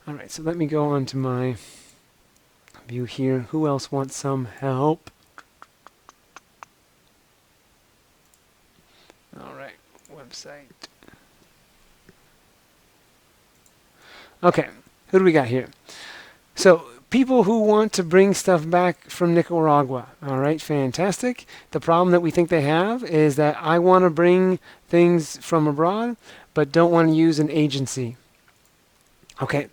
A: All right, so let me go on to my view here. Who else wants some help? All right, website. Okay, who do we got here? So people who want to bring stuff back from Nicaragua. All right, fantastic. The problem that we think they have is that I want to bring things from abroad, but don't want to use an agency. Okay,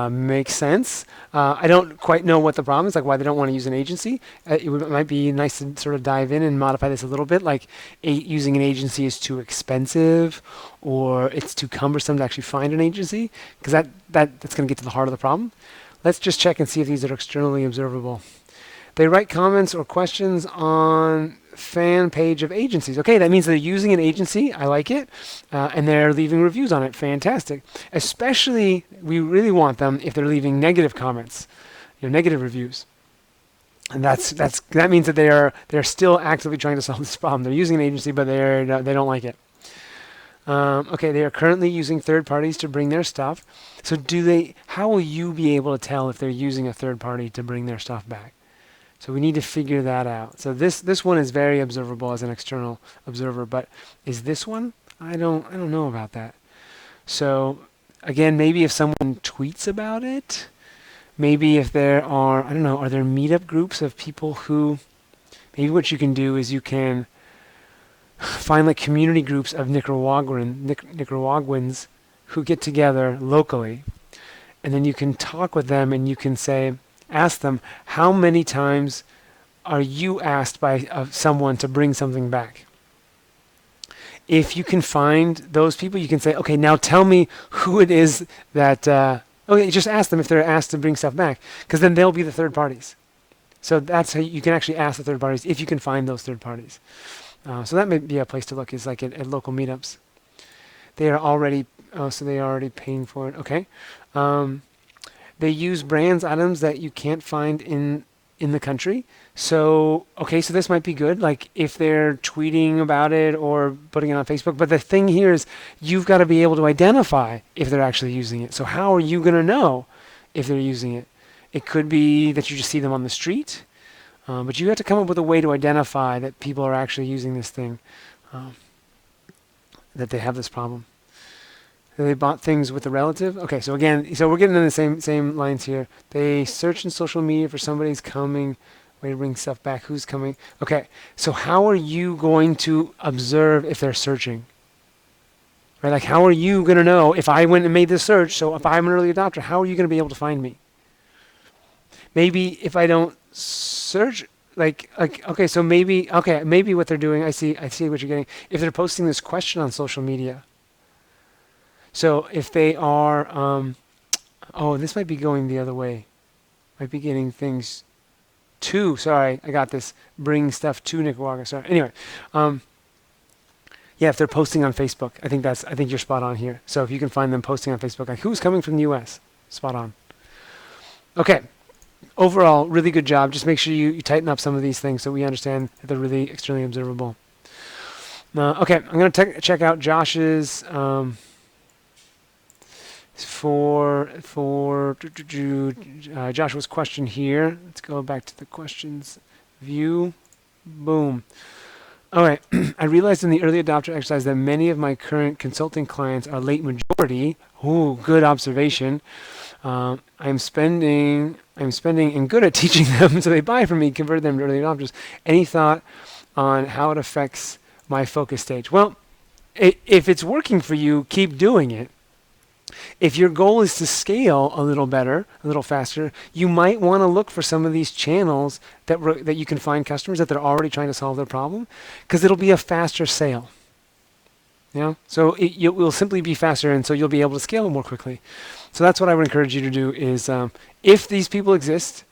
A: makes sense. I don't quite know what the problem is, like why they don't want to use an agency. It might be nice to sort of dive in and modify this a little bit, like using an agency is too expensive or it's too cumbersome to actually find an agency, because that's going to get to the heart of the problem. Let's just check and see if these are externally observable. They write comments or questions on fan page of agencies. Okay, that means they're using an agency. I like it. And they're leaving reviews on it. Fantastic. Especially, we really want them if they're leaving negative comments, negative reviews. And that means that they're still actively trying to solve this problem. They're using an agency, but they don't like it. Okay, they are currently using third parties to bring their stuff. So how will you be able to tell if they're using a third party to bring their stuff back? So we need to figure that out. So this one is very observable as an external observer, but is this one? I don't know about that. So again, maybe if someone tweets about it, maybe if there are, are there meetup groups of people who, maybe what you can do is you can find like community groups of Nicaraguans who get together locally, and then you can talk with them and you can ask them, how many times are you asked by someone to bring something back? If you can find those people, you can say, okay, now tell me who it is that, just ask them if they're asked to bring stuff back, because then they'll be the third parties. So that's how you can actually ask the third parties if you can find those third parties. So that may be a place to look, is like at local meetups. They are already, paying for it. Okay. They use brands items that you can't find in the country. So, okay, so this might be good, like if they're tweeting about it or putting it on Facebook. But the thing here is you've got to be able to identify if they're actually using it. So how are you going to know if they're using it? It could be that you just see them on the street, but you have to come up with a way to identify that people are actually using this thing, that they have this problem. They bought things with a relative. Okay, so again, we're getting in the same lines here. They search in social media for somebody's coming, way to bring stuff back. Who's coming? Okay, so how are you going to observe if they're searching? Right, like how are you going to know if I went and made this search? So if I'm an early adopter, how are you going to be able to find me? Maybe if I don't search, okay, so maybe what they're doing. I see what you're getting. If they're posting this question on social media. So if they are, this might be going the other way. Might be getting things bring stuff to Nicaragua. Sorry. Anyway, Yeah, if they're posting on Facebook, I think you're spot on here. So if you can find them posting on Facebook, like who's coming from the US, spot on. Okay, overall, really good job. Just make sure you tighten up some of these things so we understand that they're really extremely observable. Okay, I'm going to check out Josh's Joshua's question here. Let's go back to the questions view. Boom. All right. I realized in the early adopter exercise that many of my current consulting clients are late majority. Ooh, good observation. I'm spending and good at teaching them, so they buy from me, convert them to early adopters. Any thought on how it affects my focus stage? Well, if it's working for you, keep doing it. If your goal is to scale a little better, a little faster, you might want to look for some of these channels that you can find customers that they're already trying to solve their problem, because it'll be a faster sale. So it will simply be faster, and so you'll be able to scale more quickly. So that's what I would encourage you to do is, if these people exist,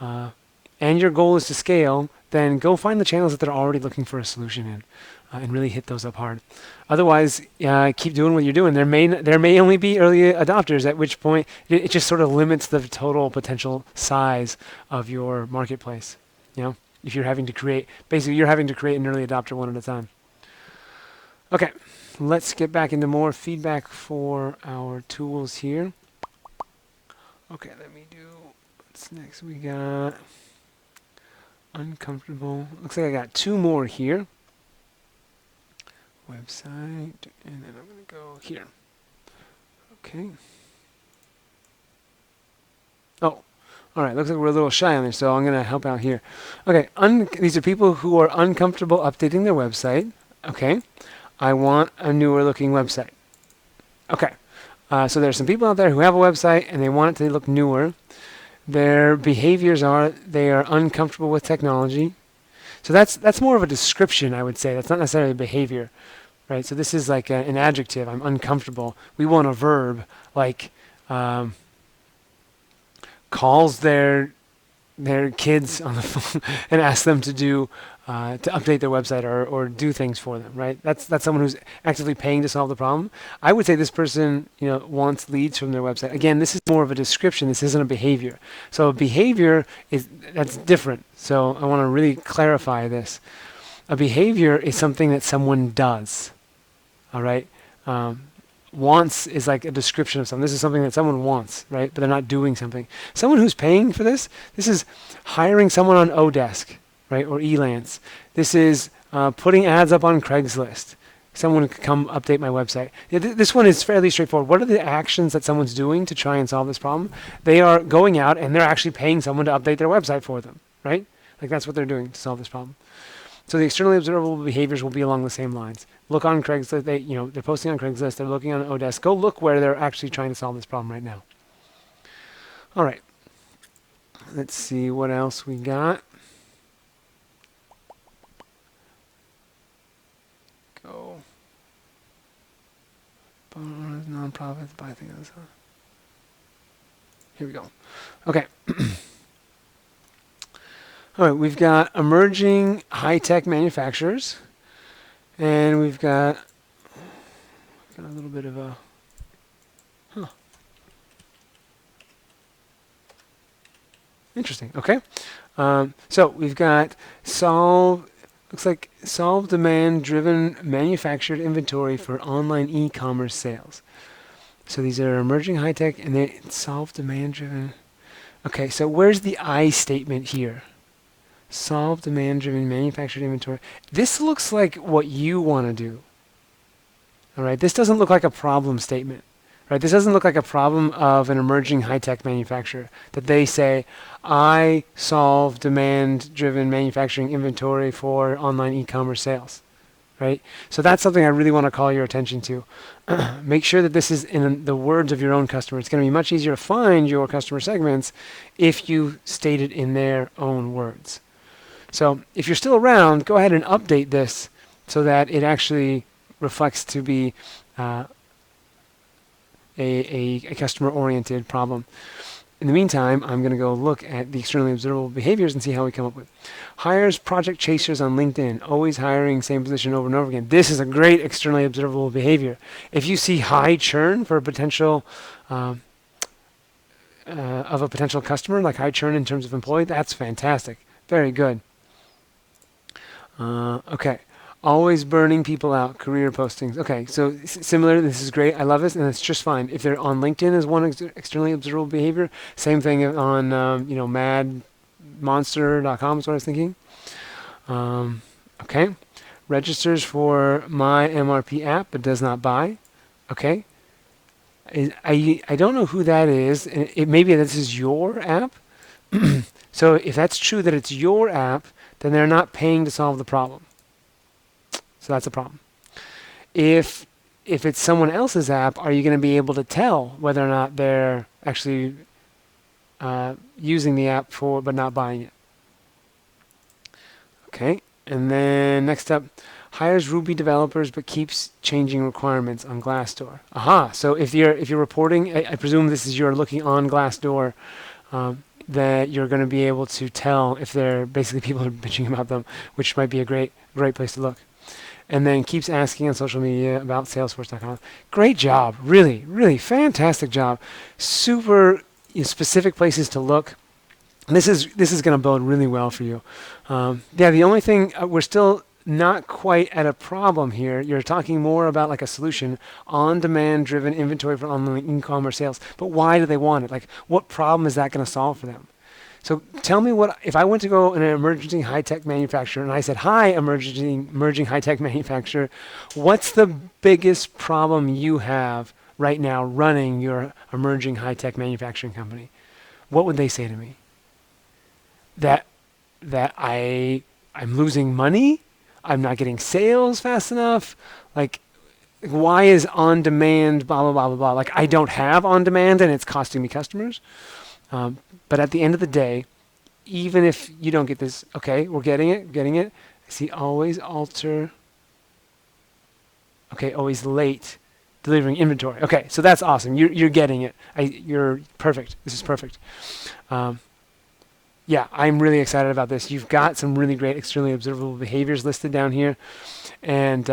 A: and your goal is to scale, then go find the channels that they're already looking for a solution in, and really hit those up hard. Otherwise, keep doing what you're doing. There may only be early adopters, at which point it just sort of limits the total potential size of your marketplace. If you're having to create an early adopter one at a time. Okay, let's get back into more feedback for our tools here. Okay, what's next? We got uncomfortable. Looks like I got 2 more here. Website, and then I'm going to go here. Okay. Oh, all right. Looks like we're a little shy on this, so I'm going to help out here. Okay, these are people who are uncomfortable updating their website. Okay, I want a newer looking website. Okay, so there's some people out there who have a website and they want it to look newer. Their behaviors are they are uncomfortable with technology. So that's more of a description, I would say. That's not necessarily a behavior. Right, so this is like an adjective. I'm uncomfortable. We want a verb like calls their kids on the phone and asks them to update their website or do things for them. Right, that's someone who's actively paying to solve the problem. I would say this person wants leads from their website. Again, this is more of a description. This isn't a behavior. So a behavior that's different. So I want to really clarify this. A behavior is something that someone does. All right. Wants is like a description of something. This is something that someone wants, right? But they're not doing something. Someone who's paying for this is hiring someone on Odesk, right? Or Elance. This is putting ads up on Craigslist. Someone could come update my website. This one is fairly straightforward. What are the actions that someone's doing to try and solve this problem? They are going out and they're actually paying someone to update their website for them, right? Like that's what they're doing to solve this problem. So the externally observable behaviors will be along the same lines. Look on Craigslist. They're posting on Craigslist. They're looking on Odesk. Go look where they're actually trying to solve this problem right now. All right. Let's see what else we got. Go. Nonprofits. Buy things. Here we go. Okay. All right, we've got emerging high-tech manufacturers, and we've got a little bit of a, interesting. Okay, so we've got looks like solve demand-driven manufactured inventory for online e-commerce sales. So these are emerging high-tech, and they solve demand-driven. Okay, so where's the I statement here? Solve demand-driven manufactured inventory. This looks like what you want to do. All right. This doesn't look like a problem statement. Right. This doesn't look like a problem of an emerging high-tech manufacturer that they say, I solve demand-driven manufacturing inventory for online e-commerce sales. Right. So that's something I really want to call your attention to. Make sure that this is in the words of your own customer. It's going to be much easier to find your customer segments if you state it in their own words. So if you're still around, go ahead and update this so that it actually reflects to be a customer-oriented problem. in the meantime, I'm going to go look at the externally observable behaviors and see how we come up with. Hires project chasers on LinkedIn, always hiring same position over and over again. This is a great externally observable behavior. If you see high churn for a potential of a potential customer, like high churn in terms of employee, that's fantastic. Very good. Okay. Always burning people out, career postings. Okay, so similar, this is great. I love this, and it's just fine. If they're on LinkedIn as one externally observable behavior, same thing on, madmonster.com is what I was thinking. Okay. Registers for my MRP app, but does not buy. Okay. I don't know who that is. Maybe this is your app. So if that's true that it's your app, then they're not paying to solve the problem. So that's a problem. If it's someone else's app, are you going to be able to tell whether or not they're actually using the app but not buying it? Okay. And then next up, hires Ruby developers but keeps changing requirements on Glassdoor. Aha. So if you're reporting, I presume this is you're looking on Glassdoor, that you're going to be able to tell if they're basically people are bitching about them, which might be a great place to look. And then keeps asking on social media about Salesforce.com. Great job. Really, really fantastic job. Super specific places to look. This is going to bode really well for you. The only thing, we're still not quite at a problem here. You're talking more about like a solution, on-demand driven inventory for online e-commerce sales. But why do they want it? Like, what problem is that going to solve for them? So tell me if I went to go in an emerging high-tech manufacturer and I said, hi, emerging high-tech manufacturer, what's the biggest problem you have right now running your emerging high-tech manufacturing company? What would they say to me? That I'm losing money? I'm not getting sales fast enough? Like, why is on-demand blah, blah, blah, blah, blah? Like, I don't have on-demand and it's costing me customers. But at the end of the day, even if you don't get this, okay, we're getting it. I see always alter. Okay, always late delivering inventory. Okay, so that's awesome. You're getting it. You're perfect. This is perfect. Yeah, I'm really excited about this. You've got some really great externally observable behaviors listed down here, and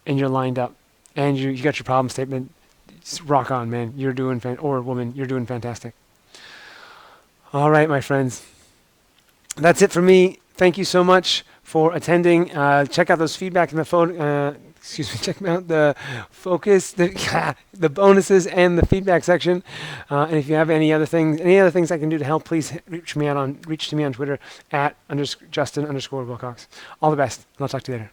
A: you're lined up, and you got your problem statement. Just rock on, man. You're doing or woman, you're doing fantastic. All right, my friends. That's it for me. Thank you so much for attending. Check out those feedback in the phone. Check out the focus, the bonuses, and the feedback section. And if you have any other things I can do to help, please reach to me on Twitter at Justin_Wilcox. All the best, and I'll talk to you later.